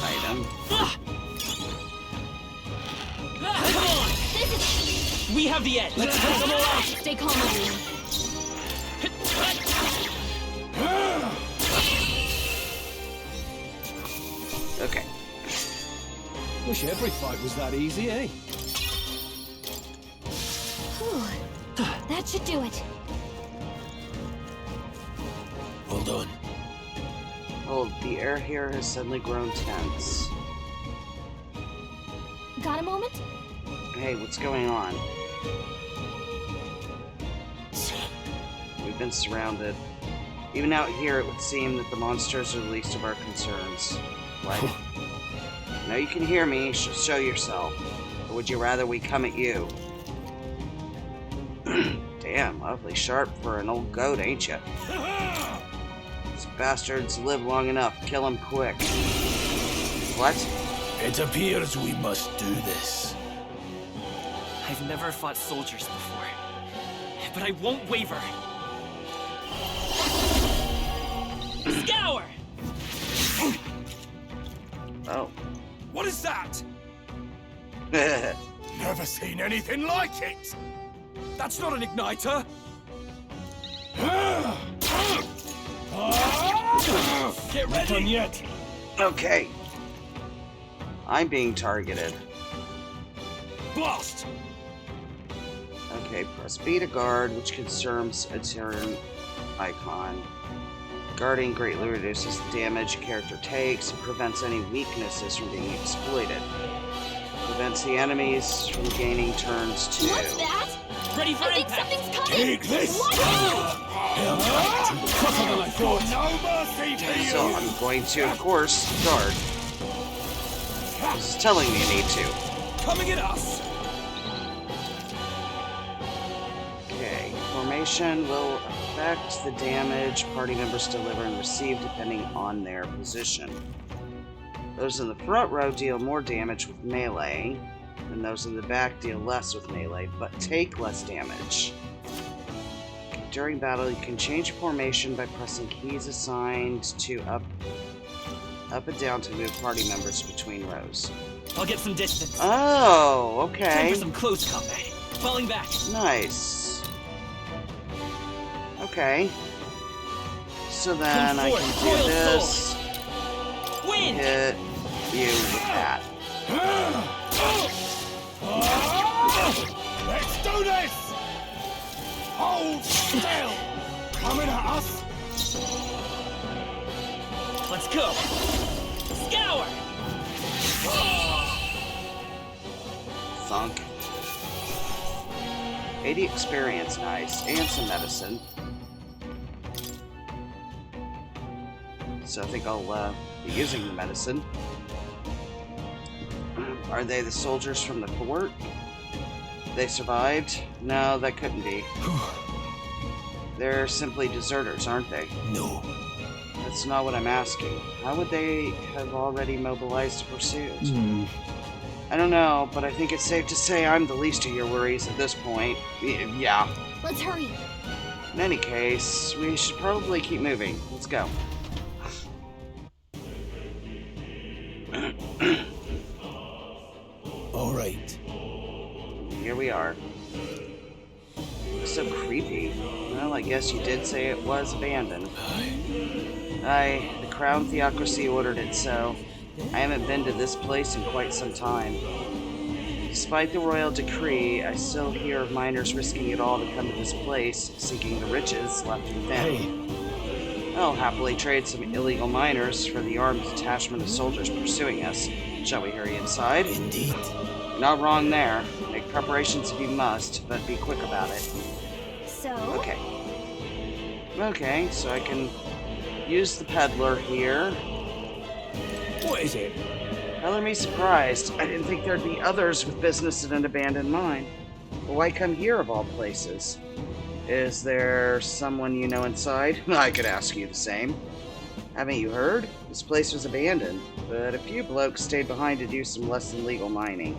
[SPEAKER 8] Item.
[SPEAKER 1] Come on! We have the edge. Let's take them all out.
[SPEAKER 9] Stay calm, everyone.
[SPEAKER 8] Okay.
[SPEAKER 2] Wish every fight was that easy, eh?
[SPEAKER 9] Whew. That should do it.
[SPEAKER 10] Hold on.
[SPEAKER 8] Oh, the air here has suddenly grown tense.
[SPEAKER 9] Got a moment?
[SPEAKER 8] Hey, what's going on? We've been surrounded. Even out here, it would seem that the monsters are the least of our concerns. What? I know you can hear me, show yourself. Or would you rather we come at you? Damn, awfully sharp for an old goat, ain't ya? These bastards live long enough. Kill them quick. What?
[SPEAKER 10] It appears we must do this.
[SPEAKER 12] I've never fought soldiers before, but I won't waver.
[SPEAKER 1] Scour!
[SPEAKER 8] Oh.
[SPEAKER 10] What is that? Never seen anything like it.
[SPEAKER 2] That's not an igniter!
[SPEAKER 10] Get ready! Not done yet.
[SPEAKER 8] Okay. I'm being targeted.
[SPEAKER 10] Blast!
[SPEAKER 8] Okay, press B to guard, which confirms a turn icon. Guarding greatly reduces the damage a character takes and prevents any weaknesses from being exploited. Prevents the enemies from gaining turns too.
[SPEAKER 9] What's that?
[SPEAKER 1] Ready for
[SPEAKER 9] I think
[SPEAKER 1] impact.
[SPEAKER 9] something's coming!
[SPEAKER 10] Take this!
[SPEAKER 9] Watch out!
[SPEAKER 10] Tougher than I thought. No mercy for you!
[SPEAKER 8] So I'm going to, of course, guard. This is telling me I need to.
[SPEAKER 10] Coming at us!
[SPEAKER 8] Okay, formation will affect the damage party members deliver and receive depending on their position. Those in the front row deal more damage with melee, and those in the back deal less with melee, but take less damage. During battle, you can change formation by pressing keys assigned to up and down to move party members between rows.
[SPEAKER 1] I'll get some distance.
[SPEAKER 8] Oh, okay.
[SPEAKER 1] Time for some close combat. Falling back.
[SPEAKER 8] Nice. Okay. So then I can do this.
[SPEAKER 1] Win!
[SPEAKER 8] Hit you with that.
[SPEAKER 10] Let's do this! Hold still! Coming at us!
[SPEAKER 1] Let's go! Scour!
[SPEAKER 8] Thunk. 80 experience, nice. And some medicine. So I think I'll be using the medicine. Are they the soldiers from the fort? They survived? No, that couldn't be. They're simply deserters, aren't they?
[SPEAKER 10] No.
[SPEAKER 8] That's not what I'm asking. How would they have already mobilized a pursuit? I don't know, but I think it's safe to say I'm the least of your worries at this point. Yeah.
[SPEAKER 9] Let's hurry.
[SPEAKER 8] In any case, we should probably keep moving. Let's go.
[SPEAKER 10] All right.
[SPEAKER 8] Here we are. So creepy. Well, I guess you did say it was abandoned. Aye, the Crown Theocracy ordered it so. I haven't been to this place in quite some time. Despite the royal decree, I still hear of miners risking it all to come to this place, seeking the riches left within. I'll happily trade some illegal miners for the armed detachment of soldiers pursuing us. Shall we hurry inside?
[SPEAKER 10] Indeed.
[SPEAKER 8] You're not wrong there. Make preparations if you must, but be quick about it.
[SPEAKER 9] So?
[SPEAKER 8] Okay. Okay, so I can use the peddler here.
[SPEAKER 10] What is it?
[SPEAKER 8] Color me surprised. I didn't think there'd be others with business at an abandoned mine. But why come here of all places? Is there someone you know inside? I could ask you the same. Haven't you heard? This place was abandoned, but a few blokes stayed behind to do some less than legal mining.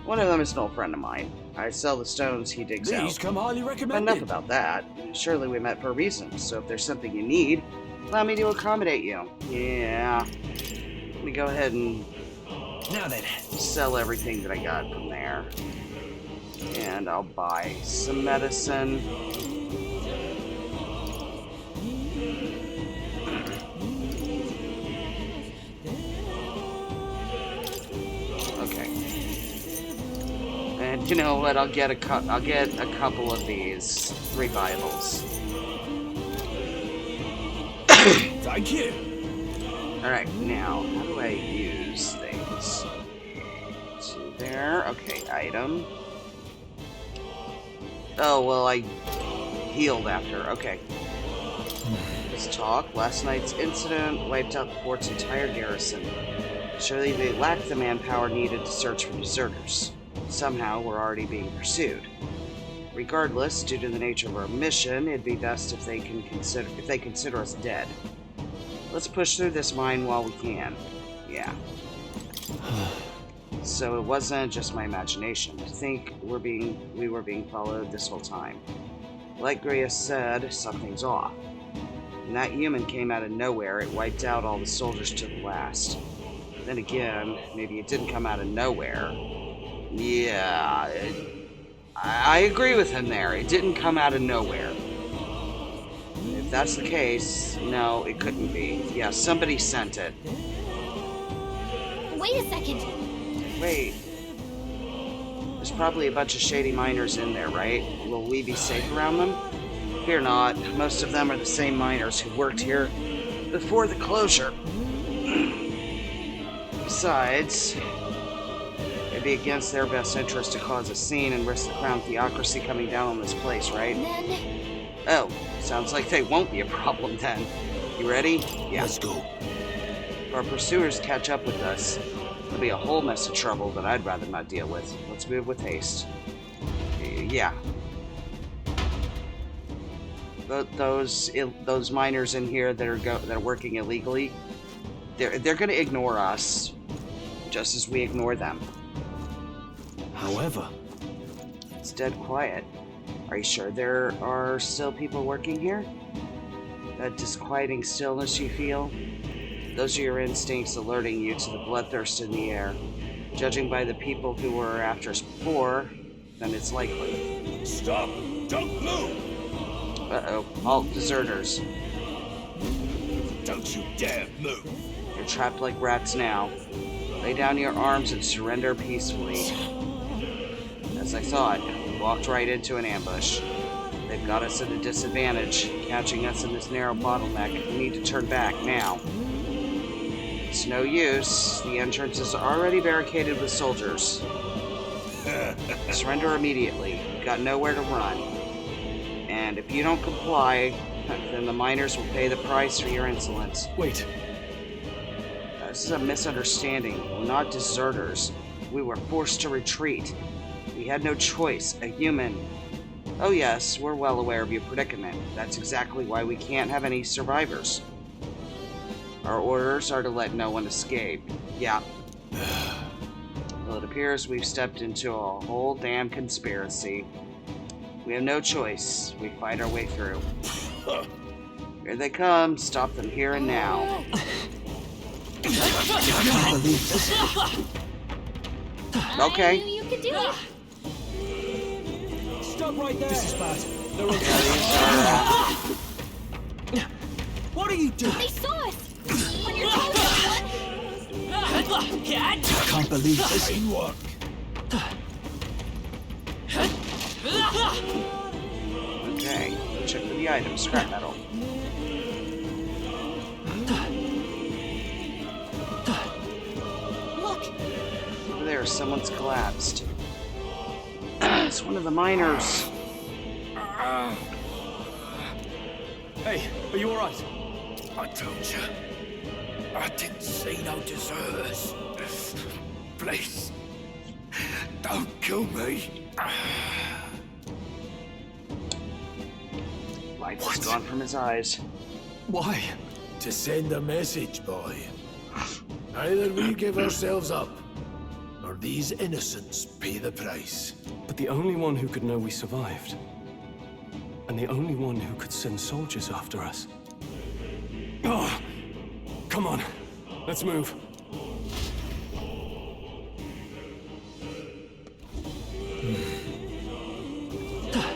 [SPEAKER 8] One of them is an old friend of mine. I sell the stones he digs out.
[SPEAKER 10] These come highly
[SPEAKER 8] But
[SPEAKER 10] recommended.
[SPEAKER 8] enough about that. Surely we met for a reason, so if there's something you need, allow me to accommodate you. Yeah. Let me go ahead and
[SPEAKER 10] Now then,
[SPEAKER 8] sell everything that I got from there. And I'll buy some medicine. Okay. And you know what? I'll get a couple of these revivals.
[SPEAKER 10] thank you.
[SPEAKER 8] Alright, now, how do I use things? So there, okay, item. Oh, well, I healed after, okay. Let's talk. Last night's incident wiped out the fort's entire garrison. Surely they lacked the manpower needed to search for deserters. Somehow, we're already being pursued. Regardless, due to the nature of our mission, it'd be best if they consider us dead. Let's push through this mine while we can. Yeah. So it wasn't just my imagination to think we were being followed this whole time. Like Gria said, something's off. When that human came out of nowhere, it wiped out all the soldiers to the last. Then again, maybe it didn't come out of nowhere. Yeah, I agree with him there. It didn't come out of nowhere. If that's the case, no, it couldn't be. Yeah, somebody sent it.
[SPEAKER 9] Wait a second.
[SPEAKER 8] Wait. There's probably a bunch of shady miners in there, right? Will we be safe around them? Fear not. Most of them are the same miners who worked here before the closure. Besides, it'd be against their best interest to cause a scene and risk the crown theocracy coming down on this place, right? Oh, sounds like they won't be a problem then. You ready? Yeah.
[SPEAKER 10] Let's go.
[SPEAKER 8] If our pursuers catch up with us, there'll be a whole mess of trouble that I'd rather not deal with. Let's move with haste. Yeah. Those miners in here that are working illegally, they're going to ignore us, just as we ignore them.
[SPEAKER 15] However,
[SPEAKER 8] it's dead quiet. Are you sure there are still people working here? That disquieting stillness you feel? Those are your instincts alerting you to the bloodthirst in the air. Judging by the people who were after us before, then it's likely.
[SPEAKER 10] Stop! Don't move!
[SPEAKER 8] Uh-oh. All deserters.
[SPEAKER 10] Don't you dare move!
[SPEAKER 8] You're trapped like rats now. Lay down your arms and surrender peacefully. As I thought, we walked right into an ambush. They've got us at a disadvantage, catching us in this narrow bottleneck. We need to turn back now. It's no use. The entrance is already barricaded with soldiers. Surrender immediately. You've got nowhere to run. And if you don't comply, then the miners will pay the price for your insolence.
[SPEAKER 15] Wait.
[SPEAKER 8] This is a misunderstanding. We're not deserters. We were forced to retreat. We had no choice. A human. Oh yes, we're well aware of your predicament. That's exactly why we can't have any survivors. Our orders are to let no one escape. Yeah. Well, it appears we've stepped into a whole damn conspiracy. We have no choice. We fight our way through. Here they come. Stop them here and now. Okay.
[SPEAKER 9] You can do it.
[SPEAKER 1] Stop right there.
[SPEAKER 10] This is bad.
[SPEAKER 1] They're on
[SPEAKER 10] What are you doing?
[SPEAKER 9] They saw us. On your toes,
[SPEAKER 10] I can't believe this didn't work.
[SPEAKER 8] Okay, check for the items. Scrap metal.
[SPEAKER 9] Look.
[SPEAKER 8] Over there, someone's collapsed. It's one of the miners.
[SPEAKER 18] Hey, are you alright?
[SPEAKER 10] I told you. I didn't see no deserters. Please, don't kill me.
[SPEAKER 8] Light has gone from his eyes.
[SPEAKER 18] Why?
[SPEAKER 10] to send a message, boy. Either we give ourselves up, or these innocents pay the price.
[SPEAKER 15] But the only one who could know we survived, and the only one who could send soldiers after us. Oh, come on, let's move.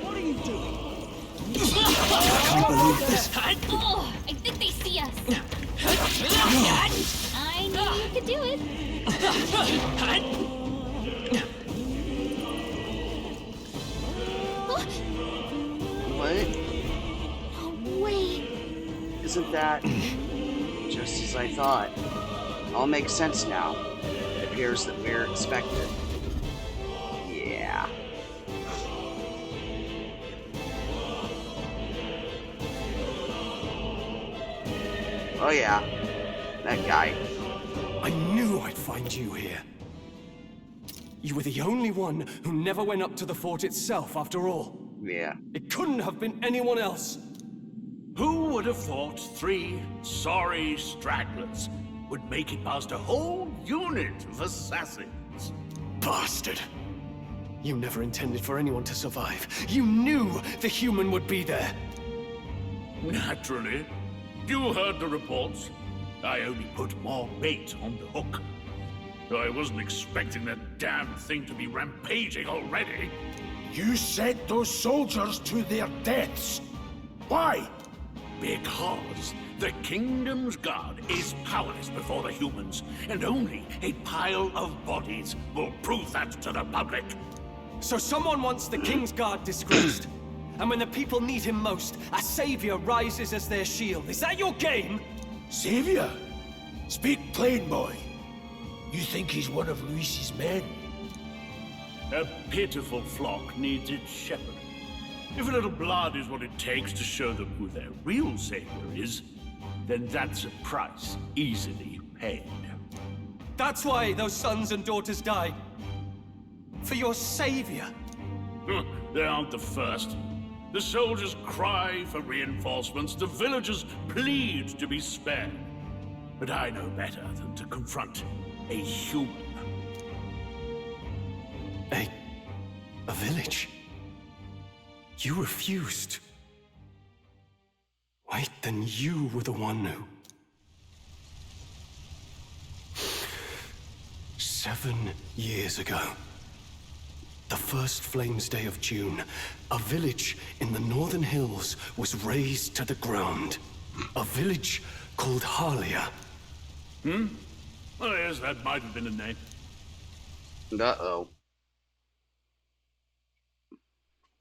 [SPEAKER 1] What are you doing?
[SPEAKER 10] I can't believe this.
[SPEAKER 9] Oh, I think they see us. I knew you could do it.
[SPEAKER 8] What?
[SPEAKER 9] Oh, wait.
[SPEAKER 8] Isn't that just as I thought? All makes sense now. It appears that we're expected. Yeah. Oh yeah, that guy.
[SPEAKER 15] I knew I'd find you here. You were the only one who never went up to the fort itself, after all.
[SPEAKER 8] Yeah.
[SPEAKER 15] It couldn't have been anyone else.
[SPEAKER 19] Who would have thought 3 sorry stragglers would make it past a whole unit of assassins?
[SPEAKER 15] Bastard. You never intended for anyone to survive. You knew the human would be there.
[SPEAKER 19] Naturally. You heard the reports. I only put more bait on the hook. I wasn't expecting that damn thing to be rampaging already.
[SPEAKER 10] You sent those soldiers to their deaths. Why?
[SPEAKER 19] Because the Kingdom's Guard is powerless before the humans, and only a pile of bodies will prove that to the public.
[SPEAKER 15] So someone wants the King's Guard disgraced. And when the people need him most, a savior rises as their shield. Is that your game?
[SPEAKER 10] Savior? Speak plain, boy. You think he's one of Luis's men?
[SPEAKER 19] A pitiful flock needs its shepherd. If a little blood is what it takes to show them who their real savior is, then that's a price easily paid.
[SPEAKER 15] That's why those sons and daughters died. For your savior.
[SPEAKER 19] They aren't the first. The soldiers cry for reinforcements, the villagers plead to be spared. But I know better than to confront a human.
[SPEAKER 15] A village? You refused. Wait, then you were the one who... 7 years ago. The first Flames Day of June, a village in the northern hills was razed to the ground. A village called Harlia.
[SPEAKER 19] Oh yes, that might have been a name.
[SPEAKER 8] Uh-oh.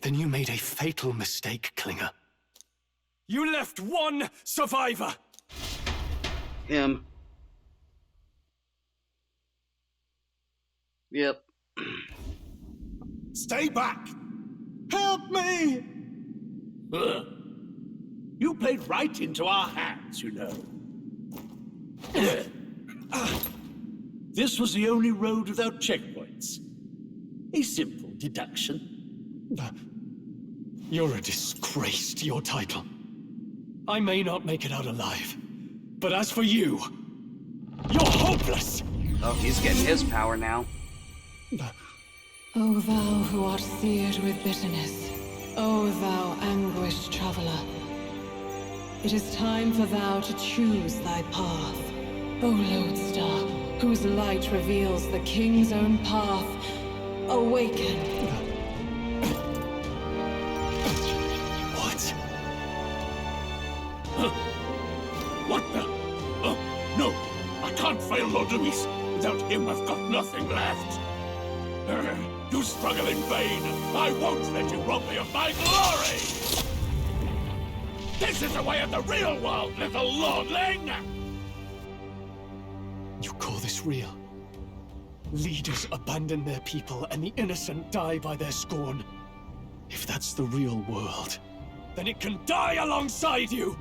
[SPEAKER 15] Then you made a fatal mistake, Klinger. You left one survivor!
[SPEAKER 8] Him. Yep.
[SPEAKER 19] Stay back!
[SPEAKER 15] Help me!
[SPEAKER 19] You played right into our hands, you know. This was the only road without checkpoints. A simple deduction.
[SPEAKER 15] You're a disgrace to your title. I may not make it out alive, but as for you, you're hopeless!
[SPEAKER 8] Oh, he's getting his power now.
[SPEAKER 4] O thou who art seared with bitterness, O thou anguished traveler, it is time for thou to choose thy path. O lodestar, whose light reveals the king's own path, awaken.
[SPEAKER 15] What?
[SPEAKER 19] What the? Oh, no! I can't fail Lord Luis. Without him, I've got nothing left. You struggle in vain. I won't let you rob me of my glory! This is the way of the real world, little lordling!
[SPEAKER 15] You call this real? Leaders abandon their people and the innocent die by their scorn. If that's the real world, then it can die alongside you!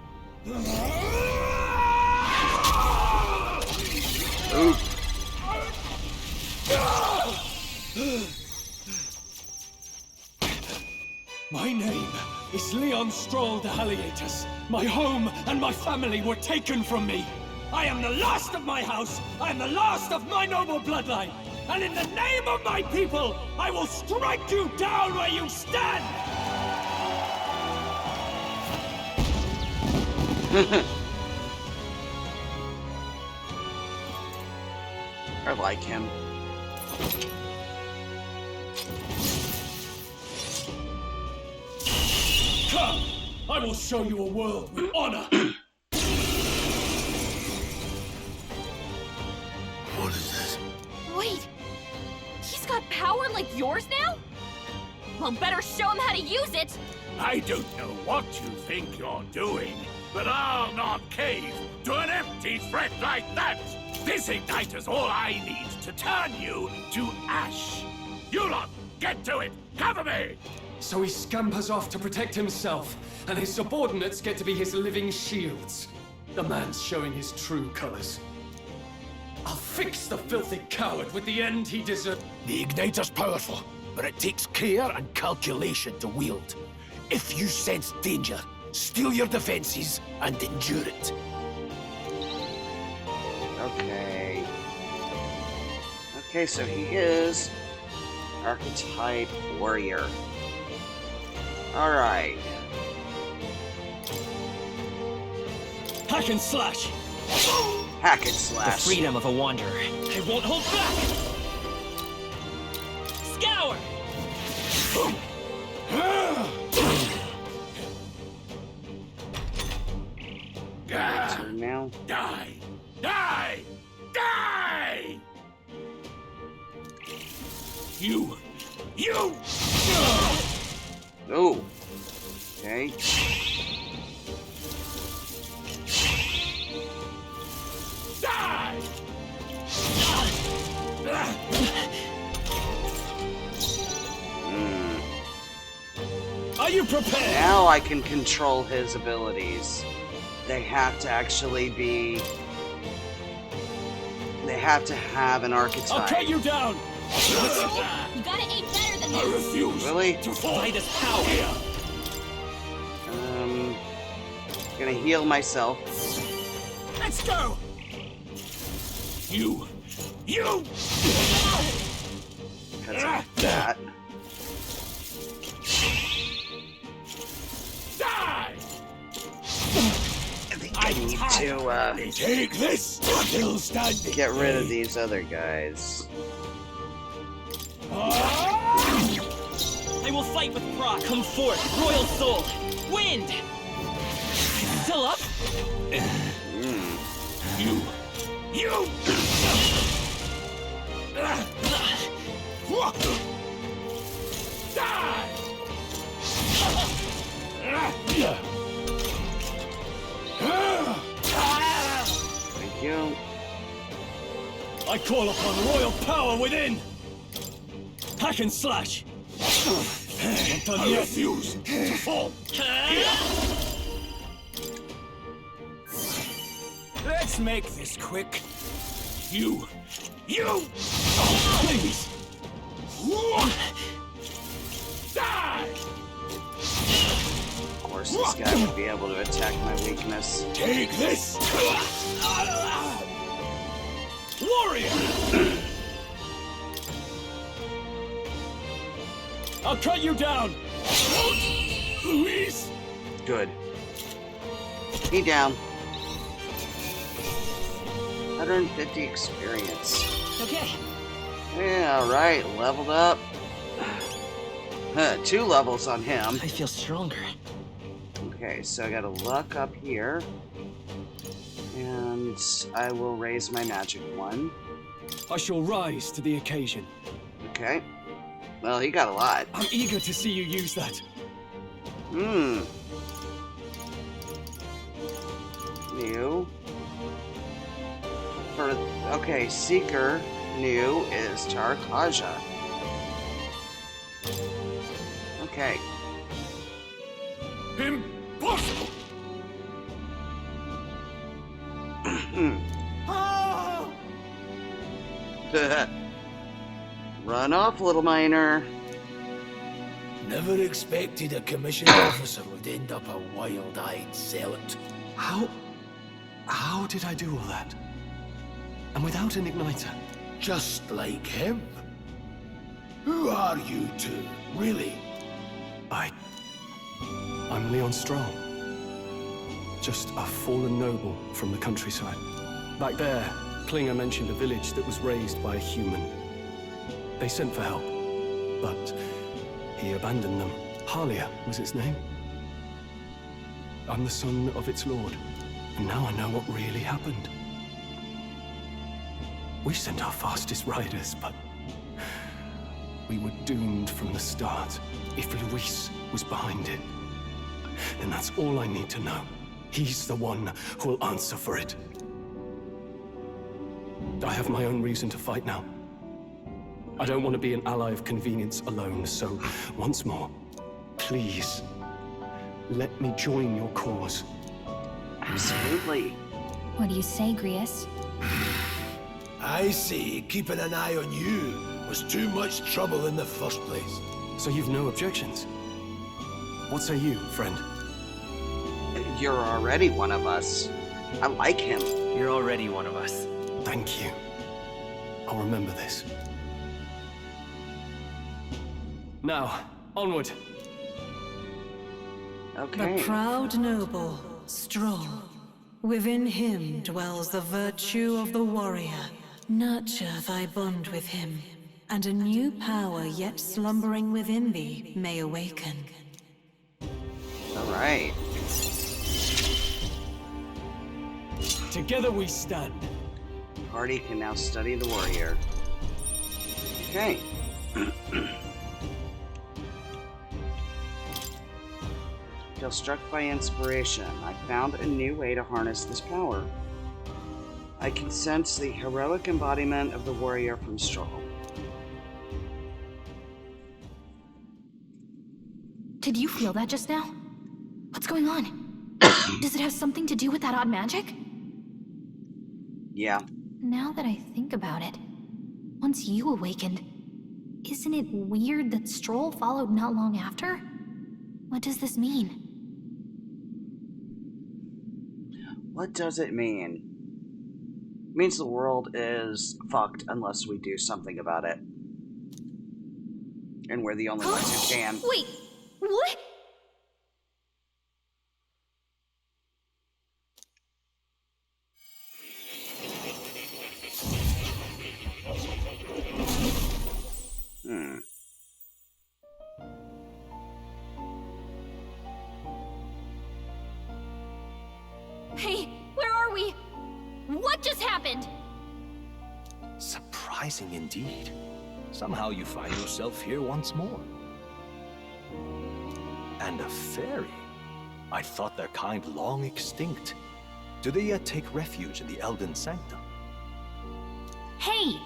[SPEAKER 8] Ooh.
[SPEAKER 15] My name is
[SPEAKER 2] Leon Stroll de Halietus, my home and my family were taken from me. I am the last of my house, I am the last of my noble bloodline, and in the name of my people, I will strike you down where you stand!
[SPEAKER 8] I like him.
[SPEAKER 2] Come! I will show you a world with honor!
[SPEAKER 10] What is this?
[SPEAKER 9] Wait! He's got power like yours now? Well, better show him how to use it!
[SPEAKER 19] I don't know what you think you're doing, but I'll not cave to an empty threat like that! This igniter's all I need to turn you to ash! You lot, get to it! Cover me!
[SPEAKER 18] So he scampers off to protect himself, and his subordinates get to be his living shields. The man's showing his true colors. I'll fix the filthy coward with the end he deserves.
[SPEAKER 10] The igniter's powerful, but it takes care and calculation to wield. If you sense danger, steel your defenses and endure it.
[SPEAKER 8] Okay. Okay, so he is archetype warrior. Alright.
[SPEAKER 1] Hack and slash!
[SPEAKER 8] Hack and slash.
[SPEAKER 12] The freedom of a wanderer.
[SPEAKER 1] I won't hold back! Scour!
[SPEAKER 8] Now.
[SPEAKER 19] Die! Die! Die! You!
[SPEAKER 8] Oh. Okay.
[SPEAKER 19] Die!
[SPEAKER 1] Are you prepared?
[SPEAKER 8] Now I can control his abilities. They have to actually be... They have to have an archetype.
[SPEAKER 1] I'll cut you down!
[SPEAKER 9] You gotta aim better than
[SPEAKER 19] I
[SPEAKER 9] this!
[SPEAKER 19] refuse
[SPEAKER 8] Really?
[SPEAKER 19] to fall!
[SPEAKER 1] By this power!
[SPEAKER 8] Gonna heal myself.
[SPEAKER 1] Let's go!
[SPEAKER 19] You!
[SPEAKER 8] Because of that.
[SPEAKER 19] Die!
[SPEAKER 8] I think I need to,
[SPEAKER 10] Take this! Still standing!
[SPEAKER 8] get rid of these other guys.
[SPEAKER 1] I will fight with pride. Come forth, royal soul! Wind! Still up?
[SPEAKER 19] You! Die!
[SPEAKER 8] Thank you.
[SPEAKER 1] I call upon royal power within! Hack and slash! Not done
[SPEAKER 19] I
[SPEAKER 1] yet.
[SPEAKER 19] refuse to fall!
[SPEAKER 1] Let's make this quick.
[SPEAKER 19] You!
[SPEAKER 1] Please!
[SPEAKER 19] Die!
[SPEAKER 8] Of course, this guy would be able to attack my weakness.
[SPEAKER 10] Take this!
[SPEAKER 1] Warrior! I'll cut you down!
[SPEAKER 10] Luis!
[SPEAKER 8] Good. He down. 150 experience.
[SPEAKER 1] Okay.
[SPEAKER 8] Yeah, alright, leveled up. 2 levels on him.
[SPEAKER 12] I feel stronger.
[SPEAKER 8] Okay, so I gotta luck up here. And I will raise my magic 1.
[SPEAKER 2] I shall rise to the occasion.
[SPEAKER 8] Okay. Well, he got a lot.
[SPEAKER 2] I'm eager to see you use that.
[SPEAKER 8] New. Okay, Seeker new is Tarkaja. Okay.
[SPEAKER 19] Impossible!
[SPEAKER 8] Run off, little miner.
[SPEAKER 10] Never expected a commissioned officer would end up a wild-eyed zealot.
[SPEAKER 15] How did I do all that? And without an igniter?
[SPEAKER 10] Just like him. Who are you two, really?
[SPEAKER 15] I'm Leon Strong. Just a fallen noble from the countryside. Back there, Klinger mentioned a village that was raised by a human. They sent for help, but he abandoned them. Halia was its name. I'm the son of its lord, and now I know what really happened. We sent our fastest riders, but we were doomed from the start. If Luis was behind it, then that's all I need to know. He's the one who'll answer for it. I have my own reason to fight now. I don't want to be an ally of convenience alone, so once more, please, let me join your cause.
[SPEAKER 8] Absolutely.
[SPEAKER 9] What do you say, Grius?
[SPEAKER 10] I say keeping an eye on you was too much trouble in the first place.
[SPEAKER 15] So you've no objections? What say you, friend?
[SPEAKER 8] You're already one of us. I like him.
[SPEAKER 12] You're already one of us.
[SPEAKER 15] Thank you. I'll remember this. Now, onward.
[SPEAKER 8] Okay.
[SPEAKER 4] The proud noble, strong. Within him dwells the virtue of the warrior. Nurture thy bond with him, and a new power yet slumbering within thee may awaken.
[SPEAKER 8] Alright.
[SPEAKER 2] Together we stand.
[SPEAKER 8] Party can now study the warrior. Okay. Feel struck by inspiration. I found a new way to harness this power. I can sense the heroic embodiment of the warrior from Stroll.
[SPEAKER 9] Did you feel that just now? What's going on? Does it have something to do with that odd magic?
[SPEAKER 8] Yeah.
[SPEAKER 9] Now that I think about it, once you awakened, isn't it weird that Stroll followed not long after? What does this mean?
[SPEAKER 8] What does it mean? It means the world is fucked unless we do something about it. And we're the only ones who can.
[SPEAKER 9] Wait, what? Hey, where are we? What just happened?
[SPEAKER 7] Surprising indeed. Somehow you find yourself here once more. And a fairy? I thought their kind long extinct. Do they yet take refuge in the Elden Sanctum?
[SPEAKER 9] Hey!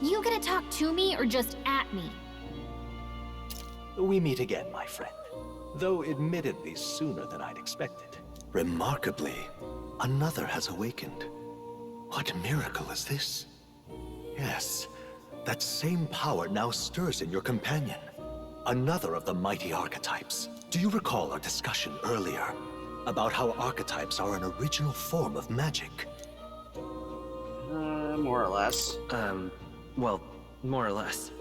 [SPEAKER 9] You gonna talk to me or just at me?
[SPEAKER 7] We meet again, my friend. Though admittedly sooner than I'd expected. Remarkably, another has awakened. What miracle is this? Yes, that same power now stirs in your companion. Another of the mighty archetypes. Do you recall our discussion earlier about how archetypes are an original form of magic?
[SPEAKER 8] More or less.
[SPEAKER 12] Well, more or less.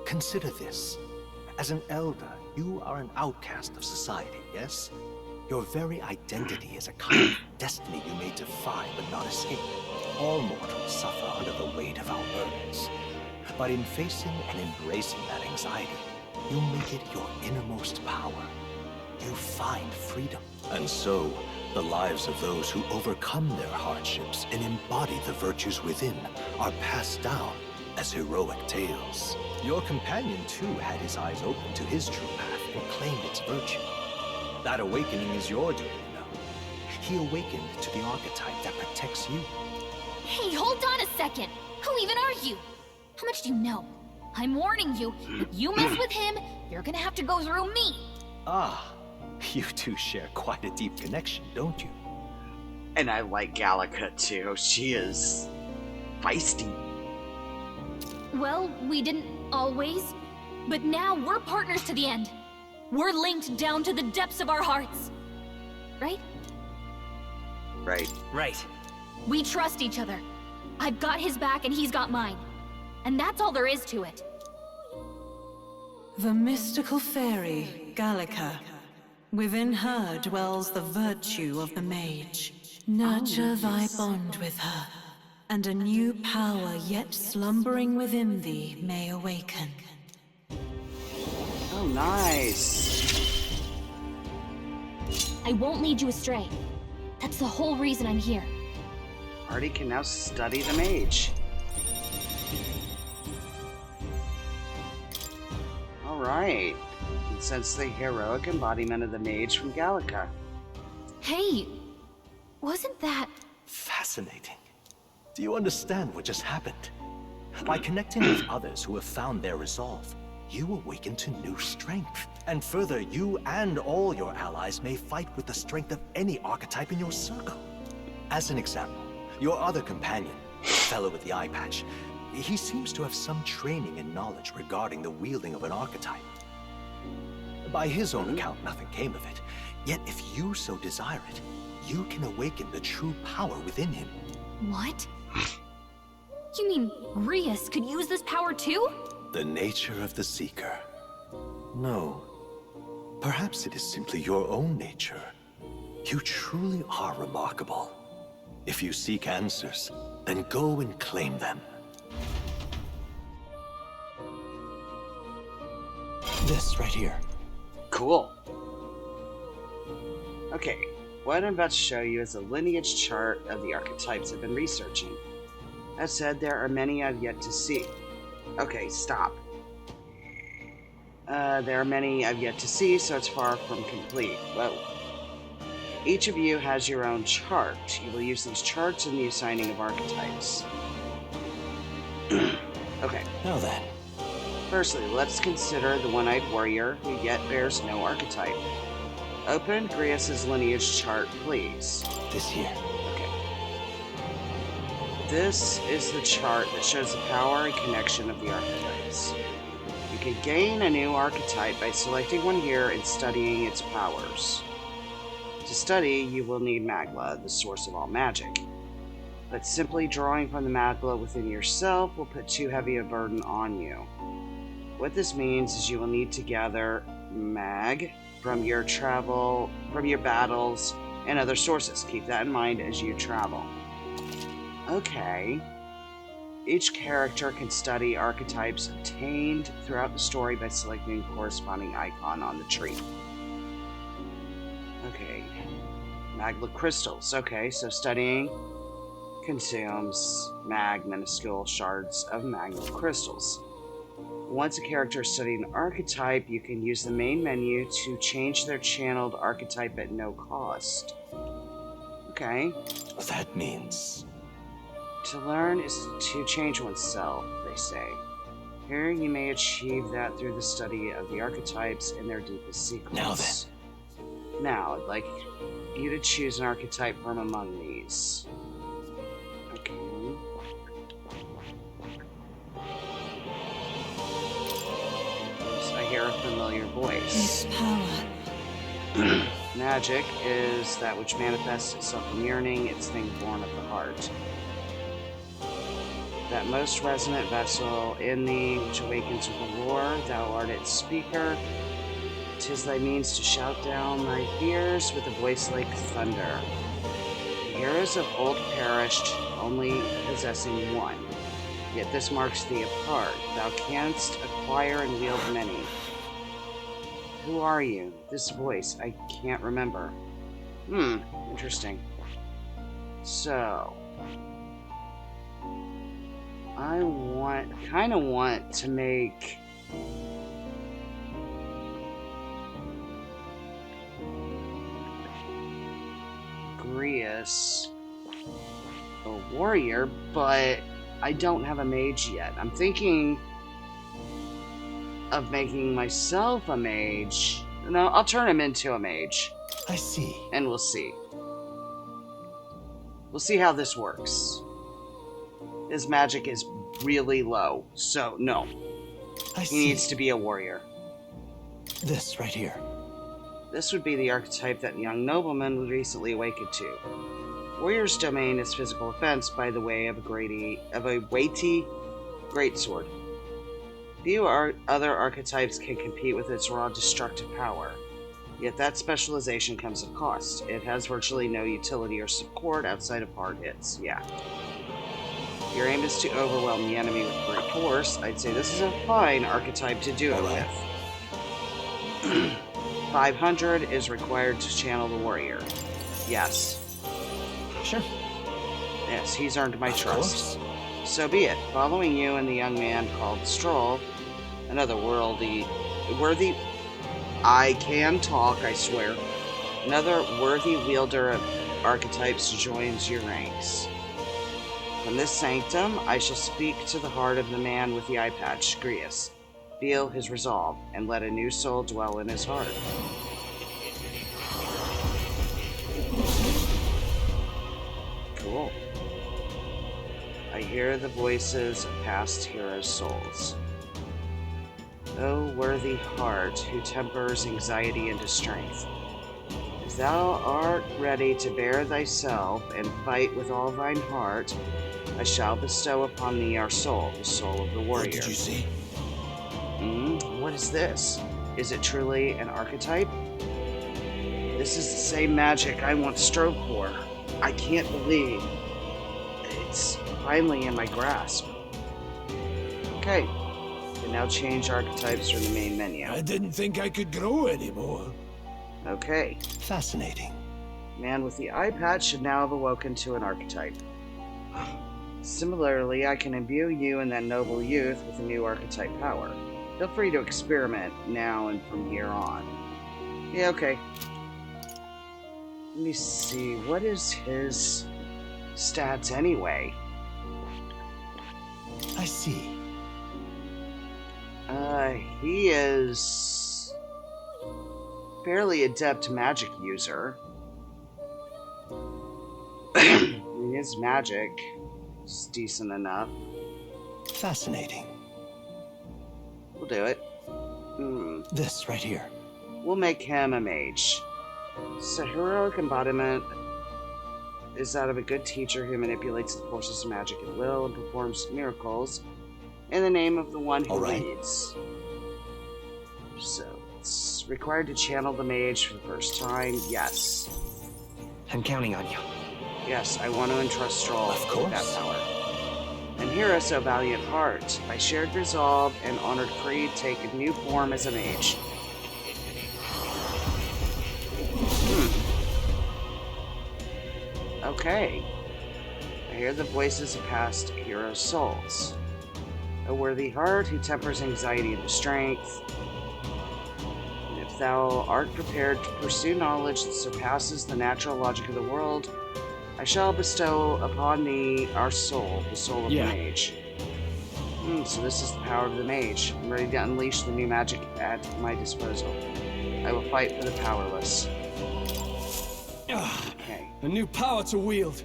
[SPEAKER 7] Consider this. As an elder, you are an outcast of society, yes? Your very identity is a kind of destiny you may defy but not escape. All mortals suffer under the weight of our burdens. But in facing and embracing that anxiety, you make it your innermost power. You find freedom. And so, the lives of those who overcome their hardships and embody the virtues within are passed down as heroic tales. Your companion, too, had his eyes open to his true path and claimed its virtue. That awakening is your doing, you know. He awakened to the archetype that protects you.
[SPEAKER 9] Hey, hold on a second! Who even are you? How much do you know? I'm warning you, if you mess with him, you're gonna have to go through me!
[SPEAKER 7] Ah, you two share quite a deep connection, don't you?
[SPEAKER 8] And I like Gallica too. She is feisty.
[SPEAKER 9] Well, we didn't always, but now we're partners to the end. We're linked down to the depths of our hearts. Right?
[SPEAKER 8] Right.
[SPEAKER 12] Right.
[SPEAKER 9] We trust each other. I've got his back and he's got mine. And that's all there is to it.
[SPEAKER 4] The mystical fairy, Gallica. Within her dwells the virtue of the mage. Nurture thy bond with her, and a new power yet slumbering within thee may awaken.
[SPEAKER 8] Oh, nice.
[SPEAKER 9] I won't lead you astray. That's the whole reason I'm here.
[SPEAKER 8] Artie can now study the mage. Alright. And sense the heroic embodiment of the mage from Gallica.
[SPEAKER 9] Hey, wasn't that...
[SPEAKER 7] Fascinating. Do you understand what just happened? By connecting with others who have found their resolve, you awaken to new strength. And further, you and all your allies may fight with the strength of any archetype in your circle. As an example, your other companion, the fellow with the eye patch, he seems to have some training and knowledge regarding the wielding of an archetype. By his own account, nothing came of it. Yet if you so desire it, you can awaken the true power within him.
[SPEAKER 9] What? You mean Rias could use this power too?
[SPEAKER 7] The nature of the Seeker. No. Perhaps it is simply your own nature. You truly are remarkable. If you seek answers, then go and claim them. This right here.
[SPEAKER 8] Cool. Okay, what I'm about to show you is a lineage chart of the archetypes I've been researching. That said, there are many I've yet to see. Okay, stop. There are many I've yet to see, so it's far from complete. Whoa. Each of you has your own chart. You will use these charts in the assigning of archetypes. Okay.
[SPEAKER 7] Now then.
[SPEAKER 8] Firstly, let's consider the one-eyed warrior who yet bears no archetype. Open Grias's lineage chart, please.
[SPEAKER 7] This here.
[SPEAKER 8] Okay. This is the chart that shows the power and connection of the archetypes. You can gain a new archetype by selecting one here and studying its powers. To study, you will need Magla, the source of all magic. But simply drawing from the Magla within yourself will put too heavy a burden on you. What this means is you will need to gather Mag from your battles, and other sources. Keep that in mind as you travel. Okay. Each character can study archetypes obtained throughout the story by selecting a corresponding icon on the tree. Okay. Magla crystals. Okay, so studying consumes minuscule shards of magma crystals. Once a character is studying an archetype, you can use the main menu to change their channeled archetype at no cost. Okay.
[SPEAKER 7] That means...
[SPEAKER 8] To learn is to change oneself, they say. Here you may achieve that through the study of the archetypes and their deepest secrets.
[SPEAKER 7] Now then.
[SPEAKER 8] Now, I'd like you to choose an archetype from among these. Okay. I hear a familiar voice.
[SPEAKER 4] This power.
[SPEAKER 8] Magic is that which manifests itself in yearning, its thing born of the heart. That most resonant vessel in thee, which awakens with a roar, thou art its speaker. 'Tis thy means to shout down thy fears with a voice like thunder. The heroes of old perished, only possessing one. Yet this marks thee apart. Thou canst acquire and wield many. Who are you? This voice, I can't remember. Interesting. So... I kinda want to make... Grias a warrior, but I don't have a mage yet. I'm thinking of making myself a mage. No, I'll turn him into a mage.
[SPEAKER 7] I see.
[SPEAKER 8] And we'll see. We'll see how this works. His magic is really low, so no. He needs to be a warrior.
[SPEAKER 6] This right here.
[SPEAKER 8] This would be the archetype that young nobleman was recently awakened to. Warrior's domain is physical offense by the way of a weighty greatsword. Few other archetypes can compete with its raw destructive power. Yet that specialization comes at a cost. It has virtually no utility or support outside of hard hits. Yeah. Your aim is to overwhelm the enemy with brute force. I'd say this is a fine archetype to do it with. 500 is required to channel the warrior. Yes.
[SPEAKER 6] Sure.
[SPEAKER 8] Yes, he's earned my trust. So be it. Following you and the young man called Stroll, another worthy... I can talk, I swear. Another worthy wielder of archetypes joins your ranks. From this sanctum, I shall speak to the heart of the man with the eye patch, Grius. Feel his resolve, and let a new soul dwell in his heart. Cool. I hear the voices of past heroes' souls. O worthy heart, who tempers anxiety into strength. If thou art ready to bear thyself and fight with all thine heart, I shall bestow upon thee our soul, the soul of the warrior.
[SPEAKER 3] What did you see?
[SPEAKER 8] What is this? Is it truly an archetype? This is the same magic I once strove for. I can't believe it's finally in my grasp. Okay, we can now change archetypes from the main menu.
[SPEAKER 10] I didn't think I could grow anymore.
[SPEAKER 8] Okay.
[SPEAKER 6] Fascinating.
[SPEAKER 8] Man with the eye patch should now have awoken to an archetype. Similarly, I can imbue you and that noble youth with a new archetype power. Feel free to experiment now and from here on. Yeah, okay. Let me see, what is his stats anyway?
[SPEAKER 6] I see.
[SPEAKER 8] He is fairly adept magic user. His magic is decent enough.
[SPEAKER 6] Fascinating.
[SPEAKER 8] We'll do it.
[SPEAKER 6] This right here.
[SPEAKER 8] We'll make him a mage. So heroic embodiment is that of a good teacher who manipulates the forces of magic at will and performs miracles in the name of the one who leads. So it's required to channel the mage for the first time. Yes.
[SPEAKER 12] I'm counting on you.
[SPEAKER 8] Yes, I want to entrust Stroll with that power. And hear us, O valiant heart. By shared resolve and honored creed, take a new form as a mage. Okay. I hear the voices of past heroes' souls. A worthy heart who tempers anxiety into strength. And if thou art prepared to pursue knowledge that surpasses the natural logic of the world, I shall bestow upon thee our soul, the soul of the mage. So this is the power of the mage. I'm ready to unleash the new magic at my disposal. I will fight for the powerless. Okay.
[SPEAKER 2] A new power to wield.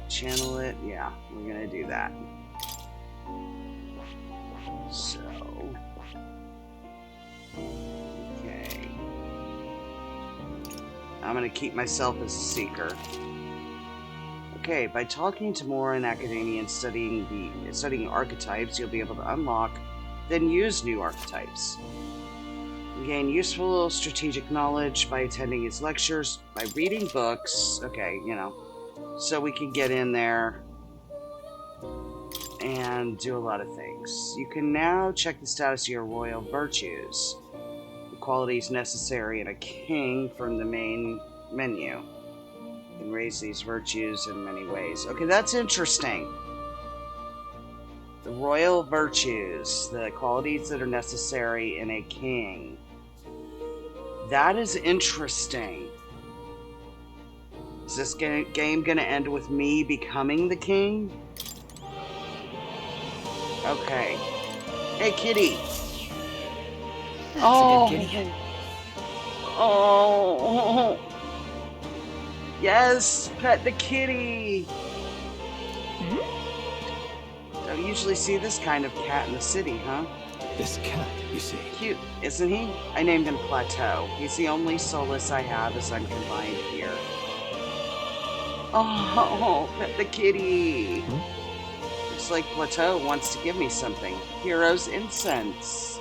[SPEAKER 8] Channel it. Yeah, we're gonna do that. So. Okay. I'm gonna keep myself as a seeker. Okay, by talking to more in academia and studying archetypes, you'll be able to unlock, then use new archetypes. You gain useful strategic knowledge by attending his lectures, by reading books, okay, you know, so we can get in there and do a lot of things. You can now check the status of your royal virtues, the qualities necessary in a king from the main menu. You can raise these virtues in many ways. Okay, that's interesting. The royal virtues, the qualities that are necessary in a king. That is interesting. Is this game gonna end with me becoming the king? Okay. Hey, kitty.
[SPEAKER 12] That's a good kitty.
[SPEAKER 8] Oh. Yes, pet the kitty. Don't usually see this kind of cat in the city, huh?
[SPEAKER 6] This cat, you see.
[SPEAKER 8] Cute, isn't he? I named him Plateau. He's the only solace I have as I'm confined here. Oh, pet the kitty. Looks like Plateau wants to give me something. Hero's incense.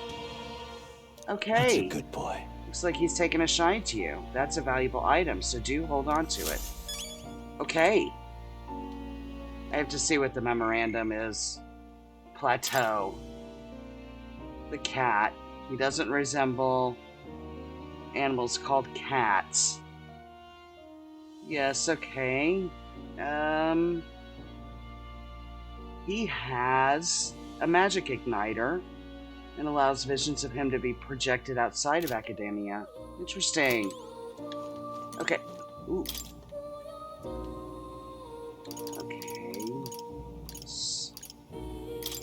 [SPEAKER 8] Okay.
[SPEAKER 6] That's a good boy.
[SPEAKER 8] Looks like he's taken a shine to you. That's a valuable item, so do hold on to it. Okay. I have to see what the memorandum is. Plateau. The cat. He doesn't resemble animals called cats. Yes, okay. He has a magic igniter and allows visions of him to be projected outside of academia. Interesting. Okay. Ooh. Okay.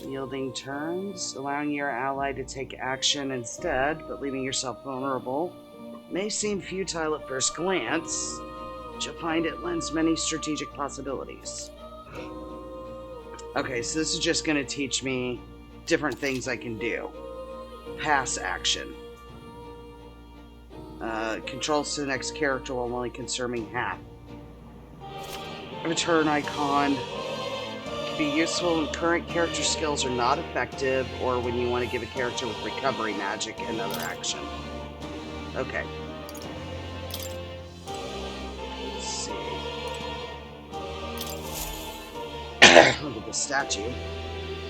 [SPEAKER 8] Yielding turns, allowing your ally to take action instead, but leaving yourself vulnerable. May seem futile at first glance, but you'll find it lends many strategic possibilities. Okay, so this is just going to teach me different things I can do. Pass action. Controls to the next character while only consuming half. Return icon. Can be useful when current character skills are not effective, or when you want to give a character with recovery magic another action. Okay. Let's see. Look at the statue.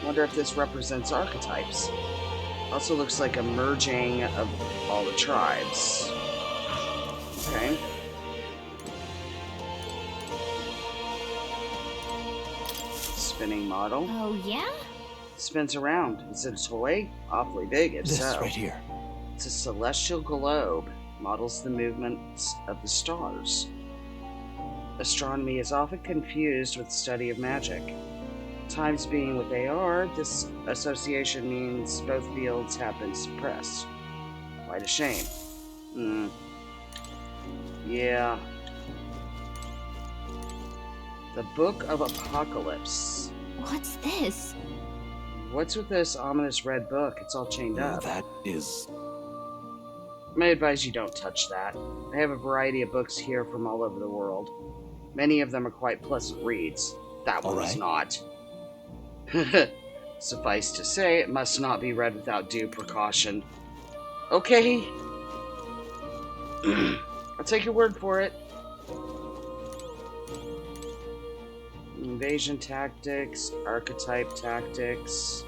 [SPEAKER 8] Wonder if this represents archetypes. Also looks like a merging of all the tribes. Okay. Spinning model.
[SPEAKER 9] Oh, yeah?
[SPEAKER 8] Spins around. Is it a toy? Awfully big, if
[SPEAKER 6] This
[SPEAKER 8] so.
[SPEAKER 6] right here.
[SPEAKER 8] It's a celestial globe. Models the movements of the stars. Astronomy is often confused with the study of magic. Times being what they are, this association means both fields have been suppressed. Quite a shame. Yeah. The Book of Apocalypse.
[SPEAKER 9] What's this?
[SPEAKER 8] What's with this ominous red book? It's all chained up.
[SPEAKER 6] That is...
[SPEAKER 8] I advise you don't touch that. I have a variety of books here from all over the world. Many of them are quite pleasant reads. That one is not. Suffice to say, it must not be read without due precaution. Okay. I'll take your word for it. Invasion tactics, archetype tactics,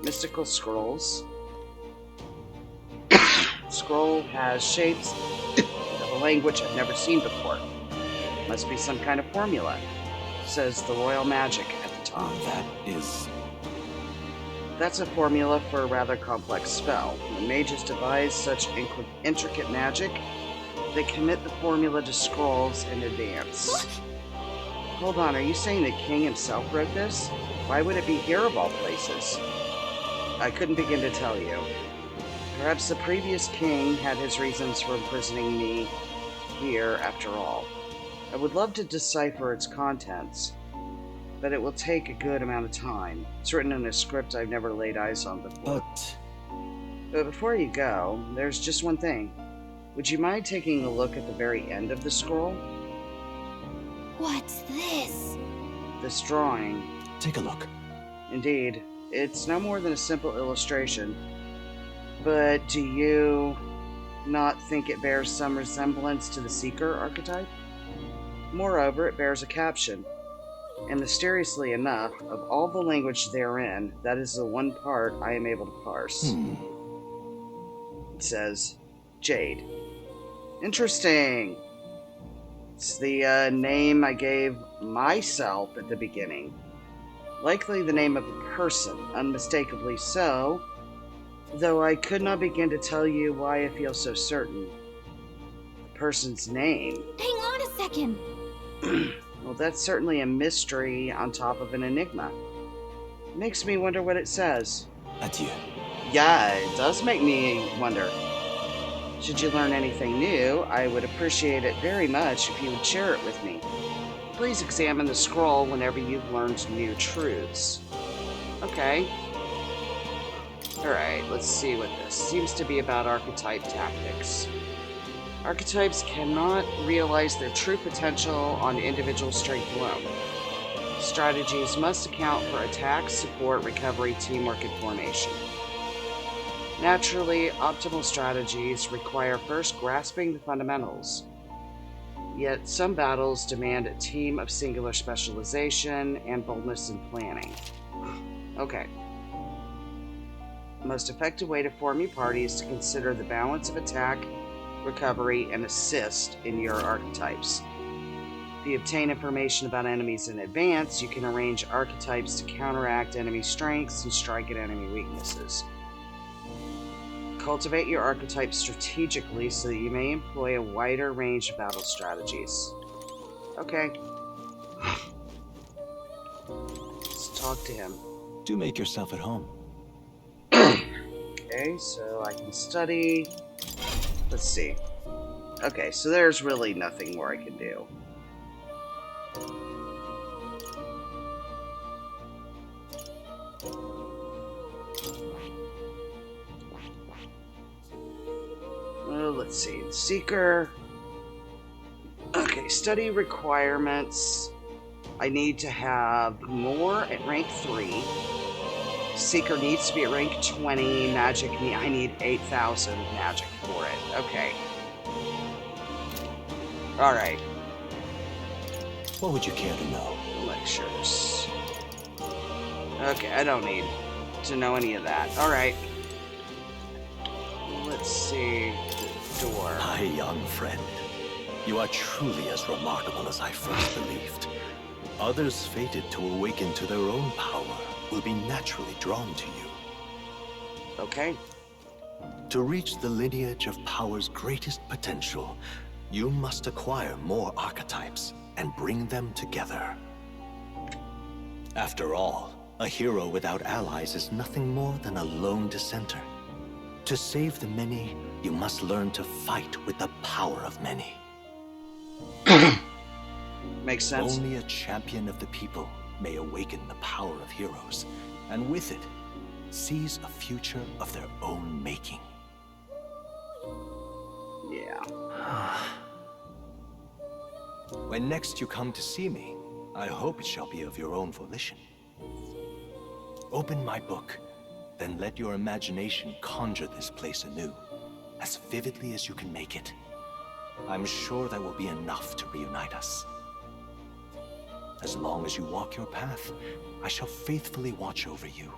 [SPEAKER 8] mystical scrolls. Scroll has shapes of a language I've never seen before. Must be some kind of formula. Says the royal magic at the top.
[SPEAKER 6] That is...
[SPEAKER 8] That's a formula for a rather complex spell. When mages devise such intricate magic, they commit the formula to scrolls in advance. Hold on, are you saying the king himself wrote this? Why would it be here of all places? I couldn't begin to tell you. Perhaps the previous king had his reasons for imprisoning me here after all. I would love to decipher its contents, but it will take a good amount of time. It's written in a script I've never laid eyes on before. But before you go, there's just one thing. Would you mind taking a look at the very end of the scroll?
[SPEAKER 9] What's this?
[SPEAKER 8] This drawing.
[SPEAKER 6] Take a look.
[SPEAKER 8] Indeed. It's no more than a simple illustration. But do you not think it bears some resemblance to the Seeker archetype? Moreover, it bears a caption. And mysteriously enough, of all the language therein, that is the one part I am able to parse. It says, Jayde. Interesting. It's the name I gave myself at the beginning. Likely the name of a person, unmistakably so, though I could not begin to tell you why I feel so certain. The person's name.
[SPEAKER 9] Hang on a second.
[SPEAKER 8] Well, that's certainly a mystery on top of an enigma. Makes me wonder what it says.
[SPEAKER 6] Adieu.
[SPEAKER 8] Yeah, it does make me wonder. Should you learn anything new, I would appreciate it very much if you would share it with me. Please examine the scroll whenever you've learned new truths. Okay. Alright, let's see what this seems to be about archetype tactics. Archetypes cannot realize their true potential on individual strength alone. Strategies must account for attack, support, recovery, teamwork, and formation. Naturally, optimal strategies require first grasping the fundamentals. Yet some battles demand a team of singular specialization and boldness in planning. Okay. The most effective way to form your party is to consider the balance of attack, recovery, and assist in your archetypes. If you obtain information about enemies in advance, you can arrange archetypes to counteract enemy strengths and strike at enemy weaknesses. Cultivate your archetype strategically so that you may employ a wider range of battle strategies. Okay. Let's talk to him.
[SPEAKER 6] Do make yourself at home.
[SPEAKER 8] Okay, so I can study. Let's see. Okay, so there's really nothing more I can do. Well, let's see. Seeker. Okay, study requirements. I need to have more at rank 3. Seeker needs to be at rank 20. Magic, I need 8,000 magic for it. Okay. Alright.
[SPEAKER 6] What would you care to know?
[SPEAKER 8] Lectures. Okay, I don't need to know any of that. Alright. Let's see. The door.
[SPEAKER 3] My young friend, you are truly as remarkable as I first believed. Others fated to awaken to their own power will be naturally drawn to you.
[SPEAKER 8] Okay.
[SPEAKER 3] To reach the lineage of power's greatest potential, you must acquire more archetypes and bring them together. After all, a hero without allies is nothing more than a lone dissenter. To save the many, you must learn to fight with the power of many.
[SPEAKER 8] Makes sense.
[SPEAKER 3] Only a champion of the people may awaken the power of heroes, and with it, seize a future of their own making.
[SPEAKER 8] Yeah.
[SPEAKER 3] When next you come to see me, I hope it shall be of your own volition. Open my book, then let your imagination conjure this place anew, as vividly as you can make it. I'm sure that will be enough to reunite us. As long as you walk your path, I shall faithfully watch over you.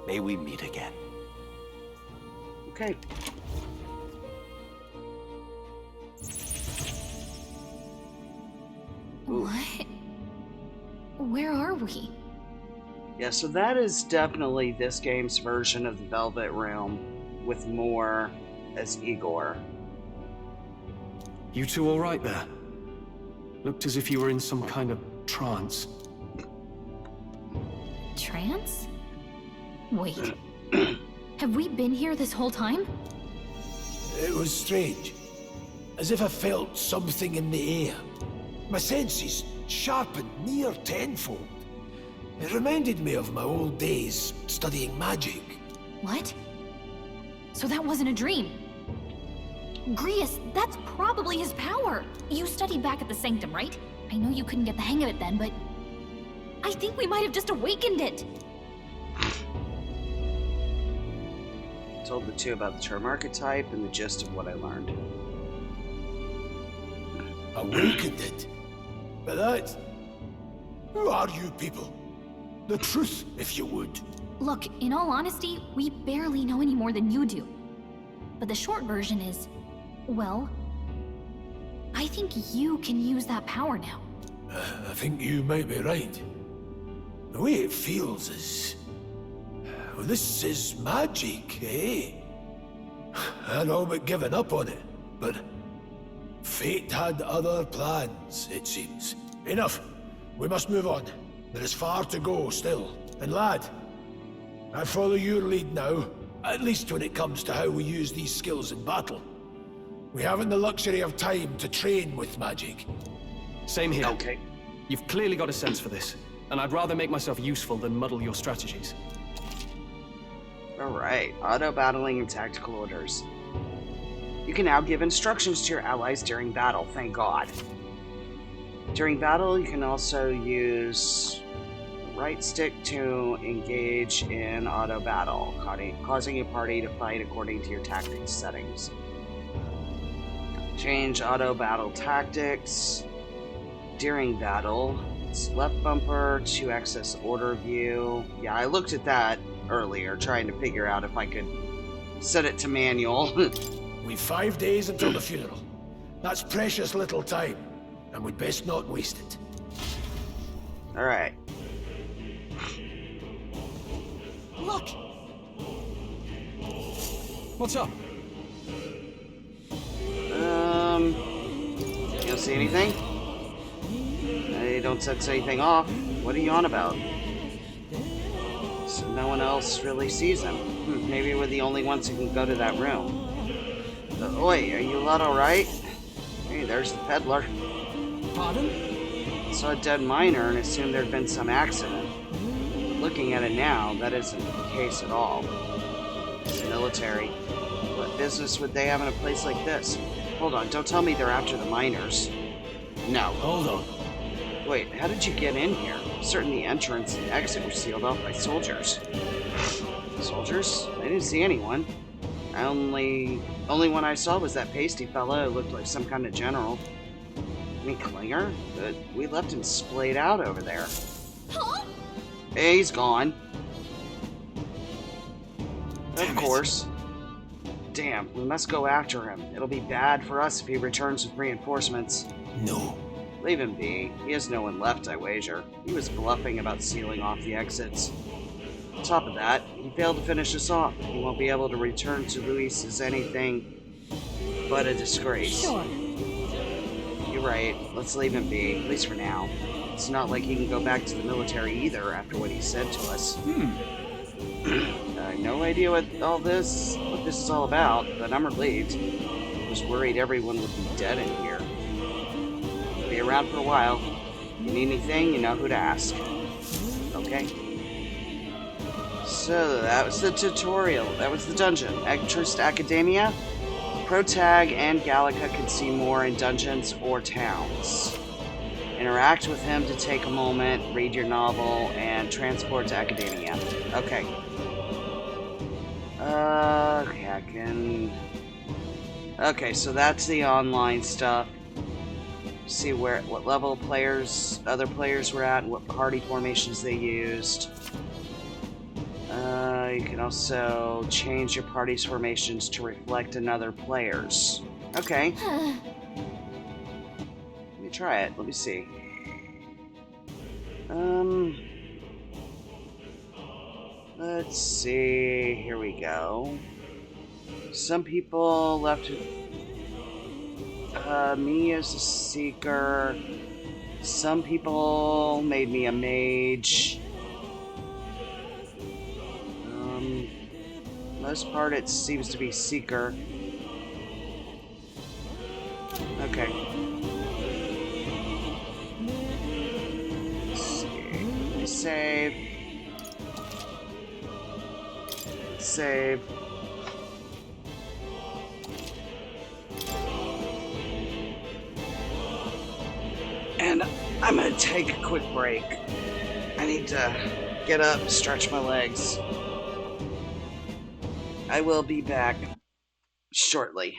[SPEAKER 3] May we meet again.
[SPEAKER 8] Okay.
[SPEAKER 9] What? Where are we?
[SPEAKER 8] Yeah, so that is definitely this game's version of the Velvet Realm, with more as Igor.
[SPEAKER 15] You two all right there? Looked as if you were in some kind of trance.
[SPEAKER 9] Trance? Wait. Have we been here this whole time?
[SPEAKER 10] It was strange. As if I felt something in the air. My senses sharpened near tenfold. It reminded me of my old days studying magic.
[SPEAKER 9] What? So that wasn't a dream. Grius, that's probably his power. You studied back at the Sanctum, right? I know you couldn't get the hang of it then, but I think we might have just awakened it.
[SPEAKER 8] Told the two about the term archetype and the gist of what I learned.
[SPEAKER 10] Awakened it? But that... Who are you people? The truth, if you would.
[SPEAKER 9] Look, in all honesty, we barely know any more than you do. But the short version is, well, I think you can use that power now.
[SPEAKER 10] I think you might be right. The way it feels is... Well, this is magic, eh? I'd all but given up on it, but... Fate had other plans, it seems. Enough. We must move on. There is far to go still. And lad, I follow your lead now, at least when it comes to how we use these skills in battle. We haven't the luxury of time to train with magic.
[SPEAKER 15] Same here.
[SPEAKER 8] Okay.
[SPEAKER 15] You've clearly got a sense for this, and I'd rather make myself useful than muddle your strategies.
[SPEAKER 8] Alright, auto battling and tactical orders. You can now give instructions to your allies during battle, thank God. During battle, you can also use right stick to engage in auto battle, causing your party to fight according to your tactics settings. Change auto battle tactics. During battle, it's left bumper to access order view. Yeah, I looked at that earlier, trying to figure out if I could set it to manual.
[SPEAKER 10] We've 5 days until the funeral. That's precious little time, and we'd best not waste it.
[SPEAKER 8] Alright.
[SPEAKER 2] Look! What's up?
[SPEAKER 8] You don't see anything? I don't sense anything off. What are you on about? So no one else really sees him. Maybe we're the only ones who can go to that room. Oi, are you lot alright? Hey, there's the peddler.
[SPEAKER 2] Pardon?
[SPEAKER 8] Saw a dead miner and assumed there'd been some accident. Looking at it now, that isn't the case at all. It's military. What business would they have in a place like this? Hold on, don't tell me they're after the miners. No. Hold on. Wait, how did you get in here? Certain the entrance and exit were sealed off by soldiers. Soldiers? I didn't see anyone. Only one I saw was that pasty fella who looked like some kind of general. I mean, Klinger? But we left him splayed out over there. Huh? Hey, he's gone. Of course. Damn, we must go after him. It'll be bad for us if he returns with reinforcements.
[SPEAKER 10] No.
[SPEAKER 8] Leave him be. He has no one left, I wager. He was bluffing about sealing off the exits. On top of that, he failed to finish us off. He won't be able to return to Luis as anything but a disgrace.
[SPEAKER 17] Sure.
[SPEAKER 8] You're right. Let's leave him be, at least for now. It's not like he can go back to the military either after what he said to us. No idea what this is all about, but I'm relieved. I was worried everyone would be dead in here. I'll be around for a while. If you need anything, you know who to ask. Okay. So, that was the tutorial. That was the dungeon. Actress to Academia. Protag and Gallica could see more in dungeons or towns. Interact with him to take a moment, read your novel, and transport to Academia. Okay. Okay, I can... Okay, so that's the online stuff. See what level other players were at, and what party formations they used. You can also change your party's formations to reflect another player's. Okay. Let me try it. Let me see. Let's see. Here we go. Some people left me as a seeker. Some people made me a mage. Most part it seems to be seeker. Okay. Let's see. Save. Save. And I'm gonna take a quick break. I need to get up, stretch my legs. I will be back shortly.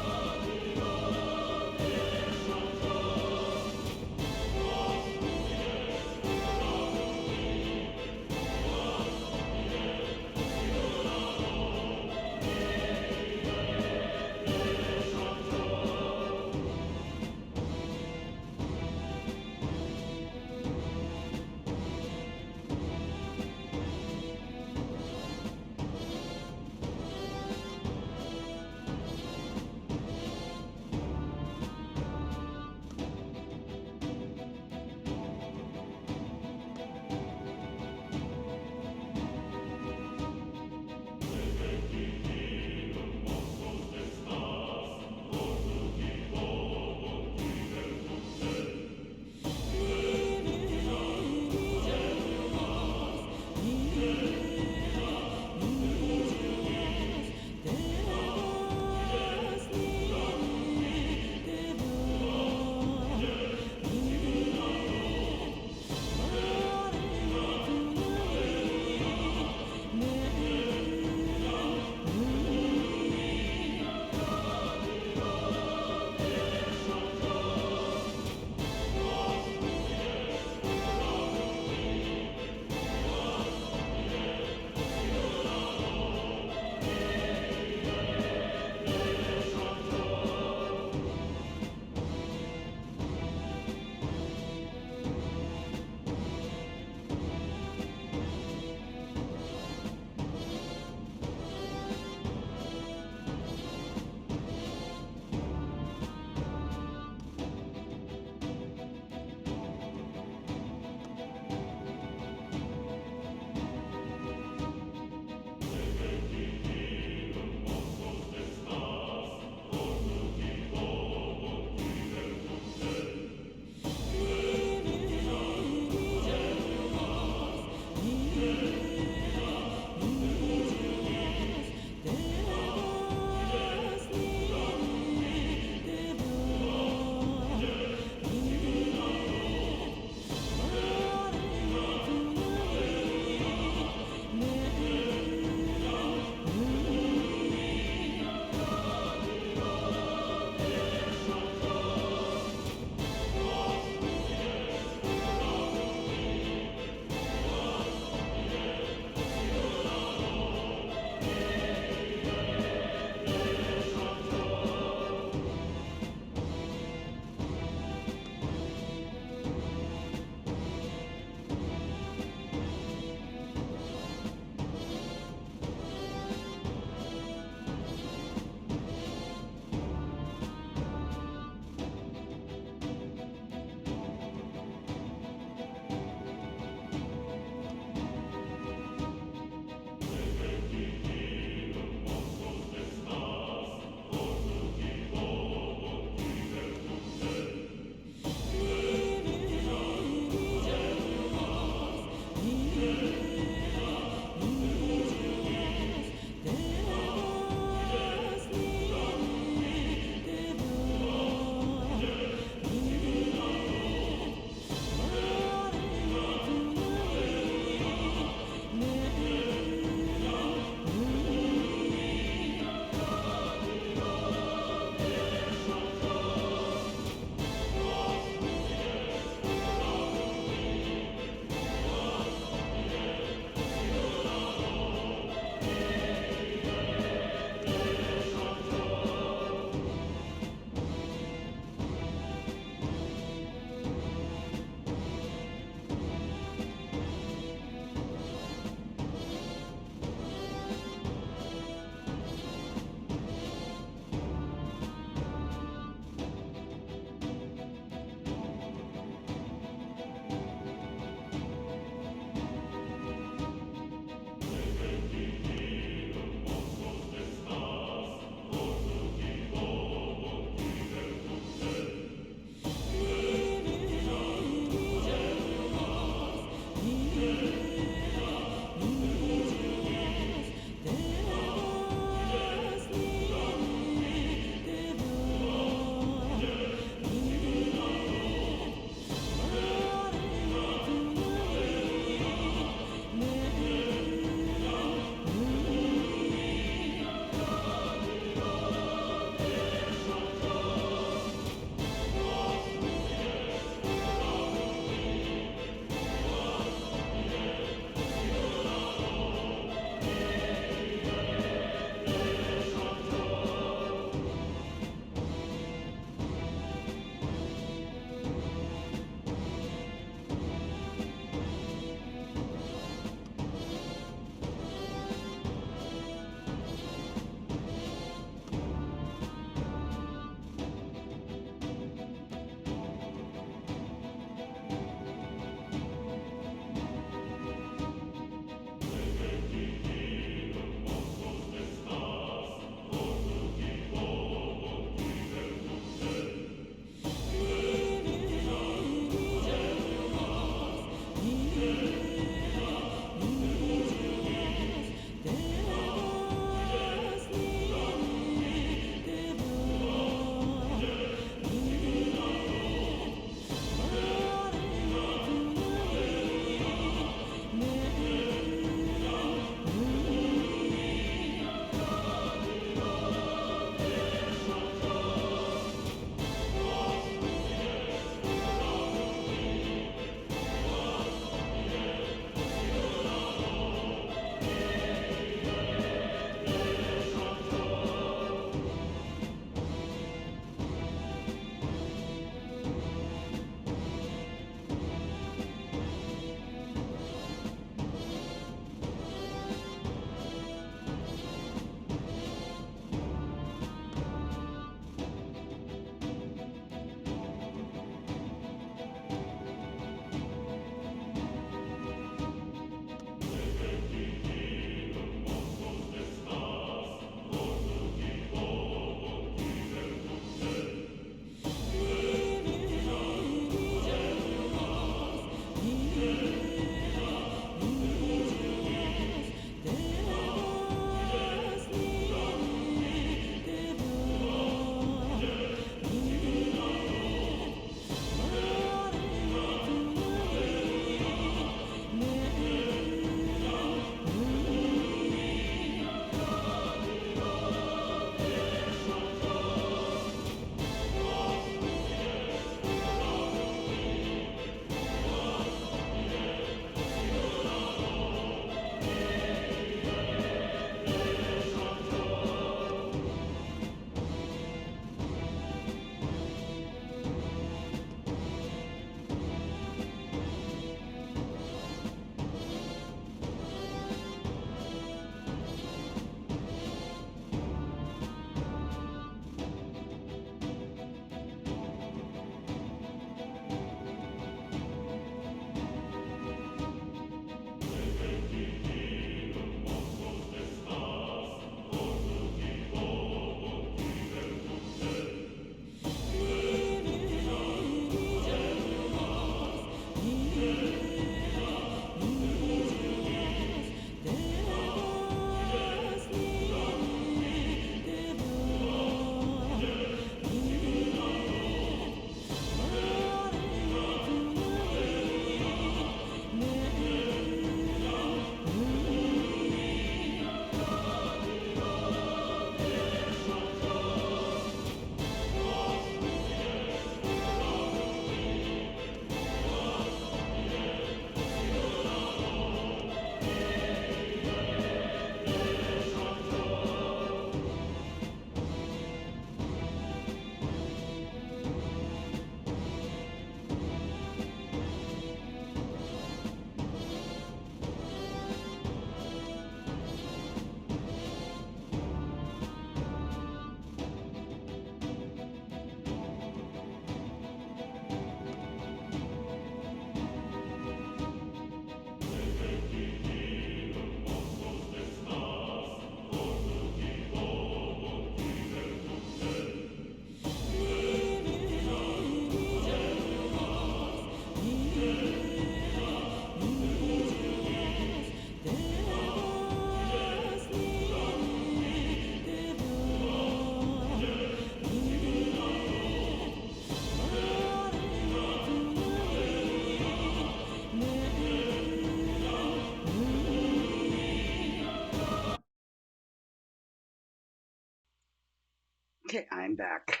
[SPEAKER 8] Okay, I'm back.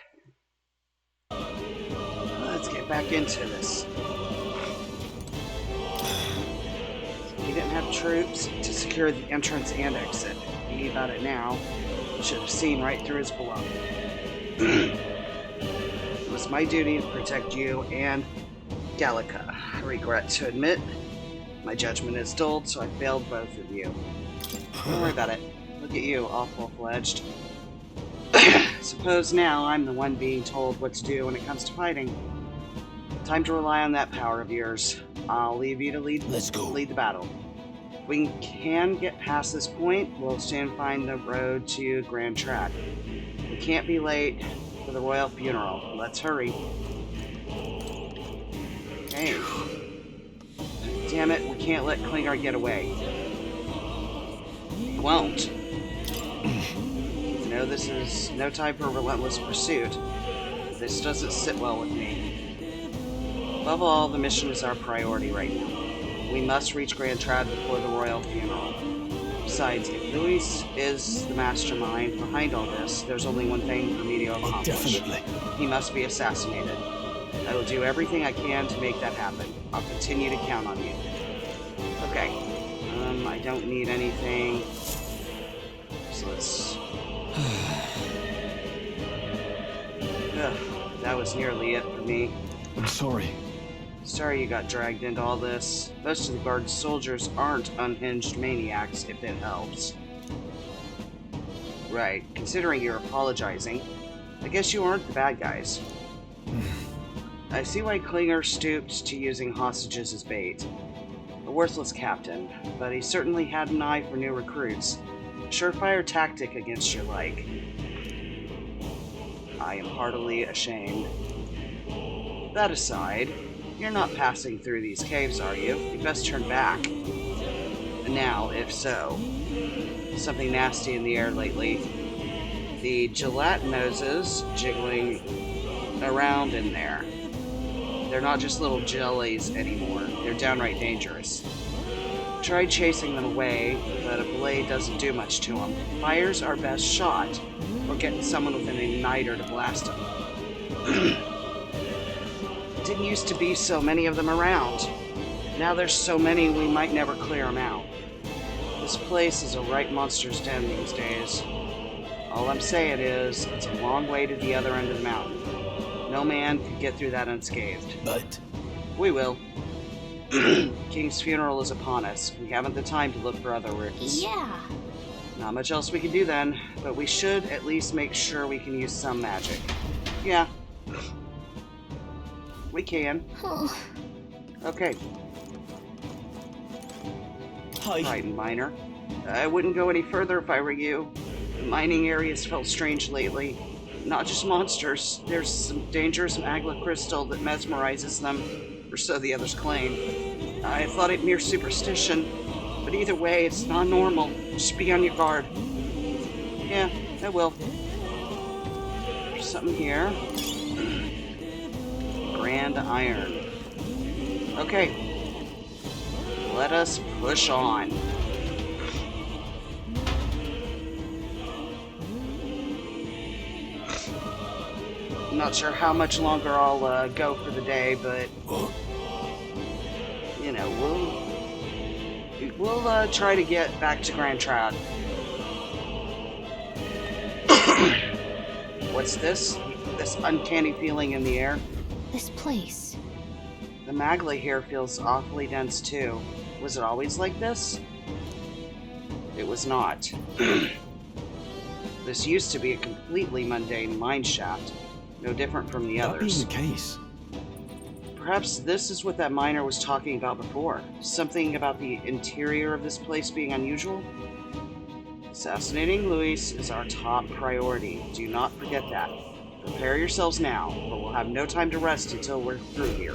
[SPEAKER 8] Let's get back into this. He didn't have troops to secure the entrance and exit. Thinking about it now, should have seen right through his bluff. It was my duty to protect you and Gallica. I regret to admit, my judgment is dulled, so I failed both of you. Don't worry about it. Look at you, all full-fledged. Suppose now I'm the one being told what to do when it comes to fighting. Time to rely on that power of yours. I'll leave you to lead the battle. If we can get past this point, we'll soon find the road to Grand Trad. We can't be late for the royal funeral. Let's hurry. Hey. Damn it, we can't let Klinger get away. He won't. You know, this is no time for relentless pursuit. This doesn't sit well with me. Above all, the mission is our priority right now. We must reach Grand Trad before the royal funeral. Besides, if Luis is the mastermind behind all this, there's only one thing for me to accomplish.
[SPEAKER 6] Definitely.
[SPEAKER 8] He must be assassinated. I will do everything I can to make that happen. I'll continue to count on you. Okay. I don't need anything. So let's... Ugh, that was nearly it for me.
[SPEAKER 6] I'm sorry.
[SPEAKER 8] Sorry you got dragged into all this. Most of the guard's soldiers aren't unhinged maniacs, if it helps. Right, considering you're apologizing, I guess you aren't the bad guys. I see why Klinger stooped to using hostages as bait. A worthless captain, but he certainly had an eye for new recruits. Surefire tactic against your like. I am heartily ashamed. That aside, you're not passing through these caves, are you? You best turn back. Now, if so, something nasty in the air lately. The gelatinoses jiggling around in there. They're not just little jellies anymore. They're downright dangerous. Tried chasing them away, but a blade doesn't do much to them. Fire's our best shot, or getting someone with an igniter to blast them. Didn't used to be so many of them around. Now there's so many we might never clear them out. This place is a right monster's den these days. All I'm saying is, it's a long way to the other end of the mountain. No man could get through that unscathed.
[SPEAKER 6] But...
[SPEAKER 8] we will. King's funeral is upon us. We haven't the time to look for other routes.
[SPEAKER 9] Yeah.
[SPEAKER 8] Not much else we can do then, but we should at least make sure we can use some magic. Yeah. We can. Okay.
[SPEAKER 6] Hi.
[SPEAKER 8] Frightened miner. I wouldn't go any further if I were you. The mining areas felt strange lately. Not just monsters. There's some dangerous magma crystal that mesmerizes them, or so the others claim. I thought it mere superstition, but either way, it's not normal. Just be on your guard. Yeah, I will. There's something here. Grand iron. Okay. Let us push on. I'm not sure how much longer I'll go for the day, but you know, we'll try to get back to Grand Trad. What's this? This uncanny feeling in the air?
[SPEAKER 9] This place.
[SPEAKER 8] The magma here feels awfully dense too. Was it always like this? It was not. This used to be a completely mundane mine shaft, no different from the others.
[SPEAKER 6] That being the case,
[SPEAKER 8] perhaps this is what that miner was talking about before. Something about the interior of this place being unusual? Assassinating Luis is our top priority. Do not forget that. Prepare yourselves now, but we'll have no time to rest until we're through here.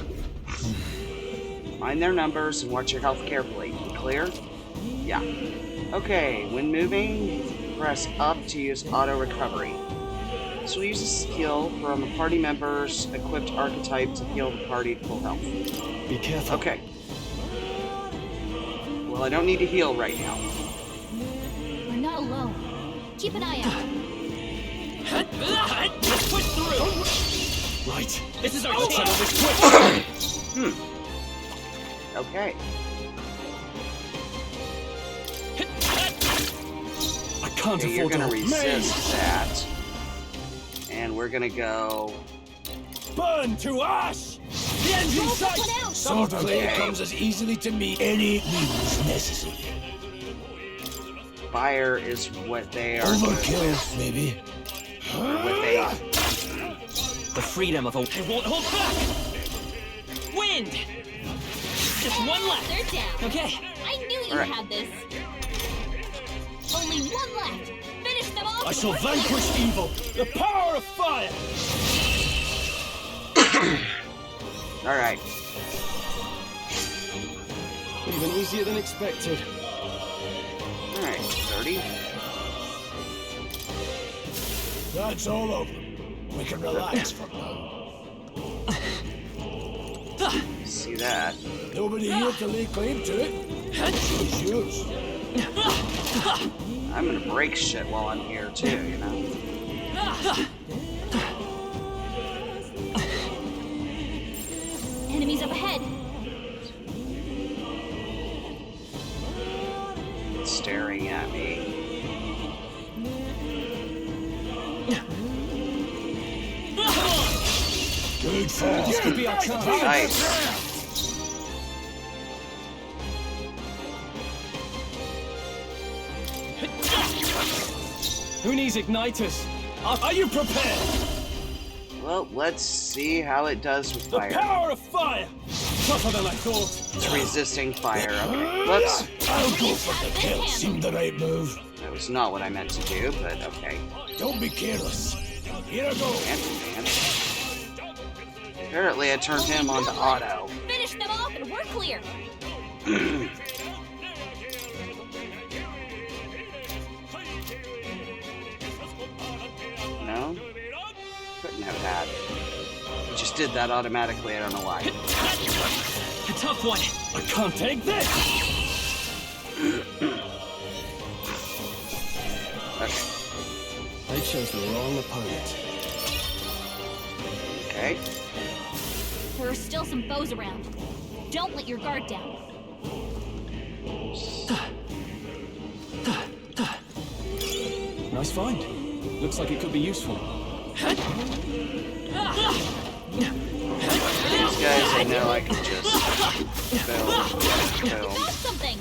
[SPEAKER 8] Mind their numbers and watch your health carefully. Clear? Yeah. Okay, when moving, press up to use auto recovery. This will use a skill from a party member's equipped archetype to heal the party to full health.
[SPEAKER 6] Be careful.
[SPEAKER 8] Okay. Well, I don't need to heal right now.
[SPEAKER 9] We're not alone. Keep an eye out.
[SPEAKER 1] Let's push through!
[SPEAKER 2] Right.
[SPEAKER 1] This is our
[SPEAKER 2] Let's settle
[SPEAKER 1] chance!
[SPEAKER 2] this quick!
[SPEAKER 8] Okay.
[SPEAKER 2] I can't
[SPEAKER 8] Okay, you're
[SPEAKER 2] afford
[SPEAKER 8] gonna
[SPEAKER 2] to
[SPEAKER 8] resist that. And we're gonna go...
[SPEAKER 10] Burn to ash! The end's in sight! Sword play comes as easily to me any means necessary.
[SPEAKER 8] Fire is what they are good with.
[SPEAKER 10] Overkill, maybe.
[SPEAKER 8] What they...
[SPEAKER 1] The freedom of a... I won't hold back! Wind! Just one left!
[SPEAKER 9] They're down.
[SPEAKER 1] Okay.
[SPEAKER 9] I knew you
[SPEAKER 8] Alright.
[SPEAKER 9] had this. Only one left. Finish them off.
[SPEAKER 10] I shall vanquish evil. The power of fire!
[SPEAKER 8] Alright.
[SPEAKER 2] Even easier than expected.
[SPEAKER 8] Alright, 30.
[SPEAKER 10] That's all over. We can relax from now.
[SPEAKER 8] See that.
[SPEAKER 10] Nobody here to lay claim to it. It's yours.
[SPEAKER 8] I'm gonna break shit while I'm here too, you know?
[SPEAKER 9] Enemies up ahead.
[SPEAKER 8] It's staring at me.
[SPEAKER 10] Good fall.
[SPEAKER 2] This could be our chance.
[SPEAKER 8] Nice.
[SPEAKER 2] Who needs igniters? Are you prepared?
[SPEAKER 8] Well, let's see how it does with
[SPEAKER 10] The
[SPEAKER 8] fire.
[SPEAKER 10] power of fire!
[SPEAKER 2] Tougher than I thought.
[SPEAKER 8] It's resisting fire. Okay, whoops.
[SPEAKER 10] I'll go for the kill. Seemed the right move.
[SPEAKER 8] That was not what I meant to do, but okay.
[SPEAKER 10] Don't be careless. Here I go.
[SPEAKER 8] And apparently I turned him onto auto.
[SPEAKER 9] Finish them off and we're clear.
[SPEAKER 8] No? Couldn't have had. It just did that automatically, I don't know why.
[SPEAKER 1] A tough one!
[SPEAKER 2] I can't take this!
[SPEAKER 8] Okay.
[SPEAKER 15] I chose the wrong opponent.
[SPEAKER 8] Okay.
[SPEAKER 9] There are still some foes around. Don't let your guard down.
[SPEAKER 2] Nice find. Looks like it could be useful.
[SPEAKER 8] These guys, I know I can just build.
[SPEAKER 9] Found something.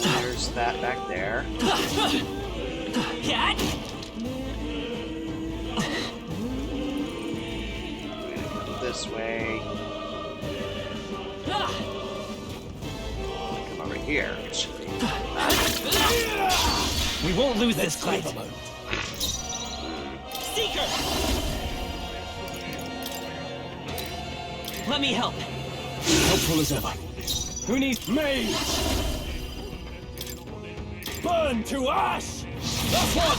[SPEAKER 8] There's that back there.
[SPEAKER 1] Cat!
[SPEAKER 8] This way. Come over here, actually.
[SPEAKER 1] We won't lose this fight. Seeker! Let me help.
[SPEAKER 2] Helpful as ever. Who needs mage?
[SPEAKER 10] Burn to ash! That's one!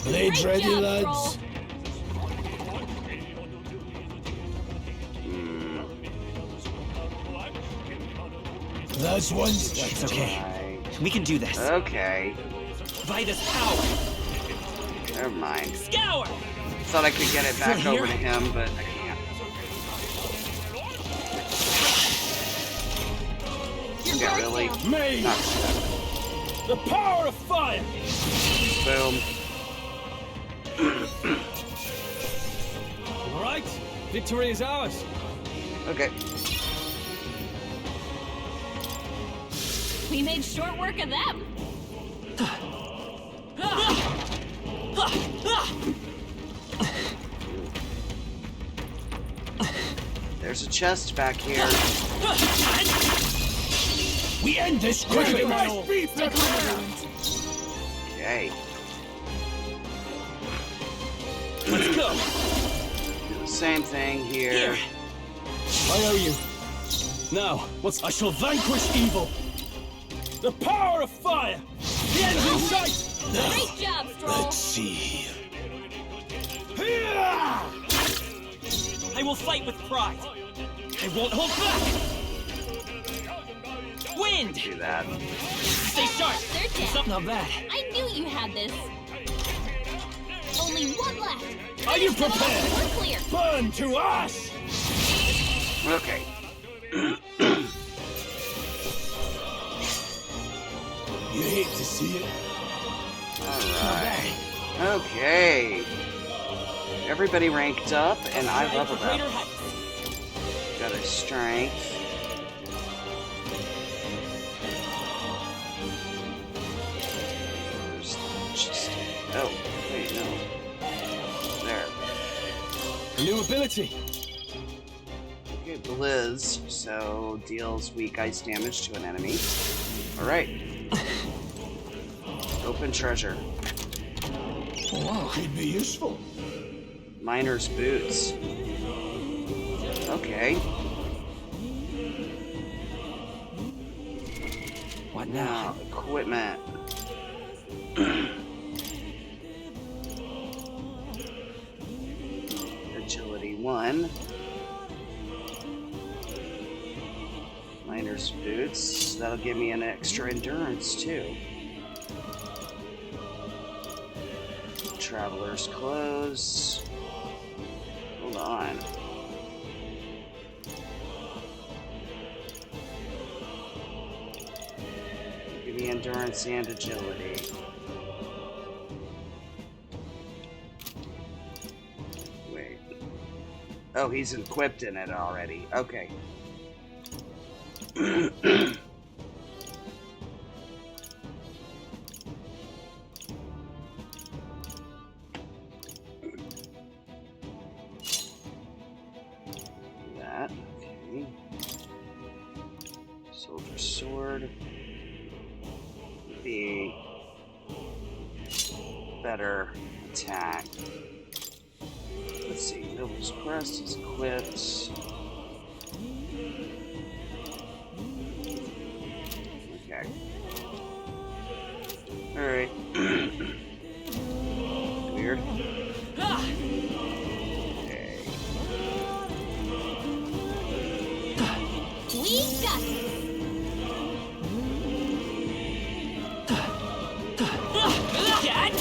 [SPEAKER 10] Blades
[SPEAKER 9] Great
[SPEAKER 10] ready,
[SPEAKER 9] job,
[SPEAKER 10] lads. That's one step.
[SPEAKER 1] It's okay. We can do this.
[SPEAKER 8] Okay.
[SPEAKER 1] By this power.
[SPEAKER 8] Never mind.
[SPEAKER 1] Scour!
[SPEAKER 8] Thought I could get it back
[SPEAKER 1] From
[SPEAKER 8] over to
[SPEAKER 1] here?
[SPEAKER 8] him, but I can't. Yeah, really?
[SPEAKER 10] Mage!
[SPEAKER 8] Not good.
[SPEAKER 10] The power of fire!
[SPEAKER 8] Boom.
[SPEAKER 2] All right. Victory is ours.
[SPEAKER 8] Okay.
[SPEAKER 9] We made short work of them.
[SPEAKER 8] There's a chest back here.
[SPEAKER 10] We end this quickly, my beef!
[SPEAKER 8] Okay.
[SPEAKER 1] Let's go!
[SPEAKER 8] Do the same thing here.
[SPEAKER 2] I owe you. Now, what's... I shall vanquish evil.
[SPEAKER 10] The power of fire! The end's in sight!
[SPEAKER 9] Great job, Stroll.
[SPEAKER 10] Let's see.
[SPEAKER 1] I will fight with pride. I won't hold back. Wind! Wind!
[SPEAKER 8] Do that.
[SPEAKER 1] Stay sharp!
[SPEAKER 17] They're dead.
[SPEAKER 1] Not bad.
[SPEAKER 17] I knew you had this. Only one left.
[SPEAKER 10] Are you
[SPEAKER 17] Finish them off.
[SPEAKER 10] prepared?
[SPEAKER 17] We're clear.
[SPEAKER 10] Burn to ash!
[SPEAKER 8] Okay.
[SPEAKER 10] You hate to see it?
[SPEAKER 8] Alright. Okay. Everybody ranked up, and I leveled up. Got a strength. Just, oh, wait, no. There.
[SPEAKER 10] New ability.
[SPEAKER 8] Okay, Blizz, so deals weak ice damage to an enemy. Alright. Open treasure.
[SPEAKER 10] Wow, could be useful.
[SPEAKER 8] Miner's boots. Okay.
[SPEAKER 12] What now?
[SPEAKER 8] Equipment. Agility 1. Miner's boots. That'll give me an extra endurance too. Traveler's clothes. Hold on. Give me endurance and agility. Wait. Oh, he's equipped in it already. Okay. That. Okay. Soldier sword. Be better attack. Let's see. Noble's Crest is equipped. Okay. Alright. Weird. Okay.
[SPEAKER 17] We got this.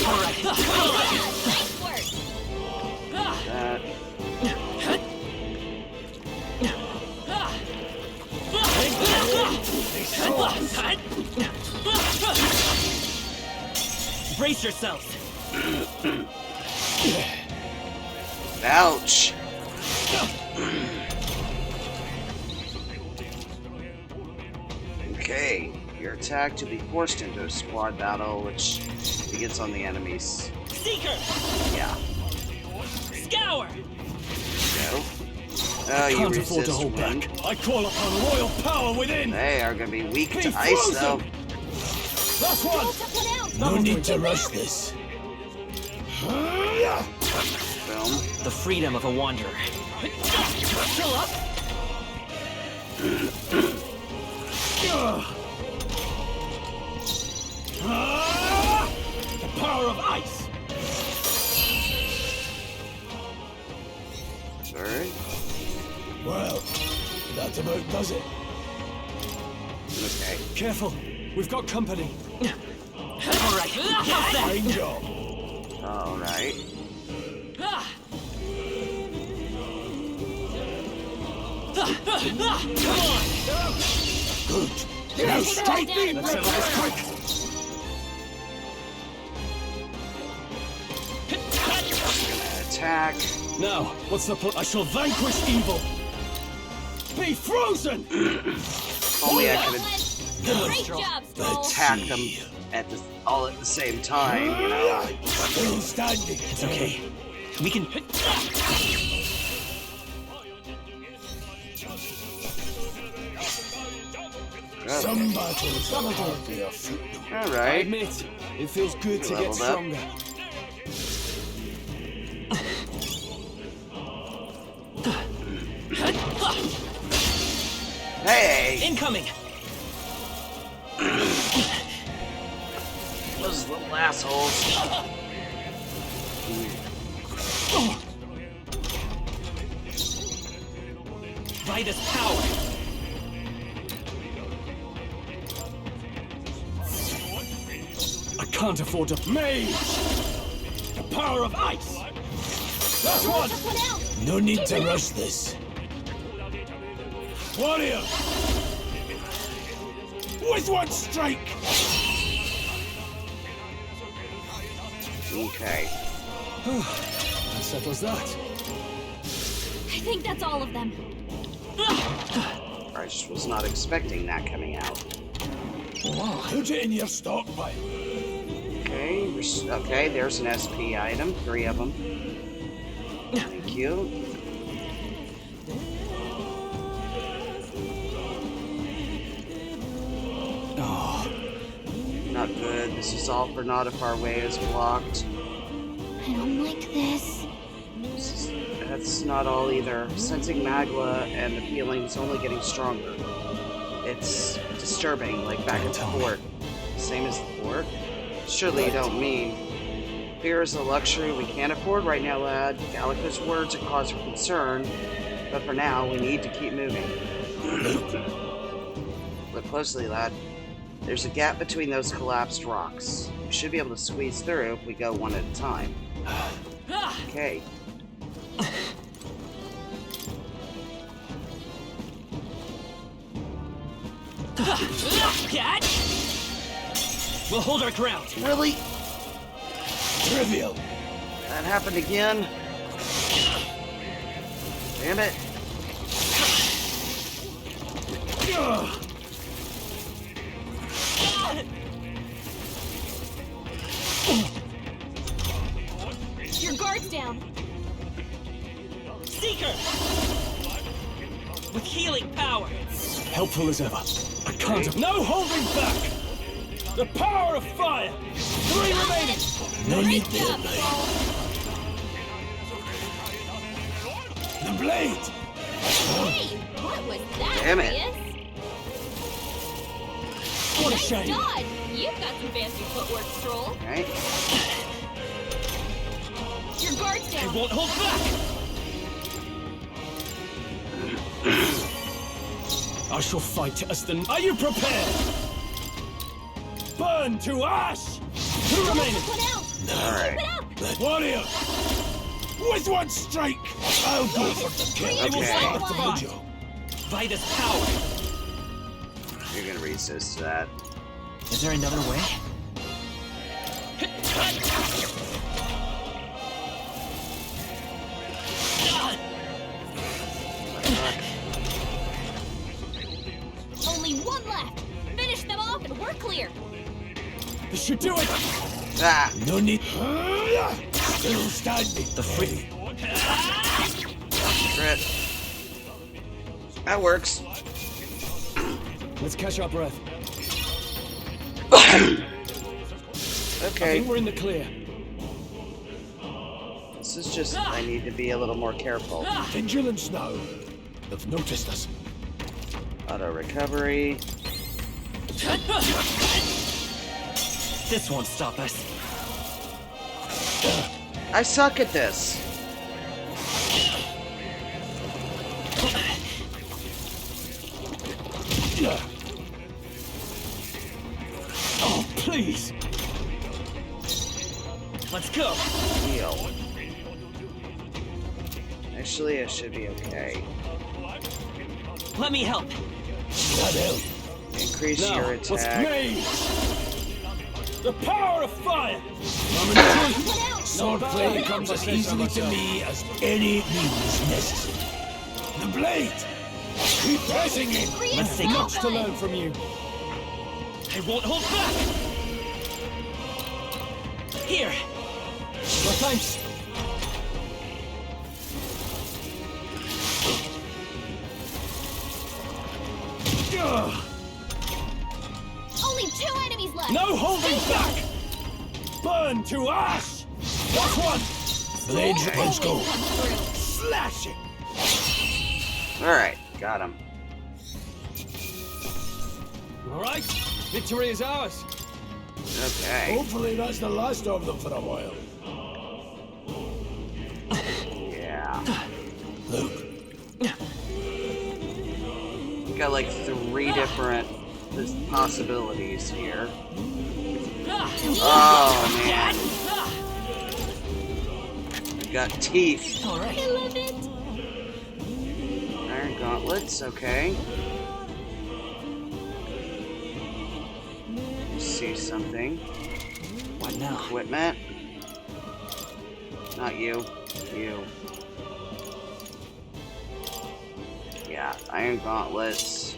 [SPEAKER 1] Alright.
[SPEAKER 17] Nice work.
[SPEAKER 8] That.
[SPEAKER 1] Brace yourselves.
[SPEAKER 8] Ouch. Okay, your attack to be forced into a squad battle, which begins on the enemies.
[SPEAKER 1] Seeker!
[SPEAKER 8] Yeah.
[SPEAKER 1] Scour!
[SPEAKER 8] Go. Oh, you
[SPEAKER 10] Can't afford to
[SPEAKER 8] resist
[SPEAKER 10] hold
[SPEAKER 8] wind.
[SPEAKER 10] back. I call upon royal power within.
[SPEAKER 8] They are going to be weak
[SPEAKER 10] Be
[SPEAKER 8] to ice, though.
[SPEAKER 10] frozen. Last one. No need to rush this.
[SPEAKER 8] Boom.
[SPEAKER 12] The freedom of a wanderer.
[SPEAKER 1] Chill up!
[SPEAKER 10] The power of ice.
[SPEAKER 8] Sorry.
[SPEAKER 10] Well, that about does it.
[SPEAKER 8] Okay.
[SPEAKER 10] Careful, we've got company.
[SPEAKER 1] Alright, how's that?
[SPEAKER 10] Fine job.
[SPEAKER 8] Alright.
[SPEAKER 1] Come on!
[SPEAKER 10] Good.
[SPEAKER 17] Now
[SPEAKER 10] straight
[SPEAKER 17] down.
[SPEAKER 10] in. Let's settle this quick.
[SPEAKER 8] Attack.
[SPEAKER 10] Now, what's the plan? I shall vanquish evil. Be frozen.
[SPEAKER 8] Only I could
[SPEAKER 17] Great job, Skull.
[SPEAKER 8] attack them at the, all at the same time, you know?
[SPEAKER 10] Still standing.
[SPEAKER 12] It's okay. We can.
[SPEAKER 10] Some battles are hardly a foot. I
[SPEAKER 8] Alright.
[SPEAKER 10] admit, it feels good to get
[SPEAKER 8] Leveled up.
[SPEAKER 10] stronger.
[SPEAKER 8] Hey!
[SPEAKER 1] Incoming!
[SPEAKER 8] Those little assholes.
[SPEAKER 1] By this power!
[SPEAKER 2] can't afford to...
[SPEAKER 10] Mage! The power of ice! Last one!
[SPEAKER 21] No need to rush this.
[SPEAKER 10] Warrior! With one strike!
[SPEAKER 8] Okay.
[SPEAKER 2] That settles that.
[SPEAKER 17] I think that's all of them.
[SPEAKER 8] I just was not expecting that coming out.
[SPEAKER 10] Put it in your stockpile.
[SPEAKER 8] Okay, okay, there's an SP item. 3 of them. Thank you.
[SPEAKER 2] Oh.
[SPEAKER 8] Not good. This is all for not if our way is blocked.
[SPEAKER 9] I don't like this.
[SPEAKER 8] That's not all either. Sensing Magla and the feeling is only getting stronger. It's disturbing, like back at the fort. Same as the fort? Surely you don't mean. Fear is a luxury we can't afford right now, lad. Gallica's words are cause for concern, but for now, we need to keep moving. Look closely, lad. There's a gap between those collapsed rocks. We should be able to squeeze through if we go one at a time. Okay.
[SPEAKER 1] Catch! We'll hold our ground.
[SPEAKER 8] Really?
[SPEAKER 10] Trivial.
[SPEAKER 8] That happened again. Damn it.
[SPEAKER 17] Your guard's down.
[SPEAKER 1] Seeker! With healing power.
[SPEAKER 2] Helpful as ever. I can't...
[SPEAKER 10] No holding back! The power of fire! 3 remaining!
[SPEAKER 21] No need
[SPEAKER 17] Great
[SPEAKER 21] there,
[SPEAKER 17] job,
[SPEAKER 21] mate.
[SPEAKER 17] Soul.
[SPEAKER 10] The blade!
[SPEAKER 17] Hey, what was that,
[SPEAKER 8] Damn it.
[SPEAKER 17] Arius?
[SPEAKER 10] What a
[SPEAKER 17] Nice
[SPEAKER 10] shame!
[SPEAKER 17] dodge. You've got some fancy footwork, Stroll.
[SPEAKER 8] Okay.
[SPEAKER 17] Your guard's
[SPEAKER 1] I
[SPEAKER 17] down.
[SPEAKER 1] won't hold back!
[SPEAKER 2] I shall fight as the...
[SPEAKER 10] Are you prepared? Burn to ash! 2 remaining!
[SPEAKER 17] Put out.
[SPEAKER 8] Alright.
[SPEAKER 17] Keep it up.
[SPEAKER 10] Warrior! With one strike!
[SPEAKER 21] I'll go for the kill.
[SPEAKER 1] I will
[SPEAKER 8] Okay.
[SPEAKER 1] fight with
[SPEAKER 17] One.
[SPEAKER 1] pride. Vitus power.
[SPEAKER 8] You're gonna resist that.
[SPEAKER 12] Is there another way?
[SPEAKER 17] Only one left. Finish them off and we're clear.
[SPEAKER 10] This should do it!
[SPEAKER 8] Ah!
[SPEAKER 21] No need. Still standing.
[SPEAKER 12] The free.
[SPEAKER 8] Crit. That works.
[SPEAKER 2] Let's catch our breath.
[SPEAKER 8] Okay.
[SPEAKER 2] I think we're in the clear.
[SPEAKER 8] This is just, I need to be a little more careful.
[SPEAKER 21] Vigilance now. They've noticed us.
[SPEAKER 8] Auto recovery.
[SPEAKER 12] This won't stop us.
[SPEAKER 8] I suck at this.
[SPEAKER 2] Oh, please.
[SPEAKER 1] Let's go.
[SPEAKER 8] Heal. Actually, I should be okay.
[SPEAKER 1] Let me help.
[SPEAKER 21] That help.
[SPEAKER 8] Increase
[SPEAKER 10] Now,
[SPEAKER 8] your
[SPEAKER 10] let's
[SPEAKER 8] attack.
[SPEAKER 10] mage! The power of fire!
[SPEAKER 21] Sword play comes as easily to me as any means necessary. The blade! Keep pressing it!
[SPEAKER 1] Let's take
[SPEAKER 2] Much to learn from you.
[SPEAKER 1] I won't hold back. Here.
[SPEAKER 2] Well, thanks.
[SPEAKER 17] Only 2 enemies left.
[SPEAKER 10] No holding back! Burn to ash! Last one!
[SPEAKER 21] Blade, let's go.
[SPEAKER 17] Come through.
[SPEAKER 10] Slash it!
[SPEAKER 8] Alright, got him.
[SPEAKER 2] All right. Victory is ours.
[SPEAKER 8] Okay.
[SPEAKER 21] Hopefully that's the last of them for a while.
[SPEAKER 8] Yeah.
[SPEAKER 21] Look,
[SPEAKER 8] Got like 3 different possibilities here. Oh, man. You got teeth.
[SPEAKER 1] All right.
[SPEAKER 17] I love it.
[SPEAKER 8] Iron gauntlets, okay. See something.
[SPEAKER 12] What now?
[SPEAKER 8] Equipment. Not you. You. Yeah, iron gauntlets.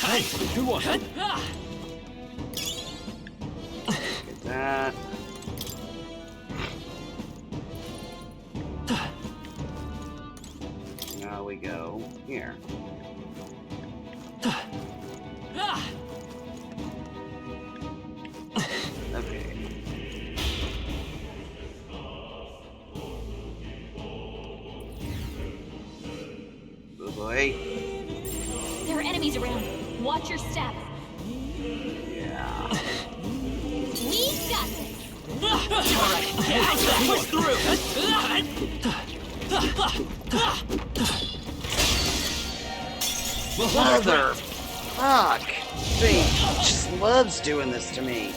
[SPEAKER 2] Hey, who won?
[SPEAKER 8] Get that. Now we go here. Okay. Oh boy.
[SPEAKER 17] There are enemies around. Watch your step.
[SPEAKER 8] Yeah.
[SPEAKER 17] We got this.
[SPEAKER 1] Alright, push through!
[SPEAKER 8] Mother! Fuck! Thing just loves doing this to me.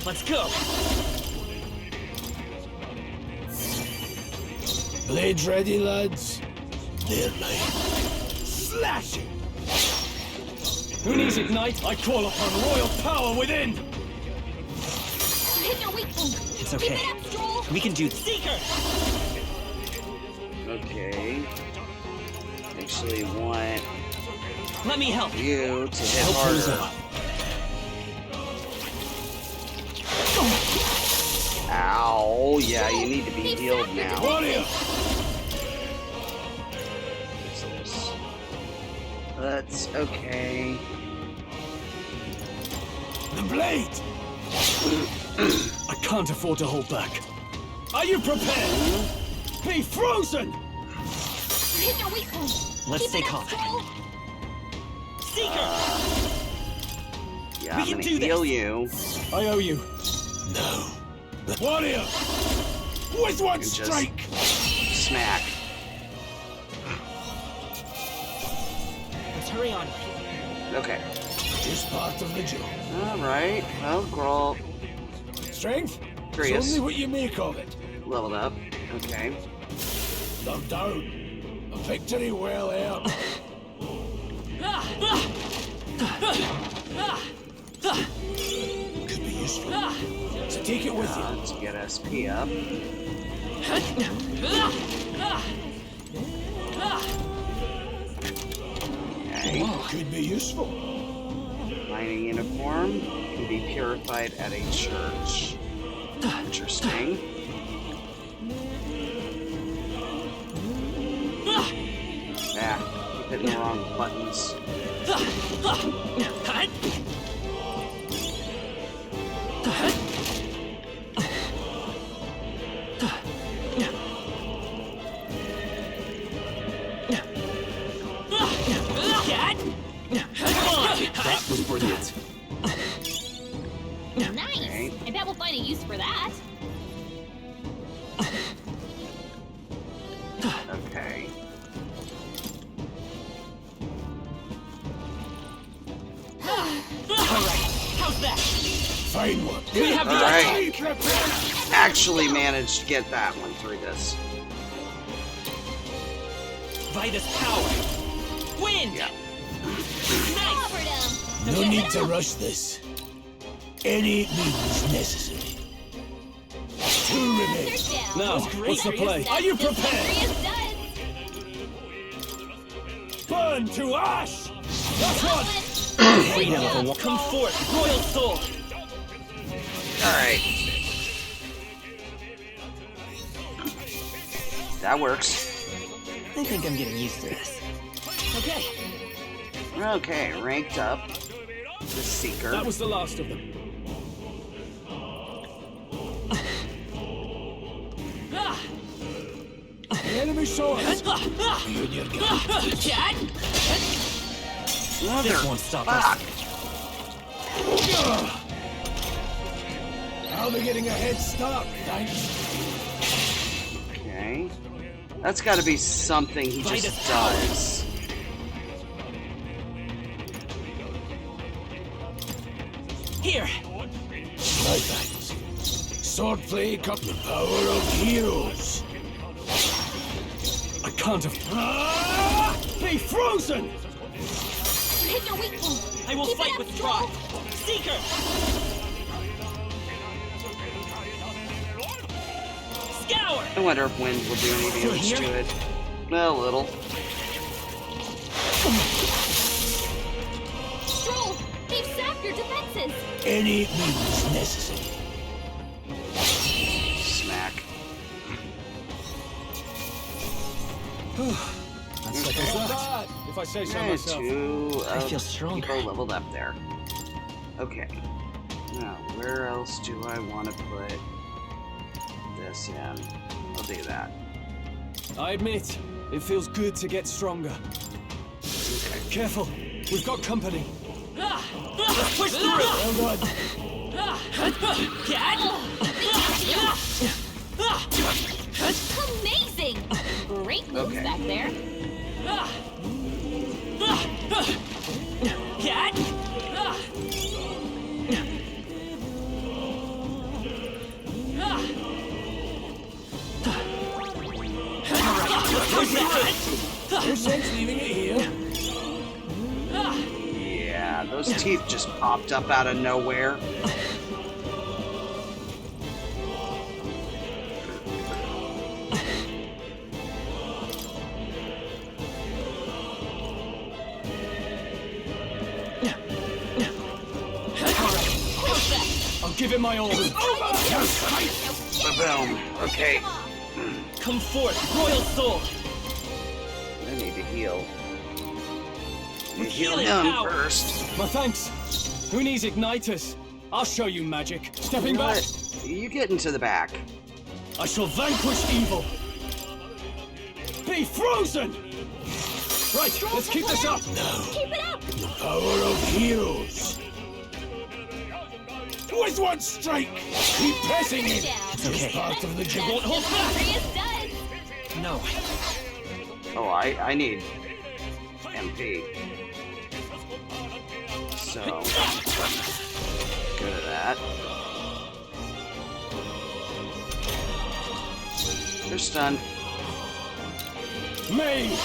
[SPEAKER 1] Let's go!
[SPEAKER 21] Blades ready, lads? They're mine. Slash it!
[SPEAKER 1] Who needs ignite? I call upon royal power within!
[SPEAKER 17] Hit your weak point.
[SPEAKER 12] It's okay.
[SPEAKER 17] Keep it up, Stroll.
[SPEAKER 12] We can do this.
[SPEAKER 1] Seeker!
[SPEAKER 8] Okay. Actually want
[SPEAKER 1] Let me help.
[SPEAKER 8] you to hit harder. Ow, yeah, you need to be healed now. What's this? That's okay.
[SPEAKER 21] The blade! I can't afford to hold back. Are you prepared? Be frozen!
[SPEAKER 17] Hit your weak point.
[SPEAKER 12] Let's
[SPEAKER 17] Keep
[SPEAKER 12] stay
[SPEAKER 17] it up,
[SPEAKER 12] calm.
[SPEAKER 17] Stroll.
[SPEAKER 1] Seeker!
[SPEAKER 8] Yeah,
[SPEAKER 1] We
[SPEAKER 8] I'm
[SPEAKER 1] can
[SPEAKER 8] gonna
[SPEAKER 1] do
[SPEAKER 8] heal
[SPEAKER 1] this.
[SPEAKER 8] you.
[SPEAKER 21] I owe you. No. Warrior! With one
[SPEAKER 8] And just
[SPEAKER 21] strike!
[SPEAKER 8] smack.
[SPEAKER 1] Let's hurry on.
[SPEAKER 8] Okay.
[SPEAKER 21] Just part of the job.
[SPEAKER 8] Alright. Well, Grohl
[SPEAKER 21] Strength?
[SPEAKER 8] Curious.
[SPEAKER 21] It's only what you make of it.
[SPEAKER 8] leveled up. Okay.
[SPEAKER 21] No doubt. A victory well earned. Could be useful. So take it with you.
[SPEAKER 8] To get SP up. Okay.
[SPEAKER 21] Could be useful.
[SPEAKER 8] Mining uniform can be purified at a church. Interesting. Yeah, keep hitting the wrong buttons.
[SPEAKER 12] That was brilliant.
[SPEAKER 17] Nice.
[SPEAKER 8] Okay.
[SPEAKER 17] I bet we'll find a use for that.
[SPEAKER 8] Okay.
[SPEAKER 1] Alright, how's that?
[SPEAKER 21] Fine work.
[SPEAKER 1] We have the
[SPEAKER 8] Alright. Actually managed to get that one through this.
[SPEAKER 1] Vitus power. Wind!
[SPEAKER 8] Yeah.
[SPEAKER 1] Nice!
[SPEAKER 21] No need to rush this. Any means necessary. Two remain. Now, what's the play? Are you prepared? Burn to ash! That's one!
[SPEAKER 1] Freedom of a come forth, royal soul!
[SPEAKER 8] Alright. That works.
[SPEAKER 12] I think I'm getting used to this.
[SPEAKER 1] Okay.
[SPEAKER 8] Okay, ranked up. The Seeker.
[SPEAKER 2] That was the last of them.
[SPEAKER 21] The enemy saw us. You and your gun.
[SPEAKER 1] This won't stop us.
[SPEAKER 21] I'll be getting a head start, thanks.
[SPEAKER 8] Okay. That's got to be something he just does.
[SPEAKER 1] Here.
[SPEAKER 21] My thanks. Swordplay got the power of heroes.
[SPEAKER 2] I can't have... Be frozen!
[SPEAKER 17] Hit your weak point.
[SPEAKER 1] I will
[SPEAKER 17] Keep
[SPEAKER 1] fight
[SPEAKER 17] it up,
[SPEAKER 1] with
[SPEAKER 17] Stroll.
[SPEAKER 1] pride. Seeker! Scour!
[SPEAKER 8] I wonder if wind will do any damage to it. A little.
[SPEAKER 17] Stroll, they've sapped your defenses.
[SPEAKER 21] Any means necessary.
[SPEAKER 8] Smack.
[SPEAKER 2] That's settles that, if I say so myself.
[SPEAKER 8] Two
[SPEAKER 12] I feel stronger.
[SPEAKER 8] people leveled up there. Okay. Now, where else do I want to put this in? I'll do that.
[SPEAKER 2] I admit, it feels good to get stronger.
[SPEAKER 8] Okay.
[SPEAKER 2] Careful, we've got company.
[SPEAKER 1] Let's push through!
[SPEAKER 21] Well done.
[SPEAKER 17] Amazing! Great moves back there.
[SPEAKER 1] Cat!
[SPEAKER 21] No sense leaving it here.
[SPEAKER 8] Yeah, those teeth just popped up out of nowhere.
[SPEAKER 2] I'll give it my all.
[SPEAKER 8] Boom. Okay.
[SPEAKER 1] Come forth, royal soul!
[SPEAKER 8] I need to heal.
[SPEAKER 1] With
[SPEAKER 8] Heal
[SPEAKER 1] healing
[SPEAKER 8] him
[SPEAKER 1] power.
[SPEAKER 8] first.
[SPEAKER 2] My thanks. Who needs igniters? I'll show you magic. Stepping back.
[SPEAKER 8] You get into the back.
[SPEAKER 2] I shall vanquish evil. Be frozen! Right, let's keep this up.
[SPEAKER 17] Keep it up!
[SPEAKER 21] The power of heroes. With one strike, keep pressing it.
[SPEAKER 1] It's okay.
[SPEAKER 21] Part of the
[SPEAKER 1] You
[SPEAKER 21] job.
[SPEAKER 1] won't hold back!
[SPEAKER 17] Furious does.
[SPEAKER 1] No.
[SPEAKER 8] Oh, I need MP. So, good at that. They're stunned.
[SPEAKER 2] Mage!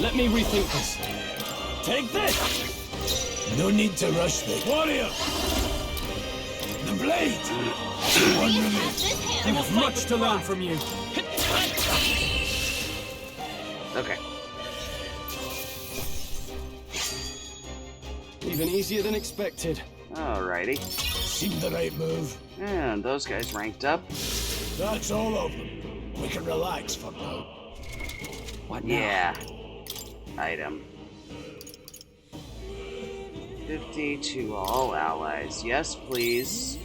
[SPEAKER 2] Let me rethink this. Take this!
[SPEAKER 21] No need to rush this. Warrior! The blade! One remains.
[SPEAKER 2] I have much to learn from you.
[SPEAKER 8] Okay.
[SPEAKER 2] Even easier than expected.
[SPEAKER 8] Alrighty.
[SPEAKER 21] Seemed the right move.
[SPEAKER 8] And those guys ranked up.
[SPEAKER 21] That's all of them. We can relax for now.
[SPEAKER 12] What now?
[SPEAKER 8] Yeah. Item. 50 to all allies. Yes, please.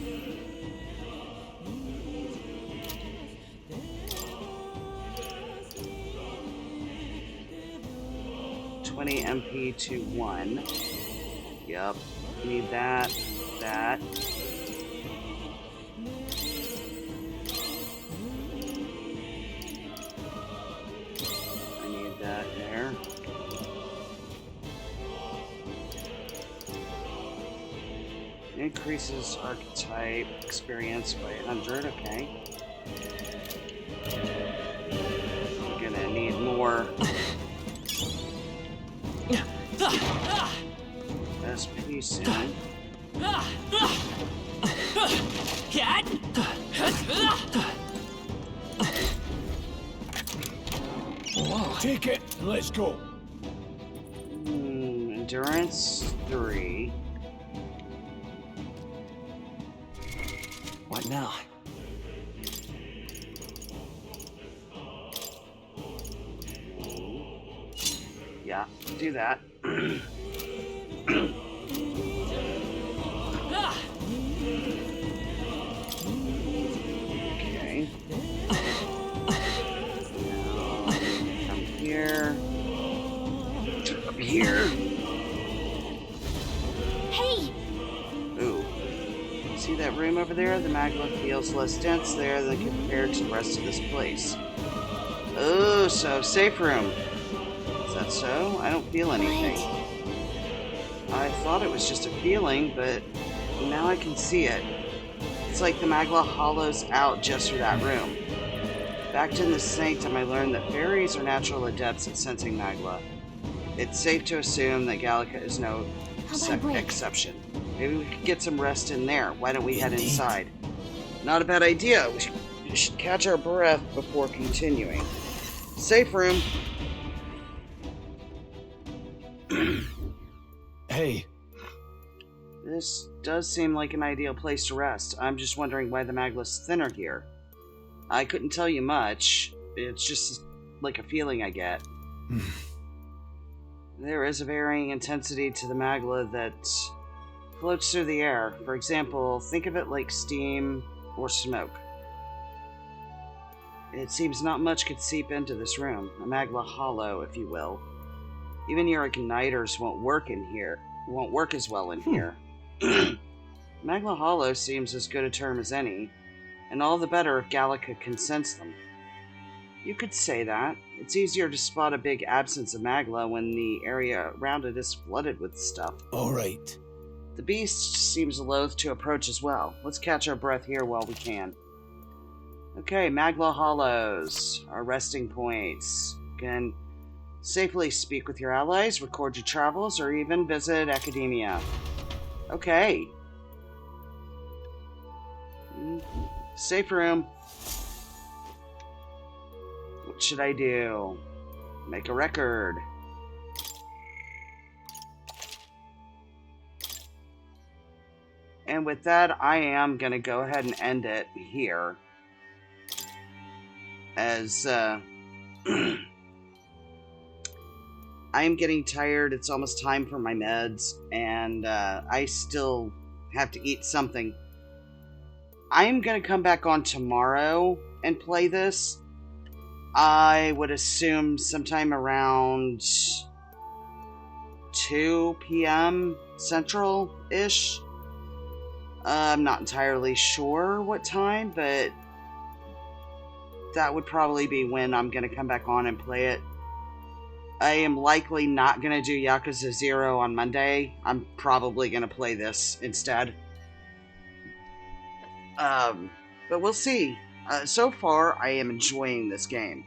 [SPEAKER 8] $20 MP to 1. Yep. Need that. That. I need that there. Increases archetype experience by 100, okay. I'm gonna need more SP soon.
[SPEAKER 1] Cat!
[SPEAKER 21] Whoa. Take it and let's go.
[SPEAKER 8] Endurance 3.
[SPEAKER 12] What now?
[SPEAKER 8] Yeah, do that. Okay. Now, come here. Up here. room over there. The magma feels less dense there than compared to the rest of this place. Oh, so safe room. Is that so? I don't feel anything. I thought it was just a feeling, but now I can see it. It's like the magma hollows out just for that room. Back in the sanctum, I learned that fairies are natural adepts at sensing magma. It's safe to assume that Gallica is no exception. Maybe we could get some rest in there. Why don't we head inside? Not a bad idea. We should catch our breath before continuing. Safe room.
[SPEAKER 15] Hey.
[SPEAKER 8] This does seem like an ideal place to rest. I'm just wondering why the magma's thinner here. I couldn't tell you much. It's just like a feeling I get. There is a varying intensity to the magma that floats through the air. For example, think of it like steam or smoke. It seems not much could seep into this room, a magma hollow, if you will. Even your igniters won't work as well in here. Magma hollow seems as good a term as any, and all the better if Gallica can sense them. You could say that. It's easier to spot a big absence of magma when the area around it is flooded with stuff.
[SPEAKER 21] Alright.
[SPEAKER 8] The beast seems loath to approach as well. Let's catch our breath here while we can. Okay, magma hollows, our resting points. You can safely speak with your allies, record your travels, or even visit academia. Okay. Safe room. What should I do? Make a record. And with that, I am going to go ahead and end it here. As I'm getting tired. It's almost time for my meds, and I still have to eat something. I'm going to come back on tomorrow and play this. I would assume sometime around 2 p.m. Central-ish. I'm not entirely sure what time, but that would probably be when I'm going to come back on and play it. I am likely not going to do Yakuza 0 on Monday. I'm probably going to play this instead. But we'll see. So far, I am enjoying this game.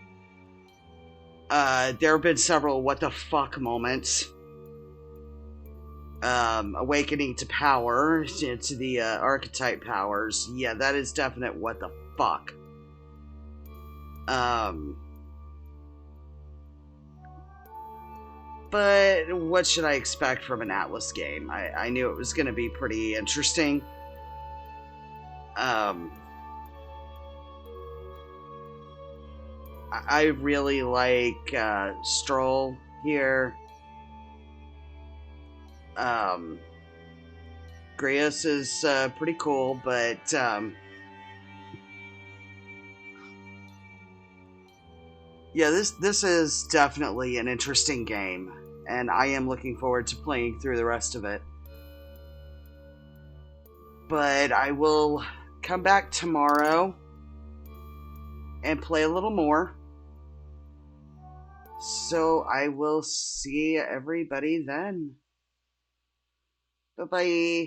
[SPEAKER 8] There have been several what the fuck moments. Awakening to power, to the archetype powers. Yeah, that is definite what the fuck. But what should I expect from an Atlas game? I knew it was going to be pretty interesting. I really like Stroll here. Grius is pretty cool, but yeah, this is definitely an interesting game, and I am looking forward to playing through the rest of it. But I will come back tomorrow and play a little more. So I will see everybody then. Bye-bye.